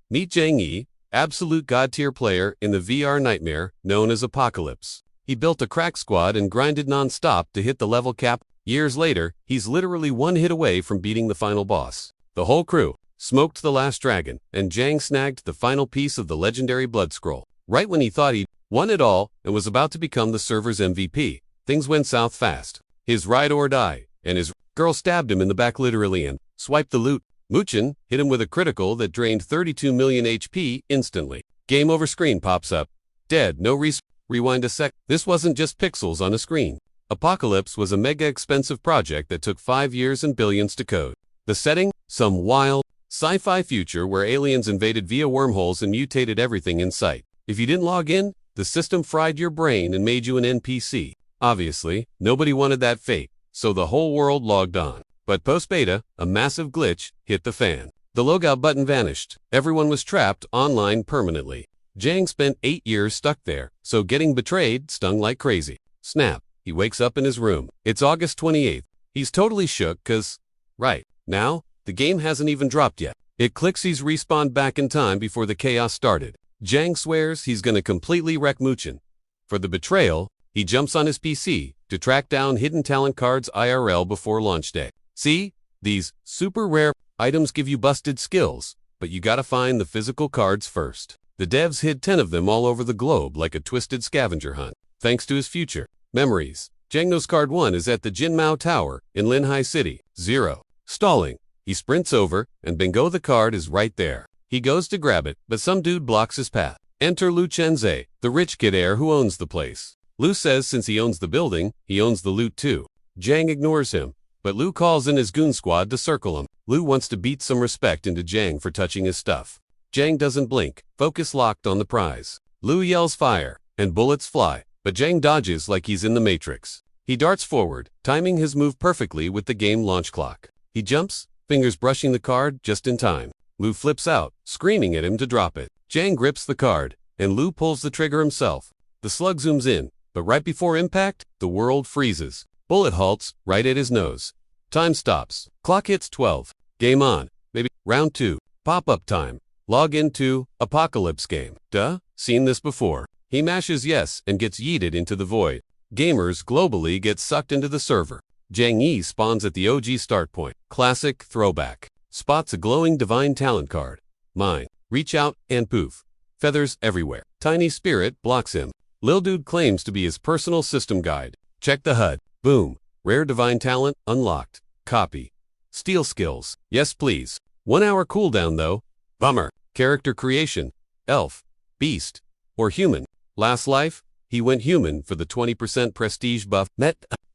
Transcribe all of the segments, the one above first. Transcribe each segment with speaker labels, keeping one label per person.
Speaker 1: Meet Chang, absolute god-tier player in the VR nightmare known as Apocalypse. He built a crack squad and grinded non-stop to hit the level cap. Years later, he's literally one hit away from beating the final boss. The whole crew smoked the last dragon, and Chang snagged the final piece of the legendary blood scroll. Right when he thought he'd won it all and was about to become the server's MVP, things went south fast. His ride or die, and his girl stabbed him in the back literally and swiped the loot. Muchun hit him with a critical that drained 32 million HP instantly. Game over screen pops up. Dead, no respawn. Rewind a sec. This wasn't just pixels on a screen. Apocalypse was a mega expensive project that took 5 years and billions to code. The setting? Some wild, sci-fi future where aliens invaded via wormholes and mutated everything in sight. If you didn't log in, the system fried your brain and made you an NPC. Obviously, nobody wanted that fate, so the whole world logged on. But post-beta, a massive glitch hit the fan. The logout button vanished. Everyone was trapped online permanently. Chang spent 8 years stuck there, so getting betrayed stung like crazy. Snap. He wakes up in his room. It's August 28th. He's totally shook cause, right now, the game hasn't even dropped yet. It clicks he's respawned back in time before the chaos started. Chang swears he's gonna completely wreck Muchun. For the betrayal, he jumps on his PC to track down hidden talent cards IRL before launch day. See, these super rare items give you busted skills, but you gotta find the physical cards first. The devs hid 10 of them all over the globe like a twisted scavenger hunt. Thanks to his future memories, Chang knows card 1 is at the Jinmao Tower in Linhai City. 0. Stalling. He sprints over, and bingo, the card is right there. He goes to grab it, but some dude blocks his path. Enter Lu Chenze, the rich kid heir who owns the place. Lu says since he owns the building, he owns the loot too. Chang ignores him, but Lu calls in his goon squad to circle him. Lu wants to beat some respect into Chang for touching his stuff. Chang doesn't blink, focus locked on the prize. Lu yells fire, and bullets fly, but Chang dodges like he's in the Matrix. He darts forward, timing his move perfectly with the game launch clock. He jumps, fingers brushing the card just in time. Lu flips out, screaming at him to drop it. Chang grips the card, and Lu pulls the trigger himself. The slug zooms in, but right before impact, the world freezes. Bullet halts right at his nose. Time stops. Clock hits 12. Game on. Maybe round 2. Pop-up time. Log into Apocalypse game. Duh? Seen this before. He mashes yes and gets yeeted into the void. Gamers globally get sucked into the server. Chang spawns at the OG start point. Classic throwback. Spots a glowing divine talent card. Mine. Reach out and poof. Feathers everywhere. Tiny spirit blocks him. Lil Dude claims to be his personal system guide. Check the HUD. Boom. Rare divine talent unlocked. Copy. Steal skills. Yes please. 1 hour cooldown though. Bummer. Character creation. Elf. Beast. Or human. Last life, he went human for the 20% prestige buff.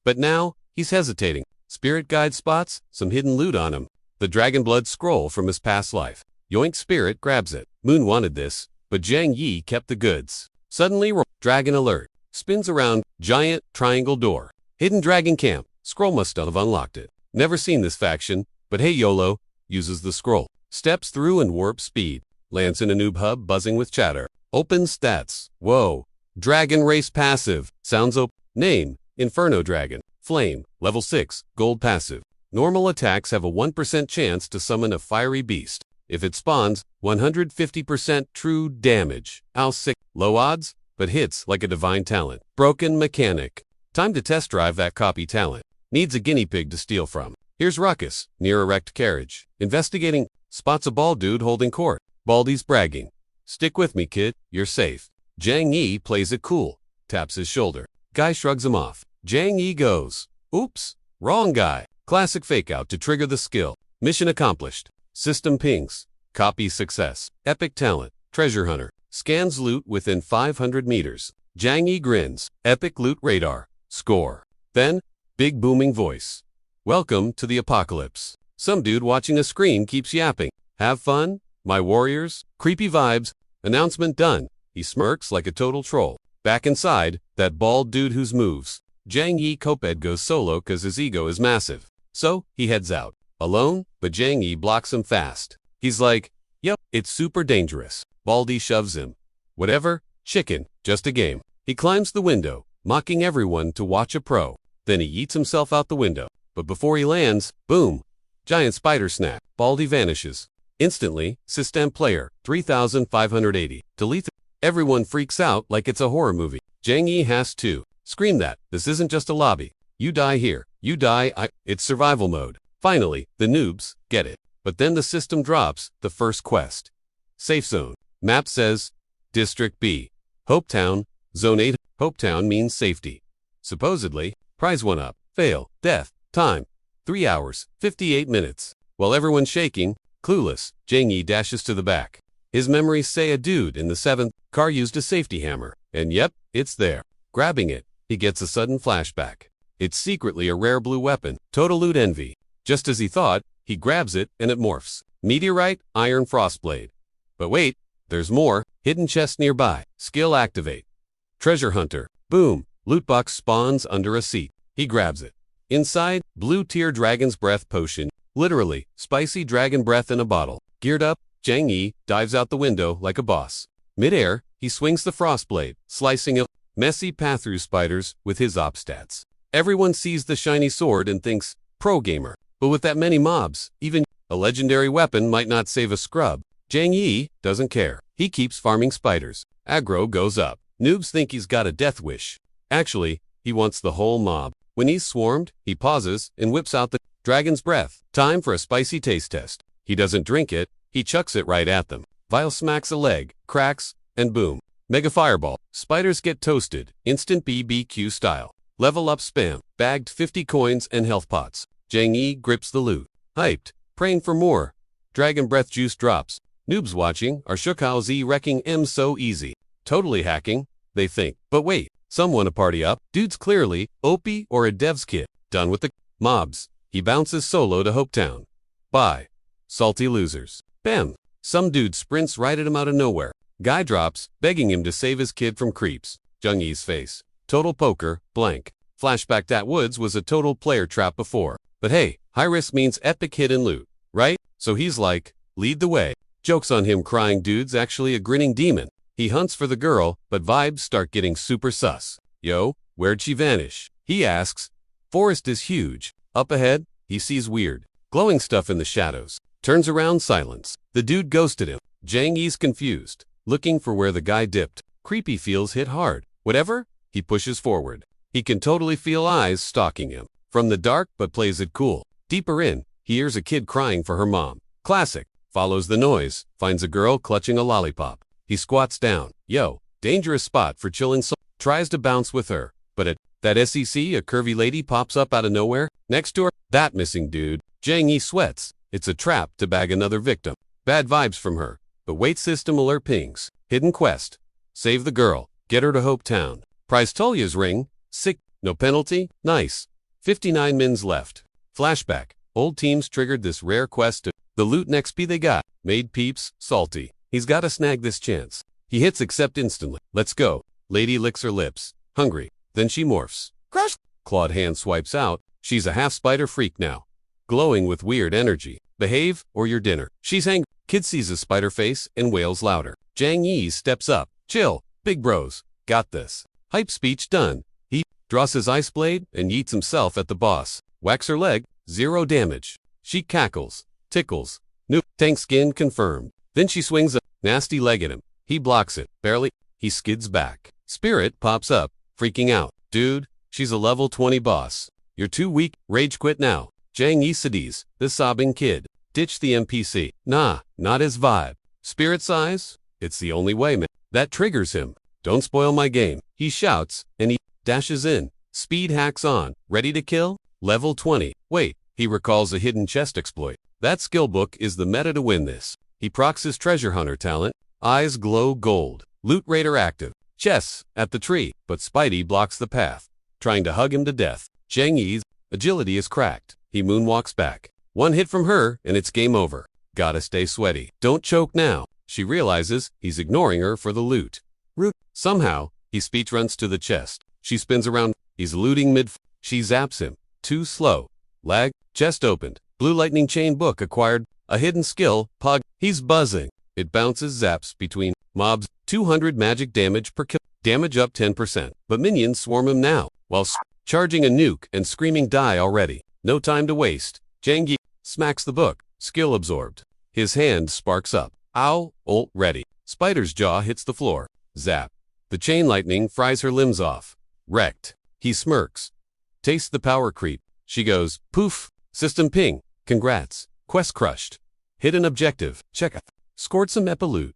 Speaker 1: But now, he's hesitating. Spirit guide spots some hidden loot on him. The dragon blood scroll from his past life. Yoink Spirit grabs it. Moon wanted this, but Chang kept the goods. Suddenly, dragon alert. Spins around, giant triangle door. Hidden dragon camp. Scroll must have unlocked it. Never seen this faction, but hey YOLO, uses the scroll. Steps through and warp speed. Lands in a noob hub buzzing with chatter. Open stats. Whoa. Dragon race passive. Sounds Name. Inferno Dragon. Flame. Level 6. Gold passive. Normal attacks have a 1% chance to summon a fiery beast. If it spawns, 150% true damage. Ow sick. Low odds, but hits like a divine talent. Broken mechanic. Time to test drive that copy talent. Needs a guinea pig to steal from. Here's Ruckus, near a wrecked carriage. Investigating. Spots a bald dude holding court. Baldy's bragging. Stick with me, kid. You're safe. Chang plays it cool. Taps his shoulder. Guy shrugs him off. Chang goes. Oops. Wrong guy. Classic fake out to trigger the skill. Mission accomplished. System pings. Copy success. Epic talent. Treasure hunter. Scans loot within 500 meters. Chang grins. Epic loot radar. Score. Then, big booming voice. Welcome to the apocalypse. Some dude watching a screen keeps yapping. Have fun, my warriors? Creepy vibes. Announcement done. He smirks like a total troll. Back inside, that bald dude whose moves. Chang Coped goes solo cause his ego is massive. So, he heads out. Alone, but Chang blocks him fast. He's like, yep, it's super dangerous. Baldy shoves him. Whatever, chicken, just a game. He climbs the window, mocking everyone to watch a pro. Then he eats himself out the window. But before he lands, boom. Giant spider snap. Baldy vanishes. Instantly, system player, 3580. Delete. Everyone freaks out like it's a horror movie. Chang has to scream that. This isn't just a lobby. You die here. You die. It's survival mode. Finally, the noobs get it. But then the system drops the first quest. Safe zone. Map says, District B. Hopetown, Zone 8. Hopetown means safety. Supposedly, prize 1 up. Fail. Death. Time. 3 hours, 58 minutes. While everyone's shaking, clueless, Chang dashes to the back. His memories say a dude in the 7th car used a safety hammer. And yep, it's there. Grabbing it, he gets a sudden flashback. It's secretly a rare blue weapon. Total loot envy. Just as he thought, he grabs it and it morphs. Meteorite, iron frostblade. But wait, there's more. Hidden chest nearby. Skill activate. Treasure hunter. Boom. Loot box spawns under a seat. He grabs it. Inside, blue tier dragon's breath potion. Literally, spicy dragon breath in a bottle. Geared up, Chang dives out the window like a boss. Mid-air, he swings the frostblade, slicing a messy path through spiders with his op stats. Everyone sees the shiny sword and thinks, pro gamer. But with that many mobs, even a legendary weapon might not save a scrub. Chang doesn't care. He keeps farming spiders. Aggro goes up. Noobs think he's got a death wish. Actually, he wants the whole mob. When he's swarmed, he pauses and whips out the dragon's breath. Time for a spicy taste test. He doesn't drink it, he chucks it right at them. Vial smacks a leg, cracks, and boom. Mega fireball. Spiders get toasted. Instant BBQ style. Level up spam. Bagged 50 coins and health pots. Chang grips the loot. Hyped. Praying for more. Dragon breath juice drops. Noobs watching are shook how Z wrecking M so easy. Totally hacking, they think. But wait, some want to party up. Dude's clearly OP or a dev's kit. Done with the mobs. He bounces solo to Hopetown. Bye. Salty losers. Bam. Some dude sprints right at him out of nowhere. Guy drops, begging him to save his kid from creeps. Chang-yi's face. Total poker, blank. Flashback that Woods was a total player trap before. But hey, high risk means epic hit and loot, right? So he's like, lead the way. Joke's on him crying dude's actually a grinning demon. He hunts for the girl, but vibes start getting super sus. Yo, where'd she vanish? He asks. Forest is huge. Up ahead, he sees weird, glowing stuff in the shadows. Turns around, silence. The dude ghosted him. Chang-yi's confused, looking for where the guy dipped. Creepy feels hit hard. Whatever, he pushes forward. He can totally feel eyes stalking him. From the dark, but plays it cool. Deeper in, he hears a kid crying for her mom. Classic. Follows the noise, finds a girl clutching a lollipop. He squats down. Yo, dangerous spot for chillin'. Tries to bounce with her, but at that SEC, a curvy lady pops up out of nowhere. Next to her, that missing dude. Chang-yi sweats. It's a trap to bag another victim. Bad vibes from her. The wait system alert pings. Hidden quest. Save the girl. Get her to Hopetown. Prize Tullia's ring. Sick. No penalty. Nice. 59 mins left. Flashback. Old teams triggered this rare quest to the loot XP they got. Made peeps salty. He's gotta snag this chance. He hits accept instantly. Let's go. Lady licks her lips. Hungry. Then she morphs. Crush! Clawed hand swipes out. She's a half spider freak now. Glowing with weird energy. Behave or your dinner. She's angry. Kid sees a spider face and wails louder. Chang-yi steps up. Chill. Big bros. Got this. Hype speech done. He draws his ice blade and yeets himself at the boss. Whacks her leg. 0 damage. She cackles. Tickles. Noob. Tank skin confirmed. Then she swings a nasty leg at him. He blocks it. Barely. He skids back. Spirit pops up. Freaking out. Dude, she's a level 20 boss. You're too weak. Rage quit now. Chang-yi sadies. The sobbing kid. Ditch the NPC. Nah, not his vibe. Spirit size? It's the only way, man. That triggers him. Don't spoil my game. He shouts, and he dashes in. Speed hacks on. Ready to kill? Level 20. Wait, he recalls a hidden chest exploit. That skill book is the meta to win this. He procs his treasure hunter talent. Eyes glow gold. Loot raider active. Chests at the tree, but Spidey blocks the path, trying to hug him to death. Chang-yi's agility is cracked. He moonwalks back. One hit from her, and it's game over. Gotta stay sweaty. Don't choke now. She realizes he's ignoring her for the loot. Root. Somehow, he speech runs to the chest. She spins around. He's looting mid. She zaps him. Too slow. Lag. Chest opened. Blue lightning chain book acquired. A hidden skill. Pug. He's buzzing. It bounces zaps between mobs. 200 magic damage per kill. Damage up 10%. But minions swarm him now, while charging a nuke and screaming die already. No time to waste. Chang-yi smacks the book. Skill absorbed. His hand sparks up. Ow, ult ready. Spider's jaw hits the floor. Zap. The chain lightning fries her limbs off. Wrecked. He smirks. Tastes the power creep. She goes, poof. System ping. Congrats. Quest crushed. Hidden objective. Check out. Scored some epiloot.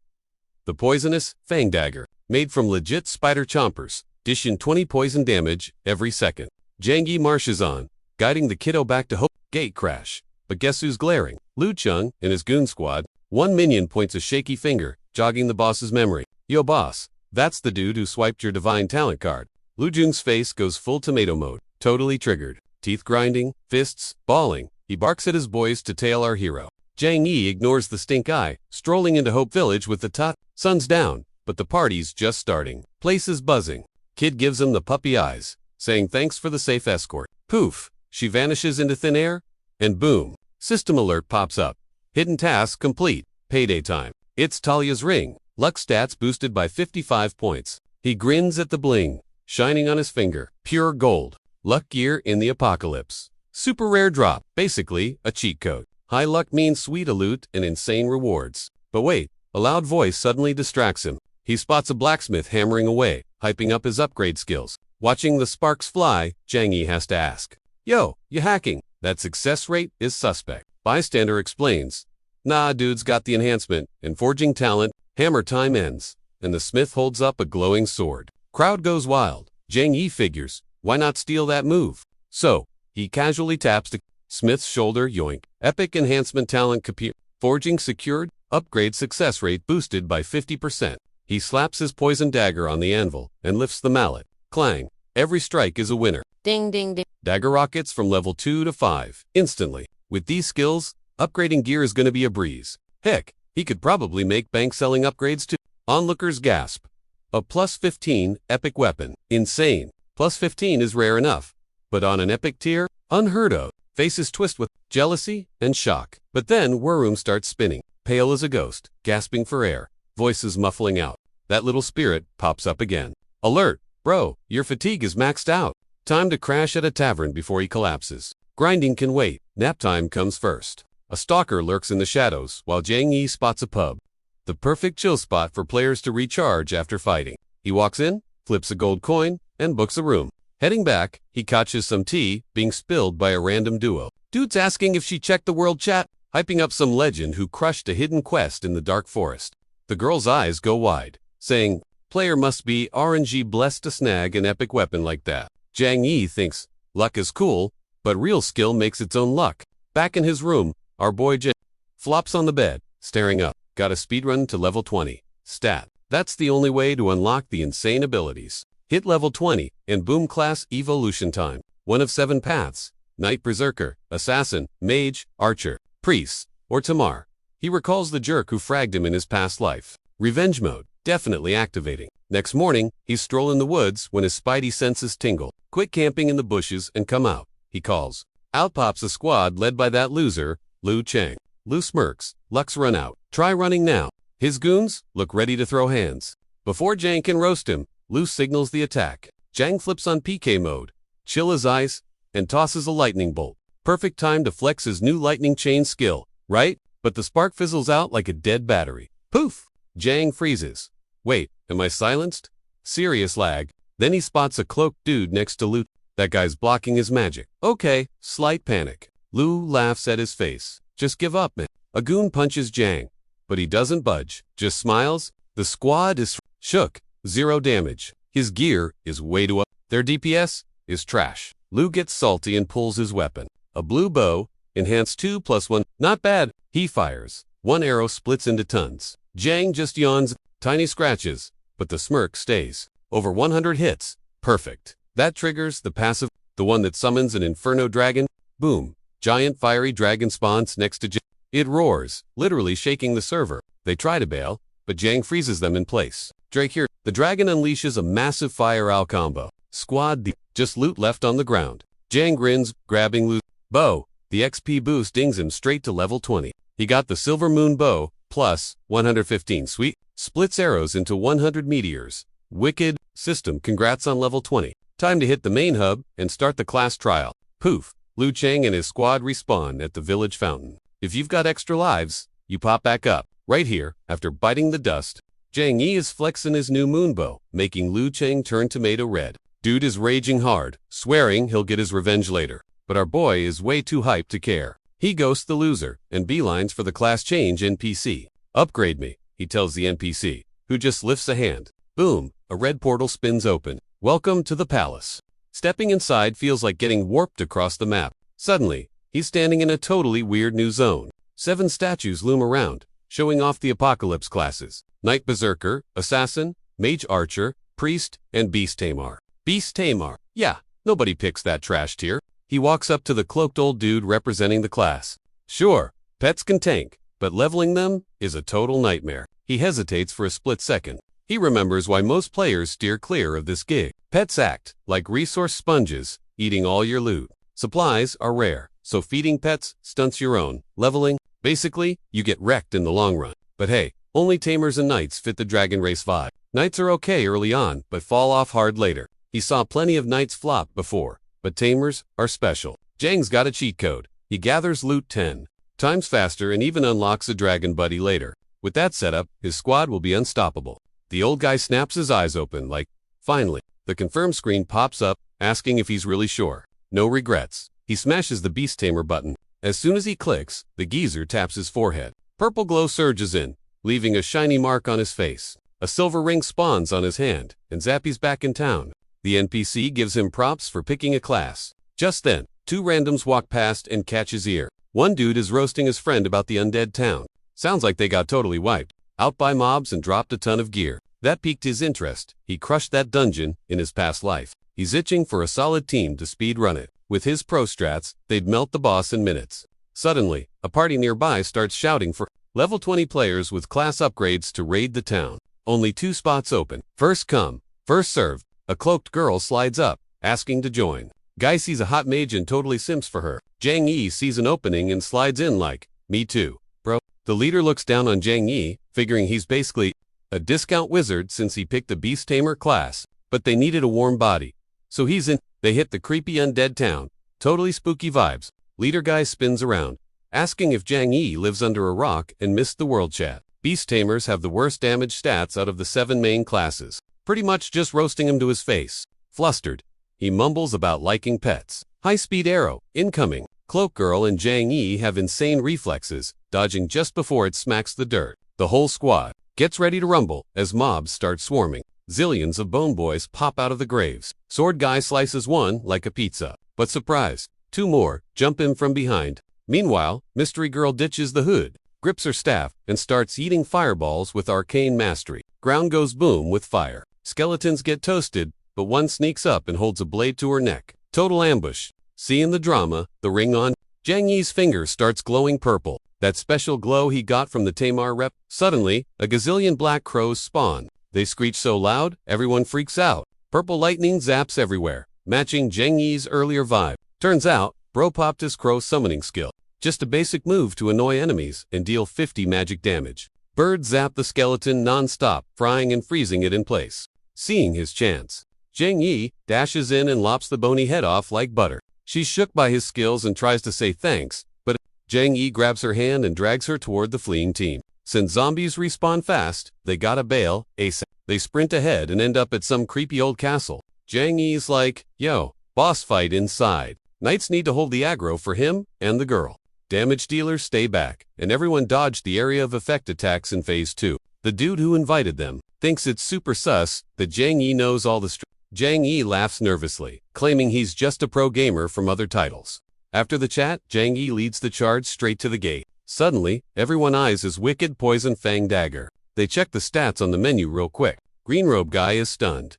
Speaker 1: The poisonous Fang Dagger. Made from legit spider chompers. Dishing 20 poison damage every second. Jangi marches on, guiding the kiddo back to hope. Gate crash. But guess who's glaring? Chang and his goon squad. One minion points a shaky finger, jogging the boss's memory. Yo boss, that's the dude who swiped your divine talent card. Chang's face goes full tomato mode. Totally triggered. Teeth grinding, fists, bawling. He barks at his boys to tail our hero. Chang ignores the stink eye, strolling into Hope Village with the sun's down, but the party's just starting. Place is buzzing. Kid gives him the puppy eyes, saying thanks for the safe escort. Poof, she vanishes into thin air, and boom, system alert pops up. Hidden task complete. Payday time. It's Talia's ring. Luck stats boosted by 55 points. He grins at the bling, shining on his finger. Pure gold. Luck gear in the apocalypse. Super rare drop. Basically, a cheat code. High luck means sweet loot and insane rewards. But wait, a loud voice suddenly distracts him. He spots a blacksmith hammering away, hyping up his upgrade skills. Watching the sparks fly, Chang has to ask, "Yo, you hacking? That success rate is suspect." Bystander explains, "Nah, dude's got the enhancement, and forging talent, hammer time ends." And the smith holds up a glowing sword. Crowd goes wild. Chang figures, why not steal that move? So, he casually taps the smith's shoulder. Yoink. Epic enhancement talent computer. Forging secured. Upgrade success rate boosted by 50%. He slaps his poison dagger on the anvil and lifts the mallet. Clang. Every strike is a winner.
Speaker 2: Ding ding ding.
Speaker 1: Dagger rockets from level 2 to 5. Instantly. With these skills, upgrading gear is gonna be a breeze. Heck, he could probably make bank selling upgrades too. Onlookers gasp. A plus 15 epic weapon. Insane. Plus 15 is rare enough. But on an epic tier, unheard of. Faces twist with jealousy and shock. But then Warum starts spinning. Pale as a ghost, gasping for air. Voices muffling out. That little spirit pops up again. Alert, bro, your fatigue is maxed out. Time to crash at a tavern before he collapses. Grinding can wait. Nap time comes first. A stalker lurks in the shadows while Chang spots a pub. The perfect chill spot for players to recharge after fighting. He walks in, flips a gold coin, and books a room. Heading back, he catches some tea being spilled by a random duo. Dude's asking if she checked the world chat, hyping up some legend who crushed a hidden quest in the dark forest. The girl's eyes go wide, saying, player must be RNG blessed to snag an epic weapon like that. Chang thinks, luck is cool, but real skill makes its own luck. Back in his room, our boy Chang flops on the bed, staring up. Got a speedrun to level 20. Stat. That's the only way to unlock the insane abilities. Hit level 20, and boom class evolution time. One of 7 paths. Knight Berserker, Assassin, Mage, Archer, Priest, or Tamar. He recalls the jerk who fragged him in his past life. Revenge mode, definitely activating. Next morning, he's strolling the woods when his spidey senses tingle. Quit camping in the bushes and come out, he calls. Out pops a squad led by that loser, Chang. Lu smirks, luck's run out. Try running now. His goons look ready to throw hands. Before Chang can roast him, Lu signals the attack. Chang flips on PK mode, chill as ice, and tosses a lightning bolt. Perfect time to flex his new lightning chain skill, right? But the spark fizzles out like a dead battery. Poof! Chang freezes. Wait, am I silenced? Serious lag. Then he spots a cloaked dude next to Lu. That guy's blocking his magic. Okay, slight panic. Lu laughs at his face. Just give up, man. A goon punches Chang, but he doesn't budge, just smiles. The squad is shook. 0 damage. His gear is way too up. Their DPS is trash. Lu gets salty and pulls his weapon. A blue bow, enhanced 2+1. Not bad. He fires. 1 arrow splits into tons. Chang just yawns, tiny scratches, but the smirk stays. Over 100 hits. Perfect. That triggers the passive, the one that summons an inferno dragon. Boom. Giant fiery dragon spawns next to Chang. It roars, literally shaking the server. They try to bail, but Chang freezes them in place. Drake here. The dragon unleashes a massive fire owl combo. Squad just loot left on the ground. Chang grins, grabbing Lu's bow. The XP boost dings him straight to level 20. He got the silver moon bow, plus 115 sweet. Splits arrows into 100 meteors. Wicked. System congrats on level 20. Time to hit the main hub and start the class trial. Poof. Chang and his squad respawn at the village fountain. If you've got extra lives, you pop back up. Right here, after biting the dust, Chang is flexing his new moonbow, making Liu Chang turn tomato red. Dude is raging hard, swearing he'll get his revenge later. But our boy is way too hyped to care. He ghosts the loser and beelines for the class change NPC. Upgrade me, he tells the NPC, who just lifts a hand. Boom, a red portal spins open. Welcome to the palace. Stepping inside feels like getting warped across the map. Suddenly, he's standing in a totally weird new zone. 7 statues loom around, showing off the apocalypse classes. Knight Berserker, Assassin, Mage Archer, Priest, and Beast Tamer. Beast Tamer, yeah, nobody picks that trash tier. He walks up to the cloaked old dude representing the class. Sure, pets can tank, but leveling them is a total nightmare. He hesitates for a split second. He remembers why most players steer clear of this gig. Pets act like resource sponges, eating all your loot. Supplies are rare, so feeding pets stunts your own. Leveling, basically, you get wrecked in the long run. But hey, only tamers and knights fit the dragon race vibe. Knights are okay early on, but fall off hard later. He saw plenty of knights flop before, but tamers are special. Chang's got a cheat code. He gathers loot 10 times faster and even unlocks a dragon buddy later. With that setup, his squad will be unstoppable. The old guy snaps his eyes open like, finally. The confirm screen pops up, asking if he's really sure. No regrets. He smashes the Beast Tamer button. As soon as he clicks, the geezer taps his forehead. Purple glow surges in, leaving a shiny mark on his face. A silver ring spawns on his hand, and Zappy's back in town. The NPC gives him props for picking a class. Just then, 2 randoms walk past and catch his ear. One dude is roasting his friend about the Undead town. Sounds like they got totally wiped out by mobs and dropped a ton of gear. That piqued his interest. He crushed that dungeon in his past life. He's itching for a solid team to speed run it. With his pro strats, they'd melt the boss in minutes. Suddenly, a party nearby starts shouting for level 20 players with class upgrades to raid the town. Only 2 spots open. First come, first served. A cloaked girl slides up, asking to join. Guy sees a hot mage and totally simps for her. Chang sees an opening and slides in like, me too, bro. The leader looks down on Chang, figuring he's basically a discount wizard since he picked the Beast Tamer class, but they needed a warm body. So he's in. They hit the creepy undead town. Totally spooky vibes. Leader guy spins around, asking if Chang lives under a rock and missed the world chat. Beast Tamers have the worst damage stats out of the 7 main classes. Pretty much just roasting him to his face. Flustered, he mumbles about liking pets. High-speed arrow, incoming. Cloak Girl and Chang have insane reflexes, dodging just before it smacks the dirt. The whole squad gets ready to rumble as mobs start swarming. Zillions of bone boys pop out of the graves. Sword guy slices one like a pizza. But surprise, 2 more jump in from behind. Meanwhile, mystery girl ditches the hood, grips her staff, and starts eating fireballs with arcane mastery. Ground goes boom with fire. Skeletons get toasted, but one sneaks up and holds a blade to her neck. Total ambush. Seeing the drama, the ring on Chang finger starts glowing purple. That special glow he got from the Tamar rep. Suddenly, a gazillion black crows spawn. They screech so loud, everyone freaks out. Purple lightning zaps everywhere, matching Chang earlier vibe. Turns out, bro popped his crow summoning skill. Just a basic move to annoy enemies and deal 50 magic damage. Birds zap the skeleton non-stop, frying and freezing it in place. Seeing his chance, Chang dashes in and lops the bony head off like butter. She's shook by his skills and tries to say thanks, but Chang grabs her hand and drags her toward the fleeing team. Since zombies respawn fast, they gotta bail ASAP. They sprint ahead and end up at some creepy old castle. Chang like, yo, boss fight inside. Knights need to hold the aggro for him and the girl. Damage dealers stay back, and everyone dodged the area of effect attacks in Phase 2. The dude who invited them thinks it's super sus that Chang knows all the Chang laughs nervously, claiming he's just a pro gamer from other titles. After the chat, Chang leads the charge straight to the gate. Suddenly, everyone eyes his wicked poison fang dagger. They check the stats on the menu real quick. Green robe guy is stunned.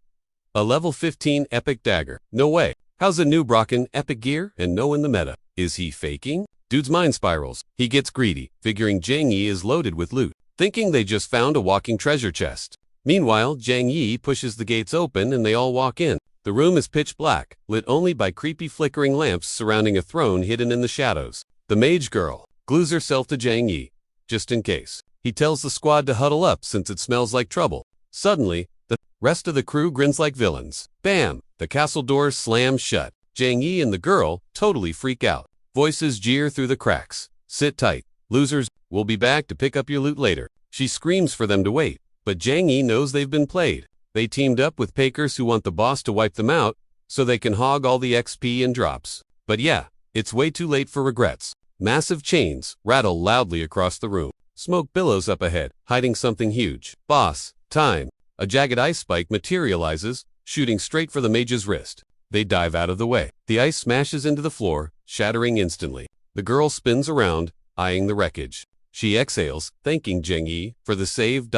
Speaker 1: A level 15 epic dagger. No way. How's a new Brocken epic gear and no in the meta? Is he faking? Dude's mind spirals. He gets greedy, figuring Chang is loaded with loot, thinking they just found a walking treasure chest. Meanwhile, Chang pushes the gates open and they all walk in. The room is pitch black, lit only by creepy flickering lamps surrounding a throne hidden in the shadows. The mage girl glues herself to Chang just in case. He tells the squad to huddle up since it smells like trouble. Suddenly, the rest of the crew grins like villains. Bam! The castle doors slam shut. Chang and the girl totally freak out. Voices jeer through the cracks. Sit tight, losers. We'll be back to pick up your loot later. She screams for them to wait, but Jang Yi knows they've been played. They teamed up with Pakers who want the boss to wipe them out so they can hog all the XP and drops. But yeah, it's way too late for regrets. Massive chains rattle loudly across the room. Smoke billows up ahead, hiding something huge. Boss, time. A jagged ice spike materializes, shooting straight for the mage's wrist. They dive out of the way. The ice smashes into the floor, shattering instantly. The girl spins around, eyeing the wreckage. She exhales, thanking Jang Yi for the save.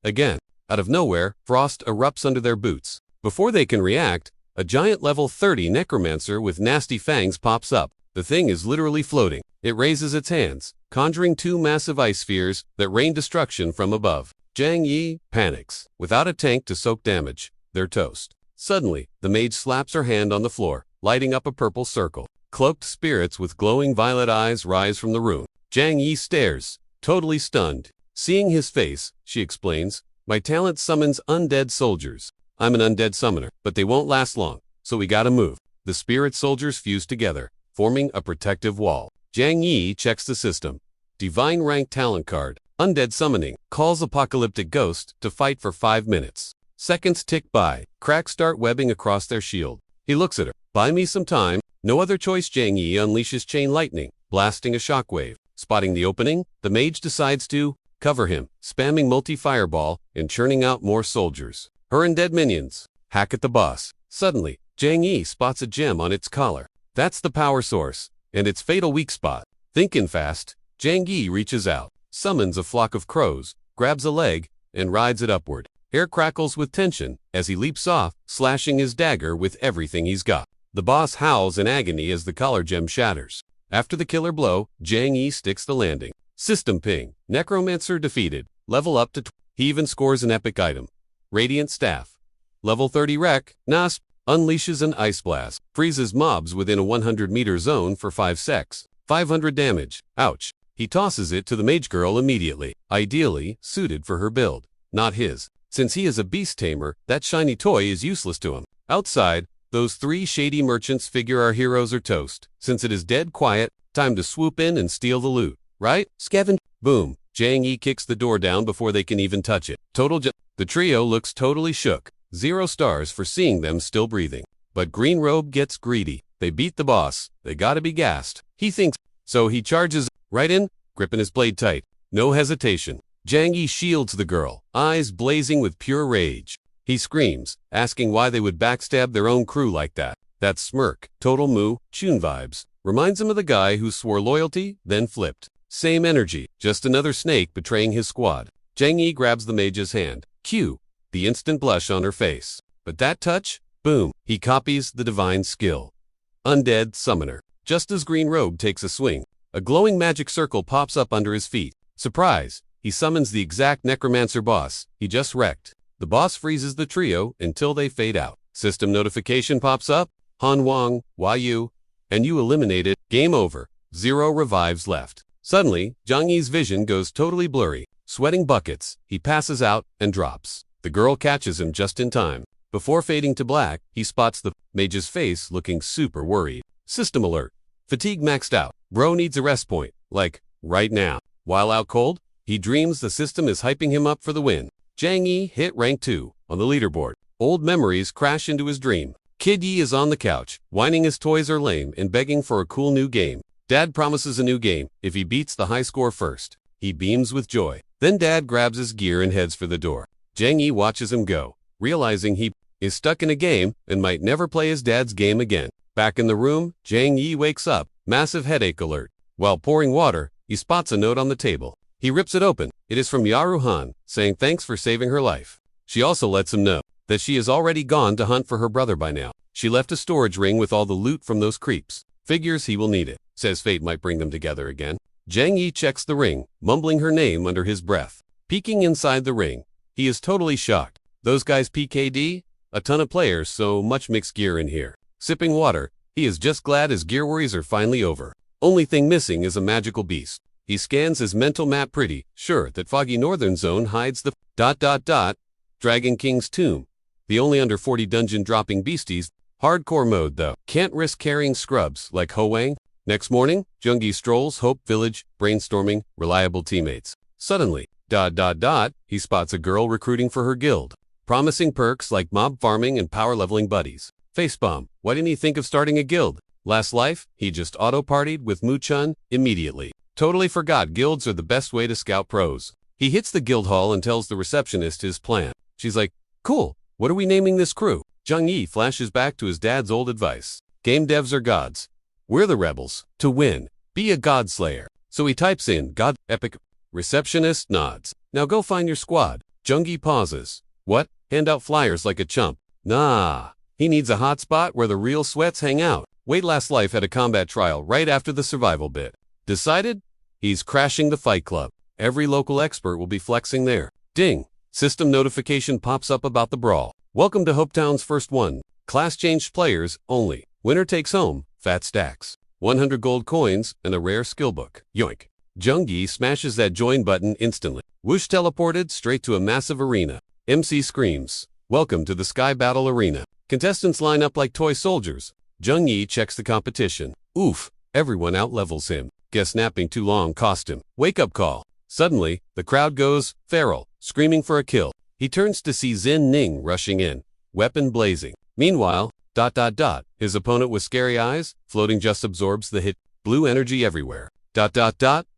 Speaker 1: Again, out of nowhere, frost erupts under their boots. Before they can react, a giant level 30 necromancer with nasty fangs pops up. The thing is literally floating. It raises its hands, conjuring two massive ice spheres that rain destruction from above. Jang Yi panics. Without a tank to soak damage, they're toast. Suddenly, the mage slaps her hand on the floor, lighting up a purple circle. Cloaked spirits with glowing violet eyes rise from the room. Jang Yi stares, totally stunned. Seeing his face, she explains, "My talent summons undead soldiers. I'm an undead summoner, but they won't last long, so we gotta move." The spirit soldiers fuse together, forming a protective wall. Jang Yi checks the system. Divine rank talent card. Undead summoning. Calls apocalyptic ghost to fight for 5 minutes. Seconds tick by. Cracks start webbing across their shield. He looks at her. "Buy me some time." No other choice. Jang Yi unleashes chain lightning, blasting a shockwave. Spotting the opening, the mage decides to cover him, spamming multi-fireball and churning out more soldiers. Her undead minions hack at the boss. Suddenly, Jang Yi spots a gem on its collar. That's the power source, and its fatal weak spot. Thinking fast, Jang Yi reaches out, summons a flock of crows, grabs a leg, and rides it upward. Hair crackles with tension as he leaps off, slashing his dagger with everything he's got. The boss howls in agony as the collar gem shatters. After the killer blow, Jang Yi sticks the landing. System ping. Necromancer defeated. Level up to He even scores an epic item. Radiant Staff. Level 30 Rec. Nasp. Unleashes an ice blast. Freezes mobs within a 100-meter zone for 5 secs. 500 damage. Ouch. He tosses it to the mage girl immediately. Ideally suited for her build, not his. Since he is a beast tamer, that shiny toy is useless to him. Outside, those 3 shady merchants figure our heroes are toast. Since it is dead quiet, time to swoop in and steal the loot. Right? Skevin. Boom. Jang Yi kicks the door down before they can even touch it. The trio looks totally shook. 0 stars for seeing them still breathing. But Green Robe gets greedy. They beat the boss. They gotta be gassed. He thinks, so he charges right in, gripping his blade tight. No hesitation. Jang Yi shields the girl, eyes blazing with pure rage. He screams, asking why they would backstab their own crew like that. That smirk, total Muchun vibes, reminds him of the guy who swore loyalty, then flipped. Same energy, just another snake betraying his squad. Jang Yi grabs the mage's hand. Cue. The instant blush on her face. But that touch? Boom. He copies the divine skill. Undead Summoner. Just as Green Robe takes a swing, a glowing magic circle pops up under his feet. Surprise! He summons the exact necromancer boss he just wrecked. The boss freezes the trio until they fade out. System notification pops up. Han Wang, Yu, and you eliminated. Game over. 0 revives left. Suddenly, Jang Yi's vision goes totally blurry. Sweating buckets, he passes out and drops. The girl catches him just in time. Before fading to black, he spots the mage's face looking super worried. System alert. Fatigue maxed out. Bro needs a rest point. Like, right now. While out cold, he dreams the system is hyping him up for the win. Jang Yi hit rank 2 on the leaderboard. Old memories crash into his dream. Kid Yi is on the couch, whining his toys are lame and begging for a cool new game. Dad promises a new game if he beats the high score first. He beams with joy. Then Dad grabs his gear and heads for the door. Jang Yi watches him go, realizing he is stuck in a game and might never play his dad's game again. Back in the room, Jang Yi wakes up, massive headache alert. While pouring water, he spots a note on the table. He rips it open. It is from Yaru Han, saying thanks for saving her life. She also lets him know that she has already gone to hunt for her brother by now. She left a storage ring with all the loot from those creeps. Figures he will need it. Says fate might bring them together again. Jang Yi checks the ring, mumbling her name under his breath. Peeking inside the ring, he is totally shocked. Those guys PKD? A ton of players, so much mixed gear in here. Sipping water, he is just glad his gear worries are finally over. Only thing missing is a magical beast. He scans his mental map pretty sure that Foggy Northern Zone hides the Dragon King's tomb. The only under 40 dungeon dropping beasties. Hardcore mode though. Can't risk carrying scrubs like Ho Wang. Next morning, Jung-gi strolls Hope Village, brainstorming reliable teammates. Suddenly, he spots a girl recruiting for her guild, promising perks like mob farming and power leveling buddies. Facepalm, why didn't he think of starting a guild? Last life, he just auto-partied with Muchun immediately. Totally forgot guilds are the best way to scout pros. He hits the guild hall and tells the receptionist his plan. She's like, cool, what are we naming this crew? Jung-gi flashes back to his dad's old advice. Game devs are gods. We're the rebels. To win, be a god slayer. So he types in, God, epic. Receptionist nods. Now go find your squad. Jung-gi pauses. What? Hand out flyers like a chump. Nah. He needs a hot spot where the real sweats hang out. Wait, last life had a combat trial right after the survival bit. Decided? He's crashing the fight club. Every local expert will be flexing there. Ding. System notification pops up about the brawl. Welcome to Hopetown's first one. Class changed players only. Winner takes home fat stacks, 100 gold coins, and a rare skill book. Yoink. Jung-gi smashes that join button instantly. Whoosh teleported straight to a massive arena. MC screams, welcome to the Sky Battle Arena. Contestants line up like toy soldiers. Jung-gi checks the competition. Oof, everyone outlevels him. Guess napping too long cost him. Wake-up call. Suddenly, the crowd goes feral, screaming for a kill. He turns to see Zin Ning rushing in, weapon blazing. Meanwhile, his opponent with scary eyes, floating just absorbs the hit. Blue energy everywhere.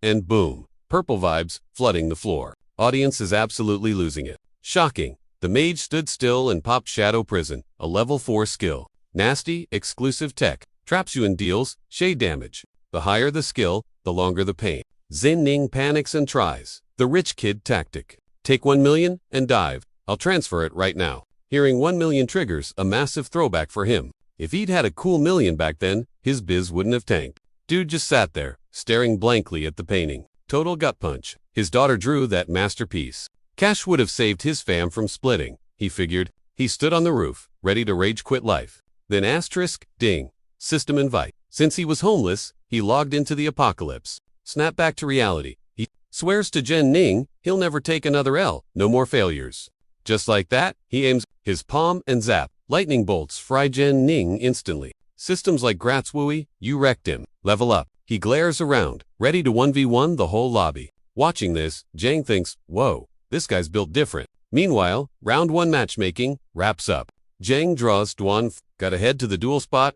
Speaker 1: And boom. Purple vibes flooding the floor. Audience is absolutely losing it. Shocking. The mage stood still and popped Shadow Prison, a level 4 skill. Nasty, exclusive tech. Traps you and deals shade damage. The higher the skill, the longer the pain. Zin Ning panics and tries. The rich kid tactic. Take 1 million and dive. I'll transfer it right now. Hearing 1 million triggers a massive throwback for him. If he'd had a cool million back then, his biz wouldn't have tanked. Dude just sat there, staring blankly at the painting. Total gut punch. His daughter drew that masterpiece. Cash would have saved his fam from splitting, he figured. He stood on the roof, ready to rage quit life. Then asterisk, ding. System invite. Since he was homeless, he logged into the apocalypse. Snap back to reality. He swears to Jen Ning he'll never take another L, no more failures. Just like that, he aims his palm and zap. Lightning bolts fry Jen Ning instantly. Systems like Gratzwooey, you wrecked him. Level up. He glares around, ready to 1v1 the whole lobby. Watching this, Chang thinks, whoa, this guy's built different. Meanwhile, round 1 matchmaking wraps up. Chang draws Duan, got ahead to the duel spot.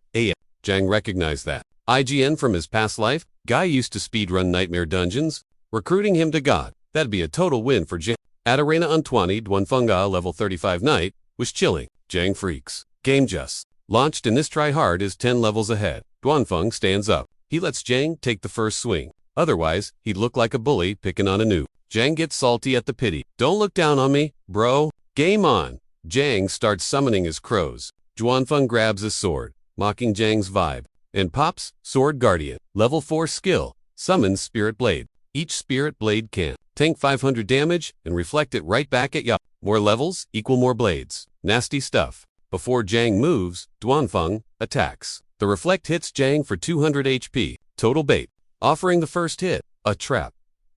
Speaker 1: Chang recognized that. IGN from his past life, guy used to speedrun nightmare dungeons. Recruiting him to God, that'd be a total win for Chang. At Arena Untwani, Duanfunga level 35 knight was chilling. Chang freaks. Game just launched and this tryhard is 10 levels ahead. Duanfeng stands up. He lets Chang take the first swing. Otherwise, he'd look like a bully picking on a noob. Chang gets salty at the pity. Don't look down on me, bro. Game on. Chang starts summoning his crows. Duanfeng grabs his sword, mocking Chang's vibe, and pops Sword Guardian. Level 4 skill. Summons Spirit Blade. Each Spirit Blade can tank 500 damage and reflect it right back at ya. More levels equal more blades. Nasty stuff. Before Chang moves, Duanfeng attacks. The reflect hits Chang for 200 HP. Total bait. Offering the first hit. A trap.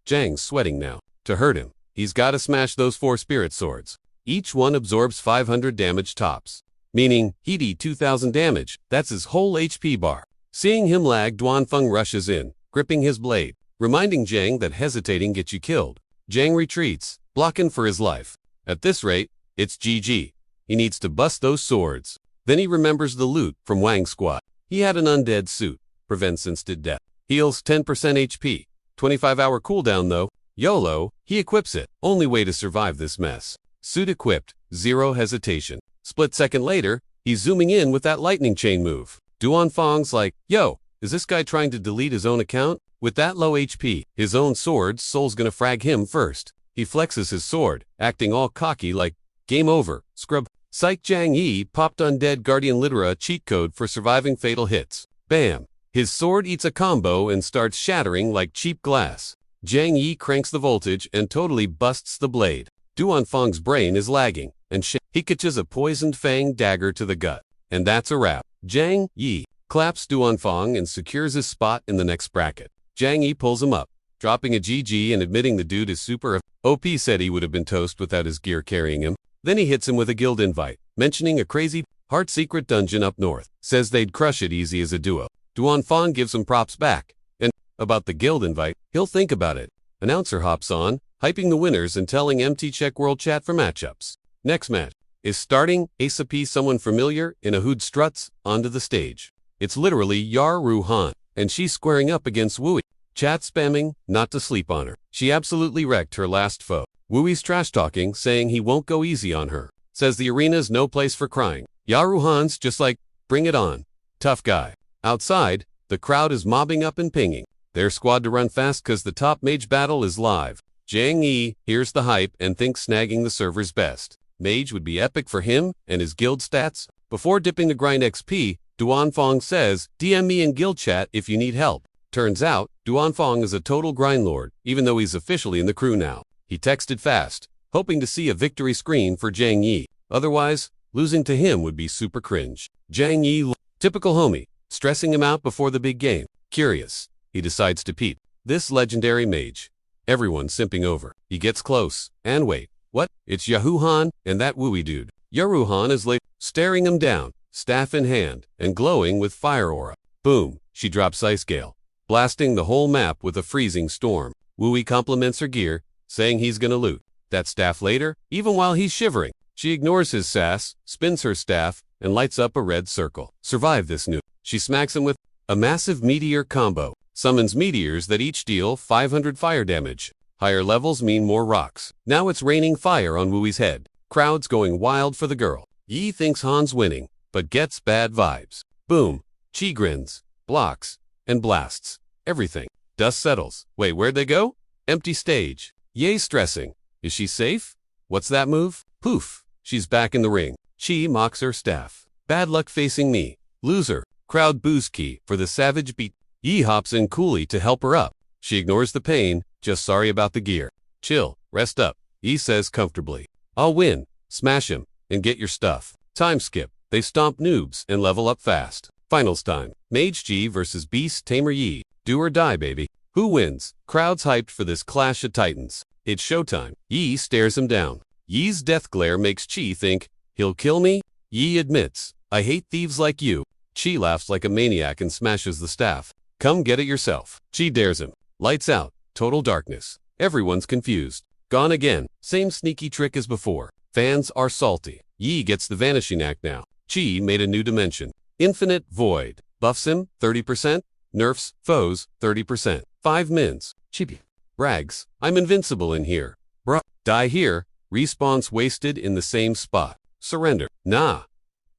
Speaker 1: Chang's sweating now. To hurt him, he's gotta smash those 4 spirit swords. Each one absorbs 500 damage tops. Meaning, he'd eat 2000 damage. That's his whole HP bar. Seeing him lag, Duanfeng rushes in, gripping his blade, reminding Chang that hesitating gets you killed. Chang retreats, blocking for his life. At this rate, it's GG. He needs to bust those swords. Then he remembers the loot from Wang's squad. He had an undead suit, prevents instant death. Heals 10% HP, 25-hour cooldown though. YOLO, he equips it. Only way to survive this mess. Suit equipped, zero hesitation. Split second later, he's zooming in with that lightning chain move. Duanfeng's like, yo, is this guy trying to delete his own account? With that low HP, his own sword's soul's gonna frag him first. He flexes his sword, acting all cocky like, game over, scrub. Psych Chang Yi popped Undead Guardian Litera cheat code for surviving fatal hits. Bam! His sword eats a combo and starts shattering like cheap glass. Chang Yi cranks the voltage and totally busts the blade. Duanfeng's brain is lagging, and he catches a poisoned fang dagger to the gut. And that's a wrap. Chang Yi claps Duanfeng and secures his spot in the next bracket. Chang Yi pulls him up, dropping a GG and admitting the dude is super OP. Said he would have been toast without his gear carrying him. Then he hits him with a guild invite, mentioning a crazy heart secret dungeon up north. Says they'd crush it easy as a duo. Duanfang gives him props back. And about the guild invite, he'll think about it. Announcer hops on, hyping the winners and telling MT check world chat for matchups. Next match is starting. ASAP someone familiar in a hood struts onto the stage. It's literally Yaru Han, and she's squaring up against Wooey. Chat spamming, not to sleep on her. She absolutely wrecked her last foe. Wooey's trash-talking, saying he won't go easy on her. Says the arena's no place for crying. Yaru Han's just like, bring it on. Tough guy. Outside, the crowd is mobbing up and pinging their squad to run fast cause the top mage battle is live. Chang hears the hype and thinks snagging the server's best. Mage would be epic for him and his guild stats. Before dipping to grind XP, Duanfang says, DM me in guild chat if you need help. Turns out, Duanfang is a total grind lord, even though he's officially in the crew now. He texted fast, hoping to see a victory screen for Chang Yi. Otherwise, losing to him would be super cringe. Chang Yi, typical homie, stressing him out before the big game. Curious, he decides to peep this legendary mage. Everyone simping over. He gets close, and wait, what? It's Yahuhan and that Wooey dude. Yaruhan is staring him down, staff in hand, and glowing with fire aura. Boom, she drops Ice Gale, blasting the whole map with a freezing storm. Wooey compliments her gear, saying he's gonna loot that staff later, even while he's shivering. She ignores his sass, spins her staff, and lights up a red circle. Survive this noob. She smacks him with a massive meteor combo. Summons meteors that each deal 500 fire damage. Higher levels mean more rocks. Now it's raining fire on Wooey's head. Crowds going wild for the girl. Yi thinks Han's winning, but gets bad vibes. Boom. Chi grins, blocks, and blasts. Everything. Dust settles. Wait, where'd they go? Empty stage. Ye stressing. Is she safe? What's that move? Poof. She's back in the ring. Chi mocks her staff. Bad luck facing me. Loser. Crowd boos key for the savage beat. Yi hops in coolly to help her up. She ignores the pain, just sorry about the gear. Chill, rest up, Yi says comfortably. I'll win, smash him, and get your stuff. Time skip. They stomp noobs and level up fast. Finals time. Mage G versus Beast Tamer Yi. Do or die, baby. Who wins? Crowd's hyped for this clash of titans. It's showtime. Yi stares him down. Yi's death glare makes Chi think, he'll kill me? Yi admits, I hate thieves like you. Chi laughs like a maniac and smashes the staff. Come get it yourself. Chi dares him. Lights out. Total darkness. Everyone's confused. Gone again. Same sneaky trick as before. Fans are salty. Yi gets the vanishing act now. Chi made a new dimension. Infinite void. Buffs him 30%. Nerfs foes 30%. 5 mins. Chibi. Brags. I'm invincible in here. Bruh. Die here. Respawns wasted in the same spot. Surrender. Nah.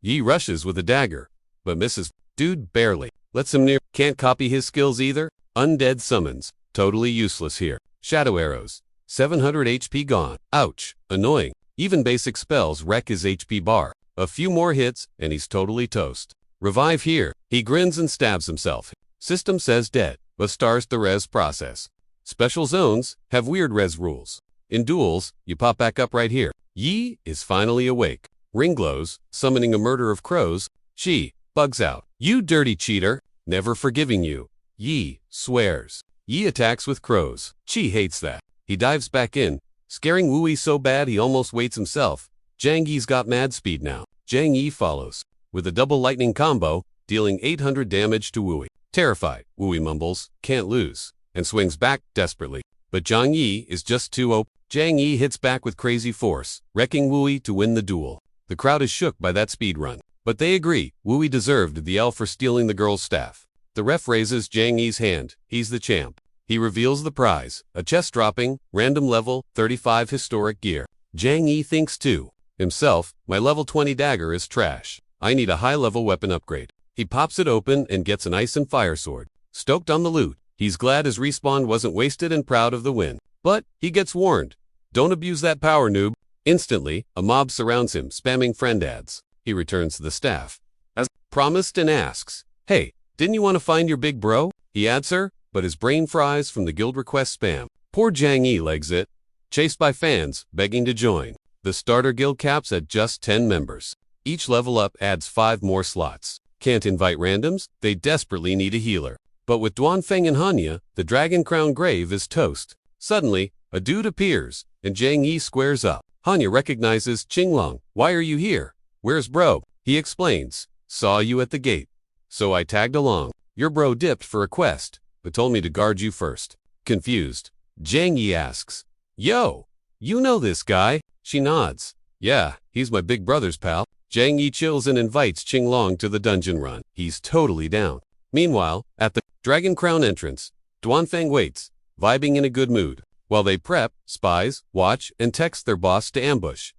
Speaker 1: Yi rushes with a dagger, but misses. Dude barely. Lets him near. Can't copy his skills either. Undead summons. Totally useless here. Shadow arrows. 700 HP gone. Ouch. Annoying. Even basic spells wreck his HP bar. A few more hits, and he's totally toast. Revive here. He grins and stabs himself. System says dead, but starts the res process. Special zones have weird res rules. In duels, you pop back up right here. Yi is finally awake. Ring glows, summoning a murder of crows. She bugs out. You dirty cheater. Never forgiving you. Yi swears. Yi attacks with crows. Chi hates that. He dives back in, scaring Wooey so bad he almost waits himself. Chang Yi's got mad speed now. Chang Yi follows, with a double lightning combo, dealing 800 damage to Wooey. Terrified, Wooey mumbles, can't lose, and swings back desperately. But Chang Yi is just too OP. Chang Yi hits back with crazy force, wrecking Wooey to win the duel. The crowd is shook by that speed run, but they agree Wooey deserved the L for stealing the girl's staff. The ref raises Chang Yi's hand. He's the champ. He reveals the prize, a chest-dropping, random level 35 historic gear. Chang Yi thinks to himself, my level 20 dagger is trash. I need a high-level weapon upgrade. He pops it open and gets an ice and fire sword. Stoked on the loot, he's glad his respawn wasn't wasted and proud of the win. But he gets warned. Don't abuse that power, noob. Instantly, a mob surrounds him, spamming friend ads. He returns to the staff, as promised, and asks, hey, didn't you want to find your big bro? He adds her, but his brain fries from the guild request spam. Poor Chang Yi legs it, chased by fans begging to join. The starter guild caps at just 10 members. Each level up adds 5 more slots. Can't invite randoms, they desperately need a healer. But with Duanfeng and Hanya, the Dragon Crown grave is toast. Suddenly, a dude appears, and Chang Yi squares up. Hanya recognizes Qinglong. Why are you here? Where's bro? He explains. Saw you at the gate. So I tagged along. Your bro dipped for a quest, but told me to guard you first. Confused, Chang asks, "Yo, you know this guy?" She nods. "Yeah, he's my big brother's pal." Chang chills and invites Qinglong to the dungeon run. He's totally down. Meanwhile, at the Dragon Crown entrance, Duanfeng waits, vibing in a good mood. While they prep, spies, watch, and text their boss to ambush.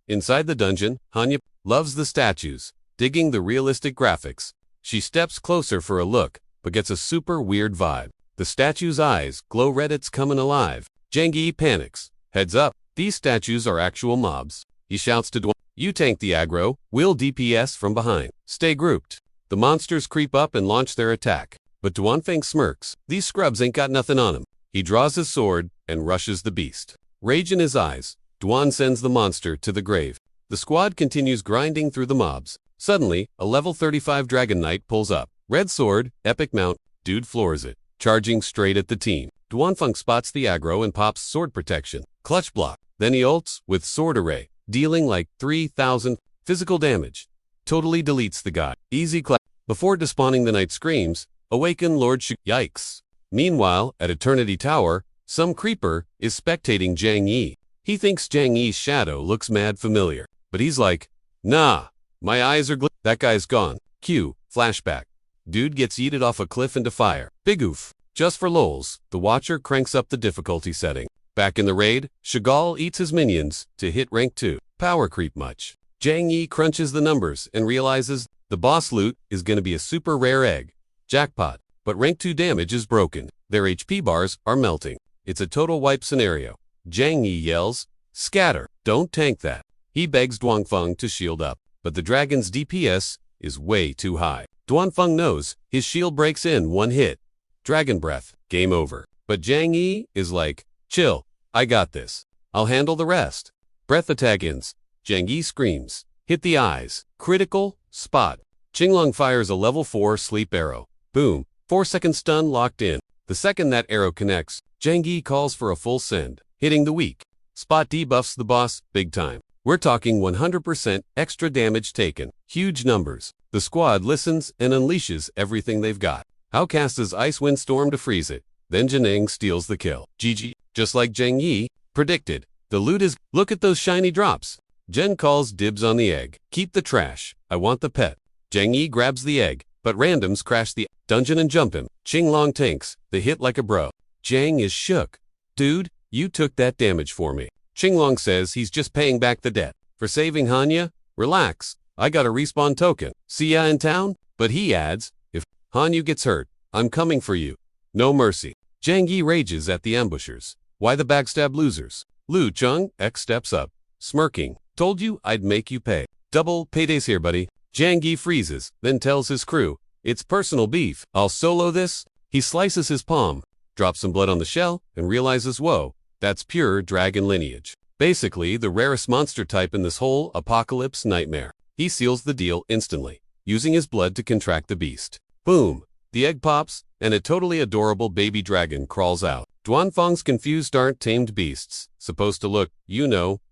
Speaker 1: Inside the dungeon, Hanya loves the statues, digging the realistic graphics. She steps closer for a look, but gets a super weird vibe. The statue's eyes glow red, it's coming alive. Chang panics. "Heads up, these statues are actual mobs." He shouts to Duan, "You tank the aggro, we'll DPS from behind. Stay grouped." The monsters creep up and launch their attack. But Duanfeng smirks. These scrubs ain't got nothing on him. He draws his sword and rushes the beast. Rage in his eyes, Duan sends the monster to the grave. The squad continues grinding through the mobs. Suddenly, a level 35 Dragon Knight pulls up. Red sword, epic mount, dude floors it, charging straight at the team. Duanfeng spots the aggro and pops sword protection. Clutch block. Then he ults with sword array, dealing like 3,000 physical damage. Totally deletes the guy. Easy clap. Before despawning, the knight screams, "Awaken Lord Shu." Yikes. Meanwhile, at Eternity Tower, some creeper is spectating Chang. He thinks Chang's shadow looks mad familiar, but he's like, "Nah, my eyes are that guy's gone." Cue, flashback. Dude gets yeeted off a cliff into fire. Big oof. Just for lols, the watcher cranks up the difficulty setting. Back in the raid, Chagall eats his minions to hit rank 2. Power creep much. Chang crunches the numbers and realizes the boss loot is gonna be a super rare egg. Jackpot. But rank 2 damage is broken. Their HP bars are melting. It's a total wipe scenario. Chang yells, "Scatter, don't tank that." He begs Duanfeng to shield up, but the dragon's DPS is way too high. Duanfeng knows his shield breaks in one hit. Dragon breath, game over. But Chang is like, "Chill, I got this. I'll handle the rest." Breath attack ends. Chang screams, "Hit the eyes." Critical, spot. Qinglong fires a level 4 sleep arrow. Boom, 4-second stun locked in. The second that arrow connects, Chang calls for a full send, hitting the weak. Spot debuffs the boss, big time. We're talking 100% extra damage taken. Huge numbers. The squad listens and unleashes everything they've got. Hao casts Ice Wind Storm to freeze it. Then Janang steals the kill. GG. Just like Chang predicted. The loot is, "Look at those shiny drops." Jen calls dibs on the egg. "Keep the trash. I want the pet." Chang grabs the egg, but randoms crash the dungeon and jump him. Qinglong tanks the hit like a bro. Chang is shook. "Dude, you took that damage for me." Qinglong says he's just paying back the debt. "For saving Hanya? Relax. I got a respawn token. See ya in town?" But he adds, "If Hanyu gets hurt, I'm coming for you. No mercy." Chang rages at the ambushers. "Why the backstab losers?" Lu Chung X steps up, smirking. "Told you I'd make you pay. Double paydays here, buddy." Chang freezes, then tells his crew, "It's personal beef. I'll solo this." He slices his palm, drops some blood on the shell, and realizes, whoa, that's pure dragon lineage. Basically, the rarest monster type in this whole apocalypse nightmare. He seals the deal instantly, using his blood to contract the beast. Boom! The egg pops, and a totally adorable baby dragon crawls out. Duanfeng's confused aren't tamed beasts, supposed to look,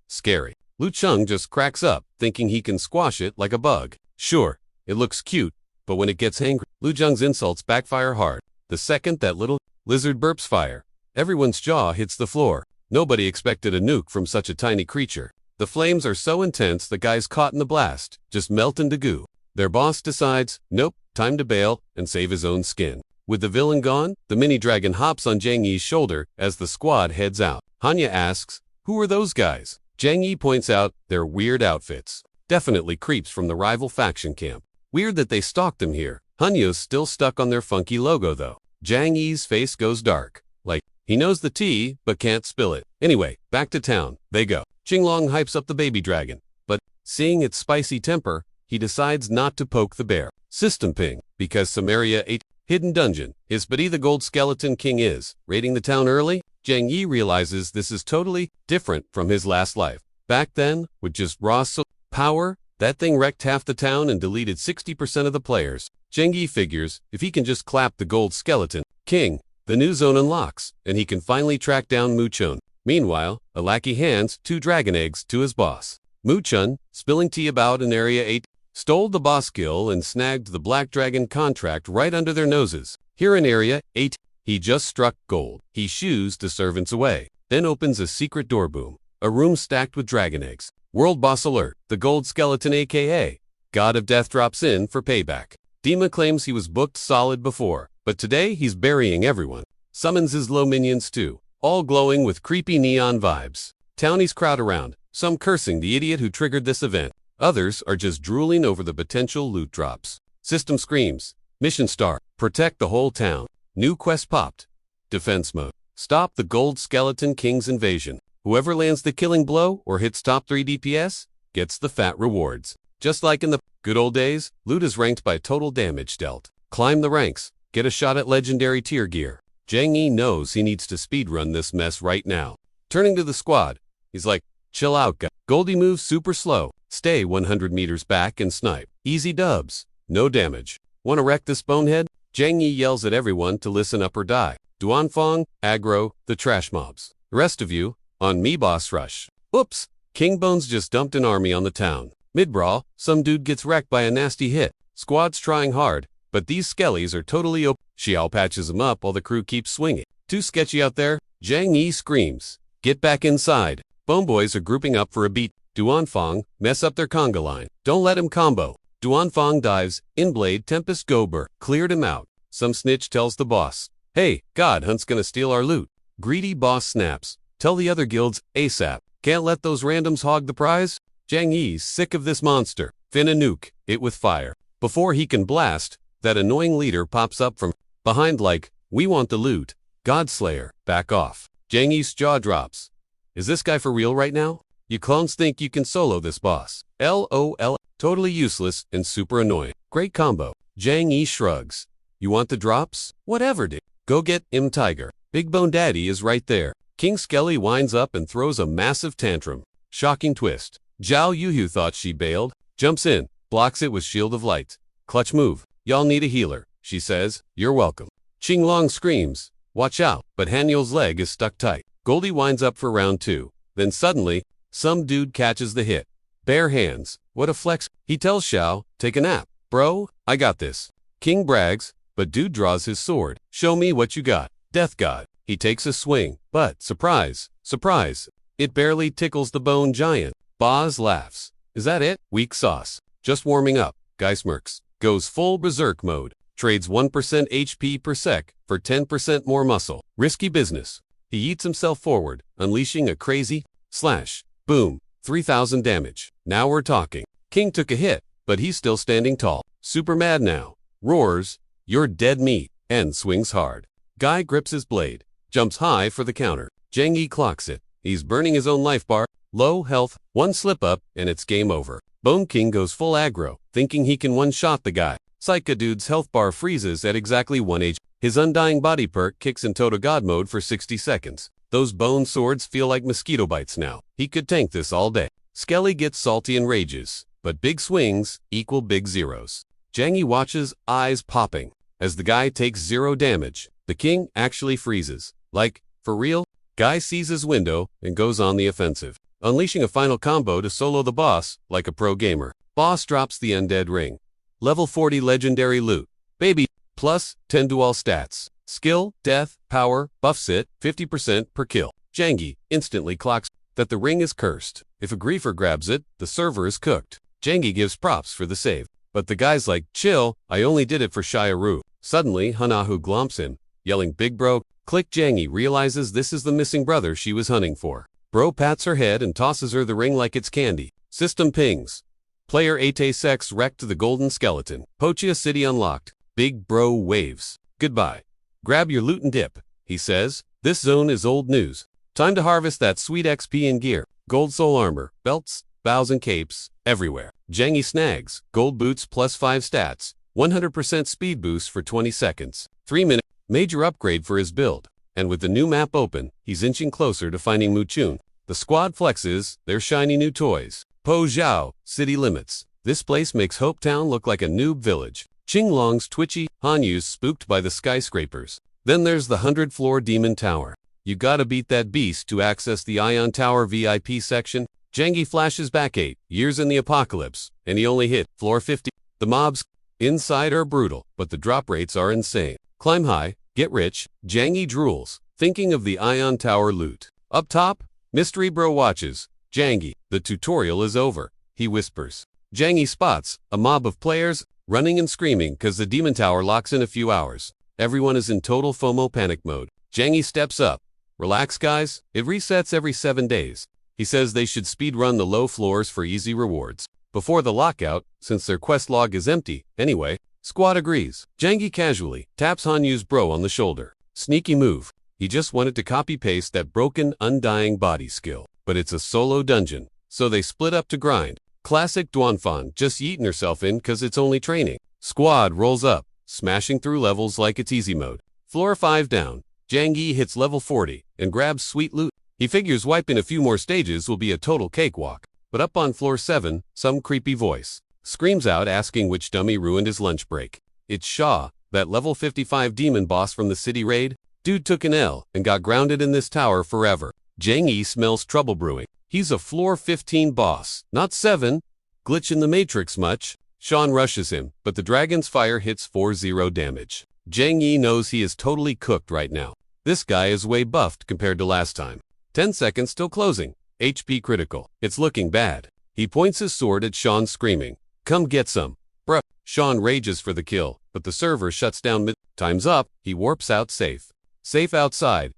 Speaker 1: scary. Lu Chung just cracks up, thinking he can squash it like a bug. Sure, it looks cute, but when it gets angry, Lu Chung's insults backfire hard. The second that little lizard burps fire, everyone's jaw hits the floor. Nobody expected a nuke from such a tiny creature. The flames are so intense the guys caught in the blast just melt into goo. Their boss decides, nope, time to bail and save his own skin. With the villain gone, the mini-dragon hops on Chang shoulder as the squad heads out. Hanya asks, "Who are those guys?" Chang points out their weird outfits. Definitely creeps from the rival faction camp. Weird that they stalked them here. Hanya's still stuck on their funky logo though. Chang's face goes dark. Like, he knows the tea, but can't spill it. Anyway, back to town they go. Qinglong hypes up the baby dragon, but seeing its spicy temper, he decides not to poke the bear. System ping, because some area 8 hidden dungeon is Buddy the Gold Skeleton King is raiding the town early. Chang realizes this is totally different from his last life. Back then, with just raw power, that thing wrecked half the town and deleted 60% of the players. Chang figures if he can just clap the Gold Skeleton King, the new zone unlocks, and he can finally track down Muchun. Meanwhile, Alaki hands 2 dragon eggs to his boss. Muchun, spilling tea about in Area 8, stole the boss kill and snagged the Black Dragon contract right under their noses. Here in Area 8, he just struck gold. He shoos the servants away, then opens a secret door boom. A room stacked with dragon eggs. World boss alert. The gold skeleton aka God of Death drops in for payback. Dima claims he was booked solid before, but today he's burying everyone. Summons his low minions too, all glowing with creepy neon vibes. Townies crowd around, some cursing the idiot who triggered this event. Others are just drooling over the potential loot drops. System screams. Mission star. Protect the whole town. New quest popped. Defense mode. Stop the Gold Skeleton King's invasion. Whoever lands the killing blow or hits top 3 DPS gets the fat rewards. Just like in the good old days, loot is ranked by total damage dealt. Climb the ranks. Get a shot at legendary tier gear. Chang knows he needs to speedrun this mess right now. Turning to the squad, he's like, chill out guys. Goldie moves super slow. Stay 100 meters back and snipe. Easy dubs. No damage. Wanna wreck this bonehead? Chang yells at everyone to listen up or die. Duanfang, aggro, the trash mobs. The rest of you, on me boss rush. Oops, King Bones just dumped an army on the town. Mid-brawl, some dude gets wrecked by a nasty hit. Squad's trying hard, but these skellies are totally op. Xiao patches him up while the crew keeps swinging. Too sketchy out there? Chang screams. Get back inside. Bone boys are grouping up for a beat. Duanfang, mess up their conga line. Don't let him combo. Duanfang dives. Inblade Tempest Gober cleared him out. Some snitch tells the boss, hey, God Hunt's gonna steal our loot. Greedy boss snaps. Tell the other guilds ASAP. Can't let those randoms hog the prize? Chang Yi's sick of this monster. Finna nuke it with fire. Before he can blast, that annoying leader pops up from behind like, we want the loot. Godslayer, back off. Chang Yi's jaw drops. Is this guy for real right now? You clones think you can solo this boss. LOL, totally useless and super annoying. Great combo. Chang Yi shrugs. You want the drops? Whatever dude. Go get him Tiger. Big Bone Daddy is right there. King Skelly winds up and throws a massive tantrum. Shocking twist. Zhao Yuhu thought she bailed. Jumps in, blocks it with Shield of Light. Clutch move. Y'all need a healer, she says. You're welcome. Qinglong screams. Watch out, but Haniel's leg is stuck tight. Goldie winds up for round 2. Then suddenly, some dude catches the hit. Bare hands. What a flex. He tells Xiao, take a nap. Bro, I got this. King brags, but dude draws his sword. Show me what you got. Death God. He takes a swing, but surprise, surprise. It barely tickles the bone giant. Boz laughs. Is that it? Weak sauce. Just warming up. Guy smirks. Goes full berserk mode. Trades 1% HP per sec for 10% more muscle. Risky business. He eats himself forward, unleashing a crazy slash. Boom. 3,000 damage. Now we're talking. King took a hit, but he's still standing tall. Super mad now. Roars, you're dead meat, and swings hard. Guy grips his blade. Jumps high for the counter. Chang Yi clocks it. He's burning his own life bar. Low health, one slip up, and it's game over. Bone King goes full aggro, thinking he can one-shot the guy. Psycha Dude's health bar freezes at exactly 1 HP. His undying body perk kicks in Total God mode for 60 seconds. Those bone swords feel like mosquito bites now. He could tank this all day. Skelly gets salty and rages, but big swings equal big zeros. Chang Yi watches, eyes popping. As the guy takes 0 damage, the king actually freezes. Like, for real? Guy sees his window and goes on the offensive, unleashing a final combo to solo the boss like a pro gamer. Boss drops the Undead ring. Level 40 legendary loot. Baby, plus 10 to all stats. Skill, death, power, buffs it, 50% per kill. Chang Yi instantly clocks that the ring is cursed. If a griefer grabs it, the server is cooked. Chang Yi gives props for the save. But the guy's like, chill, I only did it for Shiaru. Suddenly, Hanahu glomps him, yelling big bro. Click. Chang Yi realizes this is the missing brother she was hunting for. Bro pats her head and tosses her the ring like it's candy. System pings. Player Ate Sex wrecked the golden skeleton. Pochia City unlocked. Big bro waves. Goodbye. Grab your loot and dip, he says. This zone is old news. Time to harvest that sweet XP and gear. Gold soul armor, belts, bows and capes, everywhere. Chang Yi snags. Gold boots plus 5 stats. 100% speed boost for 20 seconds. 3 minutes. Major upgrade for his build. And with the new map open, he's inching closer to finding Muchun. The squad flexes their shiny new toys. Po Zhao, city limits. This place makes Hope Town look like a noob village. Qinglong's twitchy, Hanyu's spooked by the skyscrapers. Then there's the 100-floor demon tower. You gotta beat that beast to access the Ion Tower VIP section. Zhang flashes back 8 years in the apocalypse, and he only hit floor 50. The mobs inside are brutal, but the drop rates are insane. Climb high, get rich, Zhang drools, thinking of the Ion Tower loot. Up top, Mystery Bro watches. Zhang, the tutorial is over, he whispers. Zhang spots a mob of players running and screaming cause the demon tower locks in a few hours. Everyone is in total FOMO panic mode. Zhang steps up. Relax guys, it resets every 7 days. He says they should speed run the low floors for easy rewards. Before the lockout, since their quest log is empty, anyway, squad agrees. Zhang casually taps Hanyu's bro on the shoulder. Sneaky move. He just wanted to copy-paste that broken, undying body skill. But it's a solo dungeon, so they split up to grind. Classic Duanfan just yeeting herself in cause it's only training. Squad rolls up, smashing through levels like it's easy mode. Floor 5 down, Zhang hits level 40 and grabs sweet loot. He figures wiping a few more stages will be a total cakewalk. But up on floor 7, some creepy voice screams out asking which dummy ruined his lunch break. It's Shaw, that level 55 demon boss from the city raid. Dude took an L and got grounded in this tower forever. Zhang smells trouble brewing. He's a floor 15 boss, not 7. Glitch in the matrix much. Sean rushes him, but the dragon's fire hits 4-0 damage. Zhang knows he is totally cooked right now. This guy is way buffed compared to last time. 10 seconds till closing. HP critical. It's looking bad. He points his sword at Sean screaming, "Come get some." Bruh. Sean rages for the kill, but the server shuts down mid. Time's up. He warps out safe. Safe outside.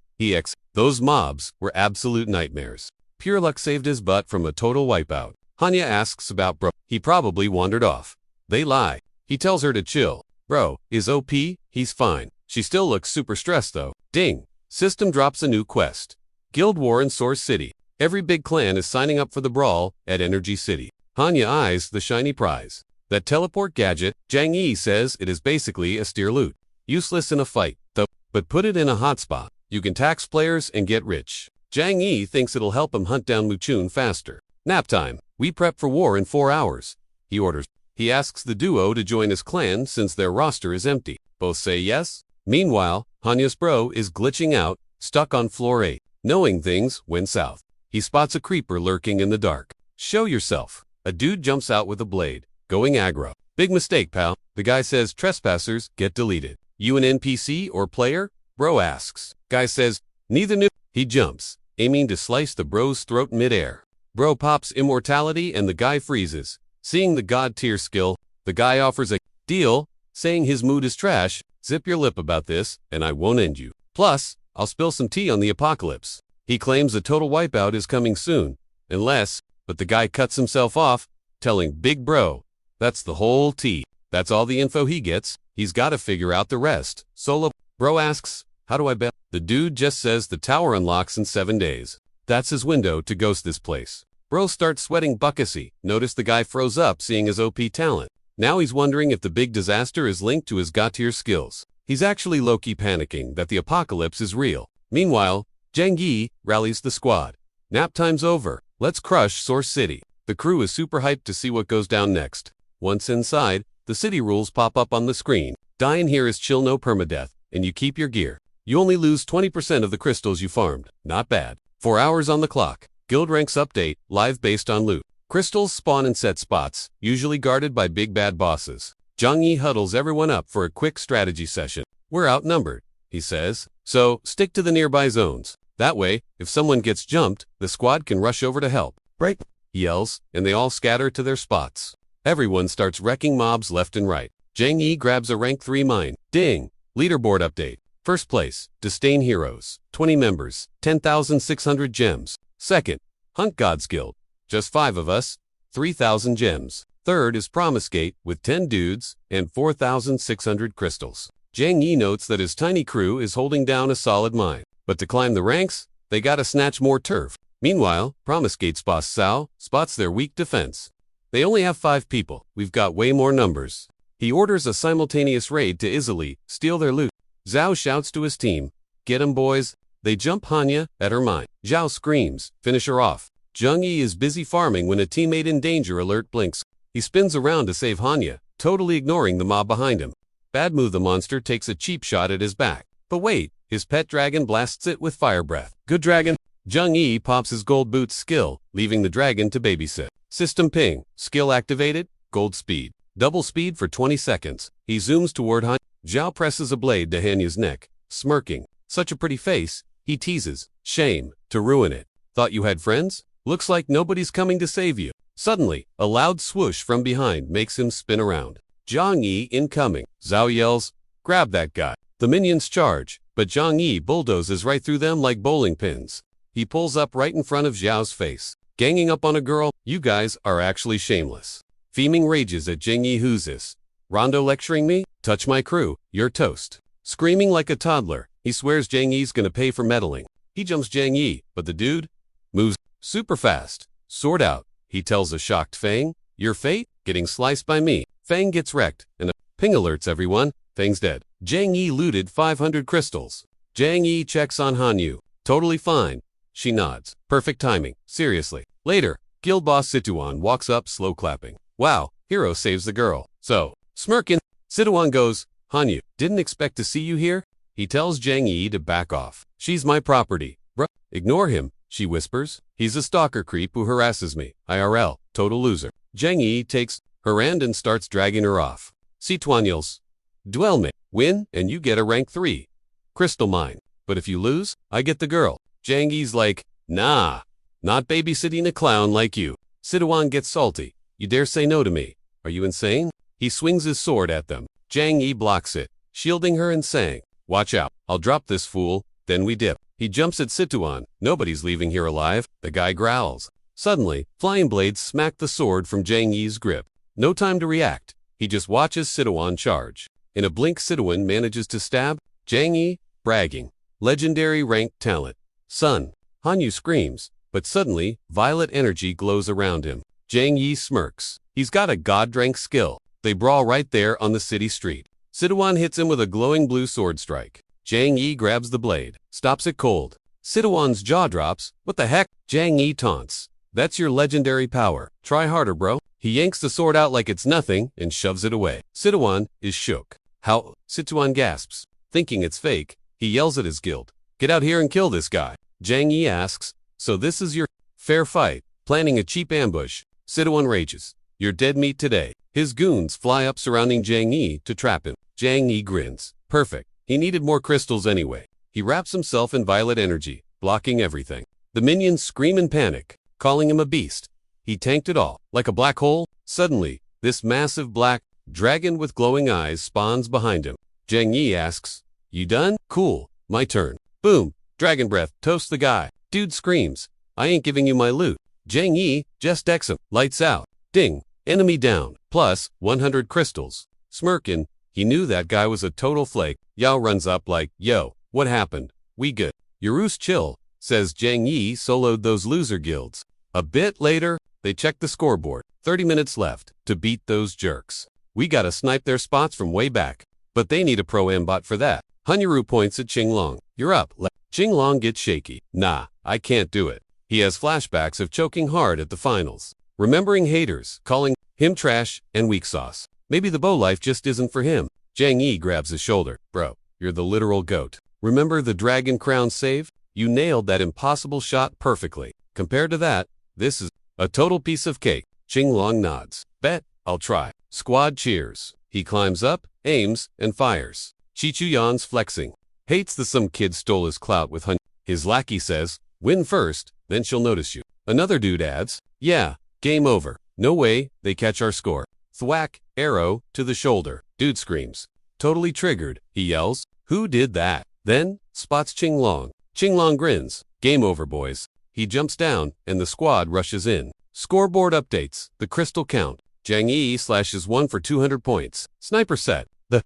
Speaker 1: Those mobs were absolute nightmares. Pure luck saved his butt from a total wipeout. Hanya asks about bro. He probably wandered off. They lie. He tells her to chill. Bro is OP. He's fine. She still looks super stressed though. Ding. System drops a new quest. Guild War in Source City. Every big clan is signing up for the brawl at Energy City. Hanya eyes the shiny prize. That teleport gadget, Zhang says it is basically a steer loot. Useless in a fight, though, but put it in a hotspot. You can tax players and get rich. Zhang thinks it'll help him hunt down Muchun faster. Nap time. We prep for war in 4 hours. He orders. He asks the duo to join his clan since their roster is empty. Both say yes. Meanwhile, Hanya's bro is glitching out, stuck on floor 8. Knowing things went south. He spots a creeper lurking in the dark. Show yourself. A dude jumps out with a blade, going aggro. Big mistake, pal. The guy says trespassers get deleted. You an NPC or player? Bro asks. Guy says, neither knew. He jumps, aiming to slice the bro's throat mid-air. Bro pops immortality and the guy freezes. Seeing the god tier skill, the guy offers a deal, saying his mood is trash. Zip your lip about this, and I won't end you. Plus, I'll spill some tea on the apocalypse. He claims a total wipeout is coming soon, unless, but the guy cuts himself off, telling Big Bro, that's the whole tea. That's all the info he gets. He's got to figure out the rest. Solo. Bro asks, how do I bet? The dude just says the tower unlocks in 7 days. That's his window to ghost this place. Bro starts sweating bucketsy. Notice the guy froze up seeing his OP talent. Now he's wondering if the big disaster is linked to his god tier skills. He's actually low-key panicking that the apocalypse is real. Meanwhile, Zhang rallies the squad. Nap time's over. Let's crush Source City. The crew is super hyped to see what goes down next. Once inside, the city rules pop up on the screen. Die in here is chill, no permadeath, and you keep your gear. You only lose 20% of the crystals you farmed. Not bad. 4 hours on the clock. Guild ranks update, live based on loot. Crystals spawn in set spots, usually guarded by big bad bosses. Zhang huddles everyone up for a quick strategy session. We're outnumbered, he says, so stick to the nearby zones. That way, if someone gets jumped, the squad can rush over to help. Break, he yells, and they all scatter to their spots. Everyone starts wrecking mobs left and right. Zhang grabs a rank 3 mine. Ding! Leaderboard update. First place, Disdain Heroes. 20 members, 10,600 gems. Second, Hunt Gods Guild. Just 5 of us, 3,000 gems. Third is Promise Gate with 10 dudes and 4,600 crystals. Zhang notes that his tiny crew is holding down a solid mine. But to climb the ranks, they gotta snatch more turf. Meanwhile, Promise Gate's boss Sao spots their weak defense. They only have 5 people. We've got way more numbers. He orders a simultaneous raid to easily steal their loot. Zhao shouts to his team, get 'em boys. They jump Hanya at her mine. Zhao screams, finish her off. Zhang is busy farming when a teammate in danger alert blinks. He spins around to save Hanya, totally ignoring the mob behind him. Bad move, the monster takes a cheap shot at his back. But wait, his pet dragon blasts it with fire breath. Good dragon. Zheng Yi pops his gold boots skill, leaving the dragon to babysit. System ping. Skill activated. Gold speed. Double speed for 20 seconds. He zooms toward Han. Zhao presses a blade to Hanya's neck, smirking. Such a pretty face, he teases. Shame, to ruin it. Thought you had friends? Looks like nobody's coming to save you. Suddenly, a loud swoosh from behind makes him spin around. Zhang Yi incoming. Zhao yells, grab that guy. The minions charge, but Zhang Yi bulldozes right through them like bowling pins. He pulls up right in front of Zhao's face. Ganging up on a girl, you guys are actually shameless. Feeming rages at Zheng Yi. Who's this? Rondo lecturing me? Touch my crew, you're toast. Screaming like a toddler, he swears Zheng Yi's gonna pay for meddling. He jumps Zheng Yi, but the dude moves super fast. Sword out, he tells a shocked Fang. Your fate? Getting sliced by me. Fang gets wrecked, and a ping alerts everyone. Fang's dead. Zheng Yi looted 500 crystals. Zheng Yi checks on Hanyu. Totally fine. She nods. Perfect timing. Seriously. Later, guild boss Situan walks up slow clapping. Wow, hero saves the girl. So, smirking, Situan goes, Hanyu, didn't expect to see you here? He tells Zheng Yi to back off. She's my property. Bruh, ignore him, she whispers. He's a stalker creep who harasses me. IRL, total loser. Zheng Yi takes her hand and starts dragging her off. Situan yells, duel me. Win, and you get a rank 3. Crystal mine. But if you lose, I get the girl. Zheng Yi's like, nah, not babysitting a clown like you. Situan gets salty. You dare say no to me? Are you insane? He swings his sword at them. Zheng Yi blocks it, shielding her and saying, watch out, I'll drop this fool, then we dip. He jumps at Situan. Nobody's leaving here alive. The guy growls. Suddenly, flying blades smack the sword from Zheng Yi's grip. No time to react. He just watches Situan charge. In a blink, Situan manages to stab Zheng Yi, bragging. Legendary ranked talent. Son. Hanyu screams, but suddenly, violet energy glows around him. Zheng Yi smirks. He's got a god-rank skill. They brawl right there on the city street. Situan hits him with a glowing blue sword strike. Zheng Yi grabs the blade, stops it cold. Situan's jaw drops. What the heck? Zheng Yi taunts. That's your legendary power. Try harder, bro. He yanks the sword out like it's nothing and shoves it away. Situan is shook. How? Situan gasps. Thinking it's fake, he yells at his guild. Get out here and kill this guy. Zheng Yi asks, so this is your fair fight, planning a cheap ambush. Situan rages. You're dead meat today. His goons fly up surrounding Zheng Yi to trap him. Zheng Yi grins. Perfect. He needed more crystals anyway. He wraps himself in violet energy, blocking everything. The minions scream in panic, calling him a beast. He tanked it all, like a black hole. Suddenly, this massive black dragon with glowing eyes spawns behind him. Zheng Yi asks, you done? Cool. My turn. Boom. Dragon breath. Toast the guy. Dude screams. I ain't giving you my loot. Zheng Yi just decks him. Lights out. Ding. Enemy down. Plus 100 crystals. Smirkin', he knew that guy was a total flake. Yao runs up like, yo, what happened? We good. Yaru's chill, says Zheng Yi soloed those loser guilds. A bit later, they check the scoreboard. 30 minutes left to beat those jerks. We gotta snipe their spots from way back. But they need a pro aimbot for that. Hanyaru points at Qinglong. You're up. Qinglong gets shaky. Nah, I can't do it. He has flashbacks of choking hard at the finals. Remembering haters, calling him trash and weak sauce. Maybe the bow life just isn't for him. Zheng Yi grabs his shoulder. Bro, you're the literal goat. Remember the dragon crown save? You nailed that impossible shot perfectly. Compared to that, this is a total piece of cake. Qinglong nods. Bet, I'll try. Squad cheers. He climbs up, aims, and fires. Chichuyan's flexing. Hates that some kid stole his clout with Hun. His lackey says, win first, then she'll notice you. Another dude adds, yeah, game over. No way, they catch our score. Thwack, arrow, to the shoulder. Dude screams. Totally triggered, he yells. Who did that? Then, spots Qinglong. Qinglong grins. Game over, boys. He jumps down, and the squad rushes in. Scoreboard updates. The crystal count. Zheng Yi slashes 1 for 200 points. Sniper set. The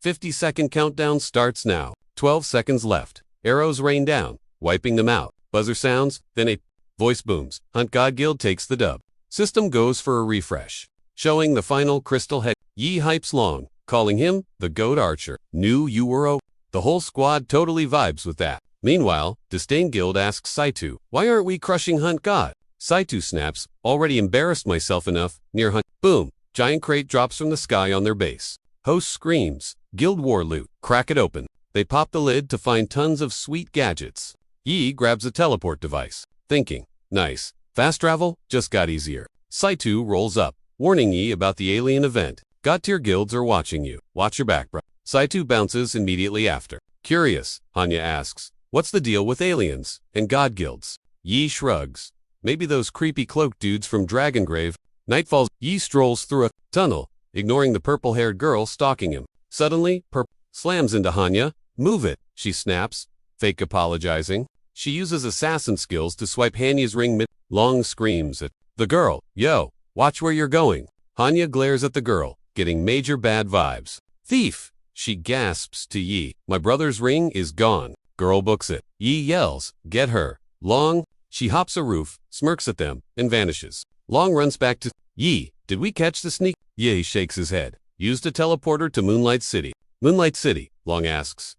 Speaker 1: 50-second countdown starts now. 12 seconds left. Arrows rain down, wiping them out. Buzzer sounds, then a voice booms. Hunt God Guild takes the dub. System goes for a refresh, showing the final crystal head. Yi hypes long, calling him the GOAT Archer. Knew you were o. The whole squad totally vibes with that. Meanwhile, Disdain Guild asks Saitu, why aren't we crushing Hunt God? Saitu snaps, already embarrassed myself enough, near Hunt. Boom! Giant crate drops from the sky on their base. Host screams, Guild War loot. Crack it open. They pop the lid to find tons of sweet gadgets. Yi grabs a teleport device, thinking, nice, fast travel just got easier. Saitu rolls up, warning Yi about the alien event. God-tier guilds are watching you. Watch your back, bro. Saitu bounces immediately after. Curious, Hanya asks, what's the deal with aliens and god guilds? Yi shrugs. Maybe those creepy cloaked dudes from Dragongrave. Night falls. Yi strolls through a tunnel, ignoring the purple-haired girl stalking him. Suddenly, slams into Hanya. Move it, she snaps, fake apologizing. She uses assassin skills to swipe Hanya's ring mid. Long screams at the girl. Yo, watch where you're going. Hanya glares at the girl, getting major bad vibes. Thief! She gasps to Yi. My brother's ring is gone. Girl books it. Yi yells, get her. Long, she hops a roof, smirks at them, and vanishes. Long runs back to Yi. Did we catch the sneak? Yi shakes his head. Used a teleporter to Moonlight City. Moonlight City, Long asks.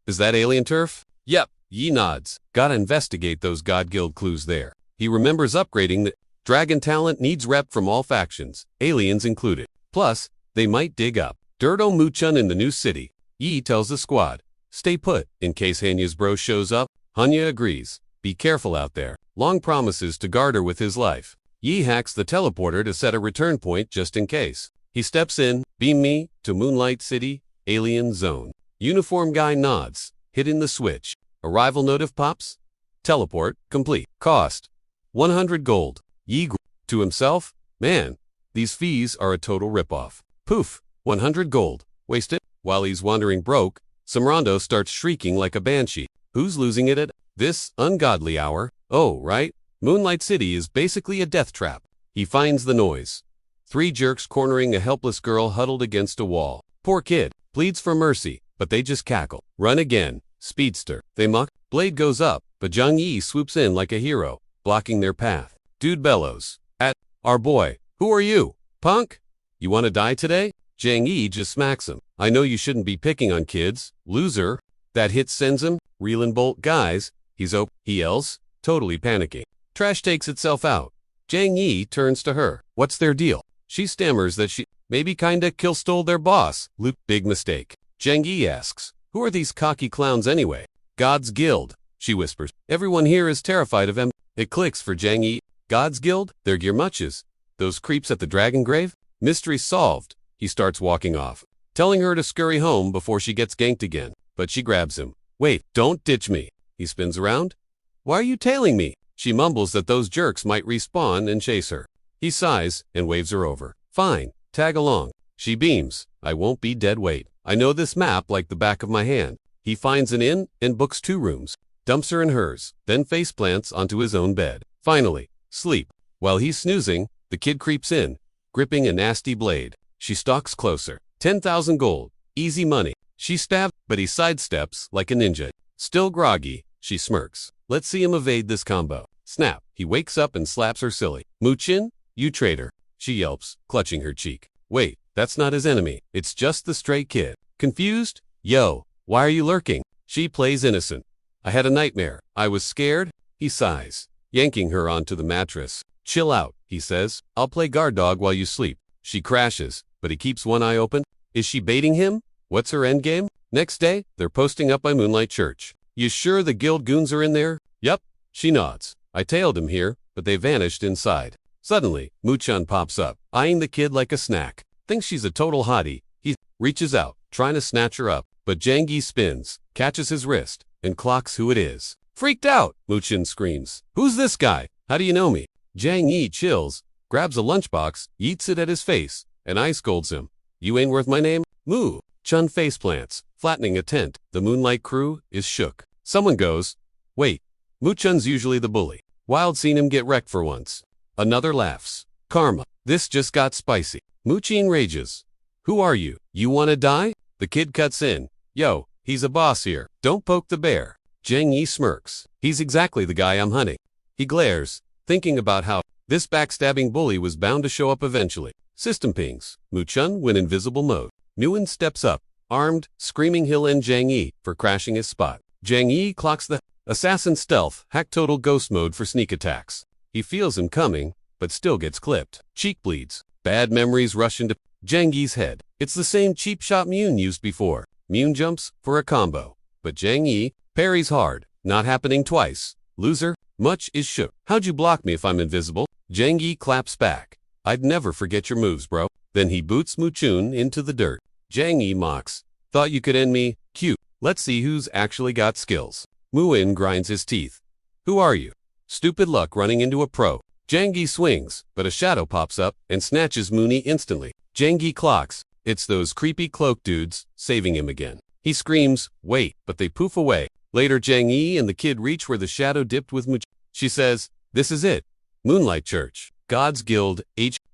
Speaker 1: Is that alien turf? Yep. Yi nods. Gotta investigate those God Guild clues there. He remembers upgrading the dragon talent needs rep from all factions, aliens included. Plus, they might dig up Dirto Muchun in the new city. Yi tells the squad, stay put, in case Hanya's bro shows up. Hanya agrees. Be careful out there. Long promises to guard her with his life. Yi hacks the teleporter to set a return point just in case. He steps in, beam me, to Moonlight City, alien zone. Uniform guy nods, hitting the switch. Arrival notif pops. Teleport, complete. Cost, 100 gold. Yi to himself, man, these fees are a total ripoff. Poof, 100 gold. Waste it. While he's wandering broke, Samrando starts shrieking like a banshee. Who's losing it at this ungodly hour? Oh, right. Moonlight City is basically a death trap. He finds the noise. 3 jerks cornering a helpless girl huddled against a wall. Poor kid, pleads for mercy, but they just cackle. Run again. Speedster. They muck. Blade goes up, but Zhang Yi swoops in like a hero, blocking their path. Dude bellows. At our boy. Who are you? Punk? You want to die today? Zhang Yi just smacks him. I know you shouldn't be picking on kids. Loser. That hit sends him. Reel and bolt. Guys. He yells, totally panicking. Trash takes itself out. Zhang Yi turns to her. What's their deal? She stammers that she maybe kinda stole their boss. Luke, big mistake. Zhang Yi asks, who are these cocky clowns anyway? God's Guild, she whispers. Everyone here is terrified of him. It clicks for Zhang Yi. God's Guild? They're Gearmuches. Those creeps at the Dragon Grave? Mystery solved. He starts walking off, telling her to scurry home before she gets ganked again. But she grabs him. Wait, don't ditch me. He spins around. Why are you tailing me? She mumbles that those jerks might respawn and chase her. He sighs and waves her over. Fine, tag along. She beams. I won't be dead weight. I know this map like the back of my hand. He finds an inn and books 2 rooms, dumps her in hers, then faceplants onto his own bed. Finally, sleep. While he's snoozing, the kid creeps in, gripping a nasty blade. She stalks closer. 10,000 gold. Easy money. She stabs, but he sidesteps like a ninja. Still groggy, she smirks. Let's see him evade this combo. Snap. He wakes up and slaps her silly. Muchun, you traitor. She yelps, clutching her cheek. Wait, that's not his enemy. It's just the stray kid. Confused? Yo, why are you lurking? She plays innocent. I had a nightmare. I was scared. He sighs, yanking her onto the mattress. Chill out, he says. I'll play guard dog while you sleep. She crashes, but he keeps one eye open. Is she baiting him? What's her endgame? Next day, they're posting up by Moonlight Church. You sure the guild goons are in there? Yup. She nods. I tailed him here, but they vanished inside. Suddenly, Muchun pops up, eyeing the kid like a snack. Thinks she's a total hottie. He reaches out, trying to snatch her up, but Zhang Yi spins, catches his wrist, and clocks who it is. Freaked out, Muchun screams. Who's this guy? How do you know me? Zhang Yi chills, grabs a lunchbox, yeets it at his face, and ice scolds him. You ain't worth my name? Moo. Chun faceplants, flattening a tent. The Moonlight crew is shook. Someone goes, wait, Muchun's usually the bully. Wild seen him get wrecked for once. Another laughs. Karma. This just got spicy. Muchun rages. Who are you? You wanna die? The kid cuts in. Yo, he's a boss here. Don't poke the bear. Zhang Yi smirks. He's exactly the guy I'm hunting. He glares, thinking about how this backstabbing bully was bound to show up eventually. System pings. Muchun went invisible mode. Nguyen steps up, armed, screaming he'll end Zhang Yi for crashing his spot. Zhang Yi clocks the assassin stealth, hack total ghost mode for sneak attacks. He feels him coming, but still gets clipped. Cheek bleeds. Bad memories rush into Zhang Yi's head. It's the same cheap shot Mune used before. Mune jumps for a combo, but Zhang Yi parries hard, not happening twice. Loser, much is shook. How'd you block me if I'm invisible? Chang claps back. I'd never forget your moves, bro. Then he boots Muchun into the dirt. Chang mocks. Thought you could end me? Cute. Let's see who's actually got skills. Muin grinds his teeth. Who are you? Stupid luck running into a pro. Chang swings, but a shadow pops up and snatches Mooney instantly. Chang clocks. It's those creepy cloak dudes, saving him again. He screams, wait, but they poof away. Later Chang and the kid reach where the shadow dipped with Muchun. She says, this is it. Moonlight Church. God's Guild,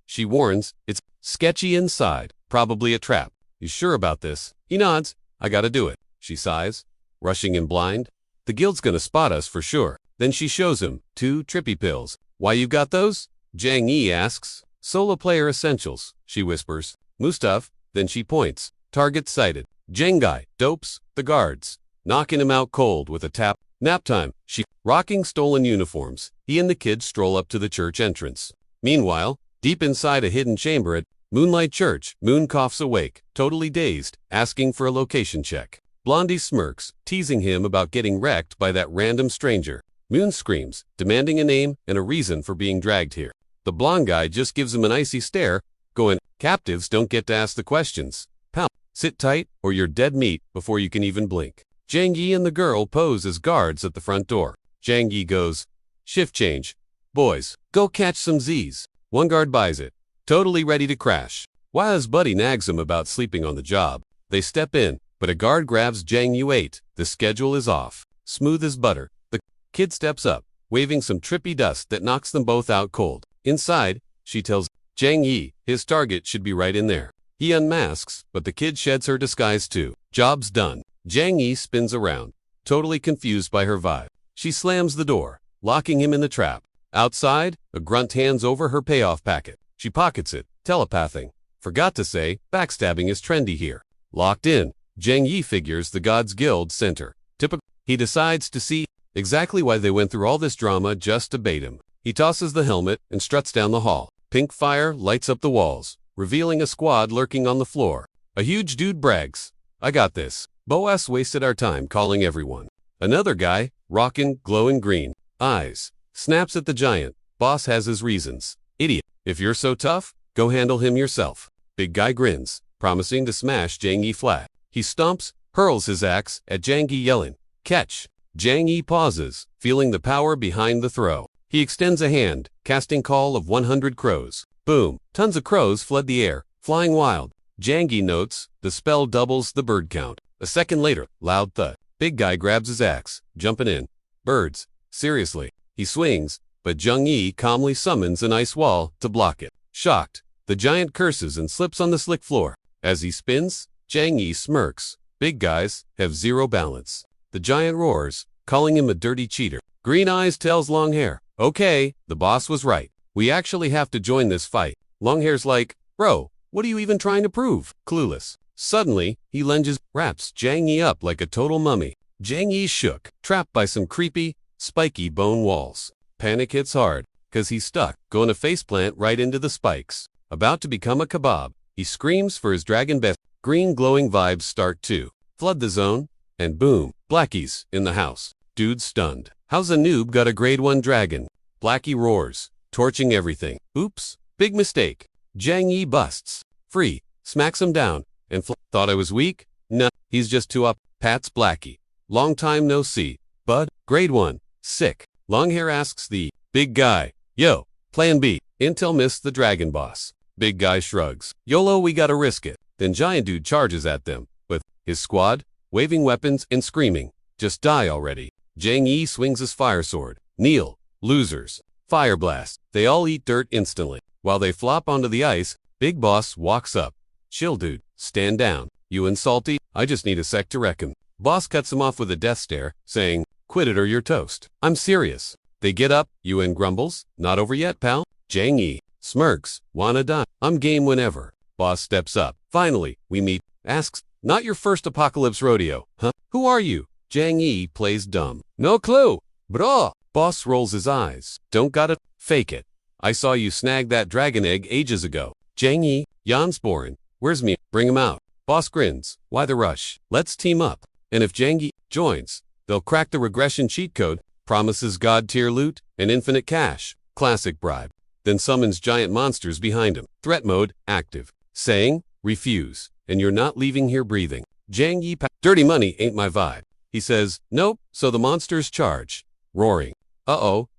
Speaker 1: She warns, it's sketchy inside. Probably a trap. You sure about this? He nods. I gotta do it. She sighs. Rushing in blind. The guild's gonna spot us for sure. Then she shows him 2 trippy pills. Why you got those? Chang asks. Solo player essentials, she whispers. Mustaf, then she points. Target sighted. Jengai, dopes, the guards. Knocking him out cold with a tap. Nap time. She rocking stolen uniforms. He and the kid stroll up to the church entrance. Meanwhile, deep inside a hidden chamber at Moonlight Church, Moon coughs awake, totally dazed, asking for a location check. Blondie smirks, teasing him about getting wrecked by that random stranger. Moon screams, demanding a name and a reason for being dragged here. The blonde guy just gives him an icy stare, going, captives don't get to ask the questions. Pal, sit tight or you're dead meat before you can even blink. Chang and the girl pose as guards at the front door. Chang goes, shift change. Boys, go catch some Z's. One guard buys it, totally ready to crash. While his buddy nags him about sleeping on the job, they step in, but a guard grabs Chang 8. The schedule is off. Smooth as butter. The kid steps up, waving some trippy dust that knocks them both out cold. Inside, she tells Chang his target should be right in there. He unmasks, but the kid sheds her disguise too. Job's done. Chang spins around, totally confused by her vibe. She slams the door, locking him in the trap. Outside, a grunt hands over her payoff packet. She pockets it, telepathing. Forgot to say, backstabbing is trendy here. Locked in, Chang figures the God's Guild center. Typical. He decides to see exactly why they went through all this drama just to bait him. He tosses the helmet and struts down the hall. Pink fire lights up the walls, revealing a squad lurking on the floor. A huge dude brags, I got this. Boas wasted our time calling everyone. Another guy, rockin', glowing green eyes, snaps at the giant. Boss has his reasons. Idiot. If you're so tough, go handle him yourself. Big guy grins, promising to smash Chang flat. He stomps, hurls his axe at Chang yelling, catch. Chang pauses, feeling the power behind the throw. He extends a hand, casting Call of 100 Crows. Boom. Tons of crows flood the air, flying wild. Chang notes, the spell doubles the bird count. A second later, loud thud. Big guy grabs his axe, jumping in. Birds. Seriously. He swings, but Chang calmly summons an ice wall to block it. Shocked, the giant curses and slips on the slick floor. As he spins, Chang smirks. Big guys have zero balance. The giant roars, calling him a dirty cheater. Green Eyes tells Longhair, okay, the boss was right. We actually have to join this fight. Longhair's like, bro, what are you even trying to prove? Clueless. Suddenly, he lunges, wraps Chang up like a total mummy. Chang shook, trapped by some creepy, spiky bone walls. Panic hits hard, cause he's stuck, going to faceplant right into the spikes. About to become a kebab, he screams for his dragon best. Green glowing vibes start to flood the zone, and boom, Blackie's in the house. Dude's stunned. How's a noob got a grade 1 dragon? Blackie roars, torching everything. Oops, big mistake. Chang busts free, smacks him down, and thought I was weak? Nah, he's just too up. Pats Blackie. Long time no see. Bud, grade 1, sick. Longhair asks the big guy, yo, plan B. Intel missed the dragon boss. Big guy shrugs. YOLO, we gotta risk it. Then giant dude charges at them, with his squad, waving weapons and screaming, just die already. Chang swings his fire sword. Kneel, losers. Fire blast. They all eat dirt instantly. While they flop onto the ice, Big Boss walks up. Chill dude, stand down. You and Salty, I just need a sec to wreck him. Boss cuts him off with a death stare, saying, quit it or you're toast. I'm serious. They get up, Yuen grumbles, not over yet, pal. Chang smirks, wanna die? I'm game whenever. Boss steps up. Finally, we meet, asks, not your first apocalypse rodeo, huh? Who are you? Chang plays dumb. No clue, bro. Boss rolls his eyes. Don't gotta fake it. I saw you snag that dragon egg ages ago. Chang Jansporin. Where's me? Bring him out. Boss grins. Why the rush? Let's team up. And if Chang joins, They'll crack the regression cheat code, promises god-tier loot, and infinite cash, classic bribe. Then summons giant monsters behind him. Threat mode, active. Saying, refuse, and you're not leaving here breathing. Chang Yi dirty money ain't my vibe. He says, nope, so the monsters charge. Roaring. Uh-oh.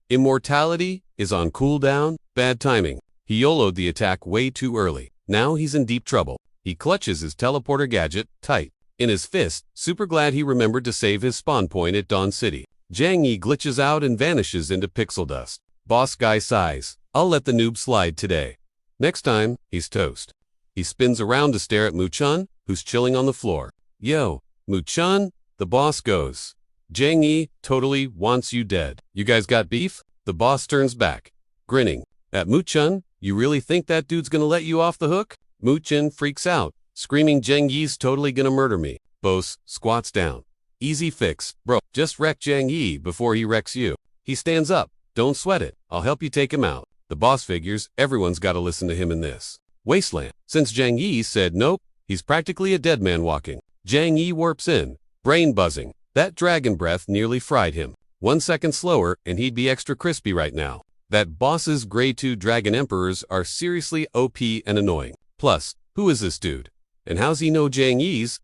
Speaker 1: Immortality is on cooldown? Bad timing. He YOLO'd the attack way too early. Now he's in deep trouble. He clutches his teleporter gadget tight in his fist, super glad he remembered to save his spawn point at Dawn City. Chang Yi glitches out and vanishes into pixel dust. Boss guy sighs. I'll let the noob slide today. Next time, he's toast. He spins around to stare at Muchun, who's chilling on the floor. Yo, Muchun, the boss goes. Chang Yi totally wants you dead. You guys got beef? The boss turns back, grinning. At Muchun, you really think that dude's gonna let you off the hook? Muchun freaks out, screaming Chang Yi's totally gonna murder me. Boss squats down. Easy fix, bro. Just wreck Chang Yi before he wrecks you. He stands up. Don't sweat it. I'll help you take him out. The boss figures everyone's gotta listen to him in this wasteland. Since Chang Yi said nope, he's practically a dead man walking. Chang Yi warps in, brain buzzing. That dragon breath nearly fried him. 1 second slower and he'd be extra crispy right now. That boss's Grey 2 Dragon Emperors are seriously OP and annoying. Plus, who is this dude? And how's he know Chang Yi's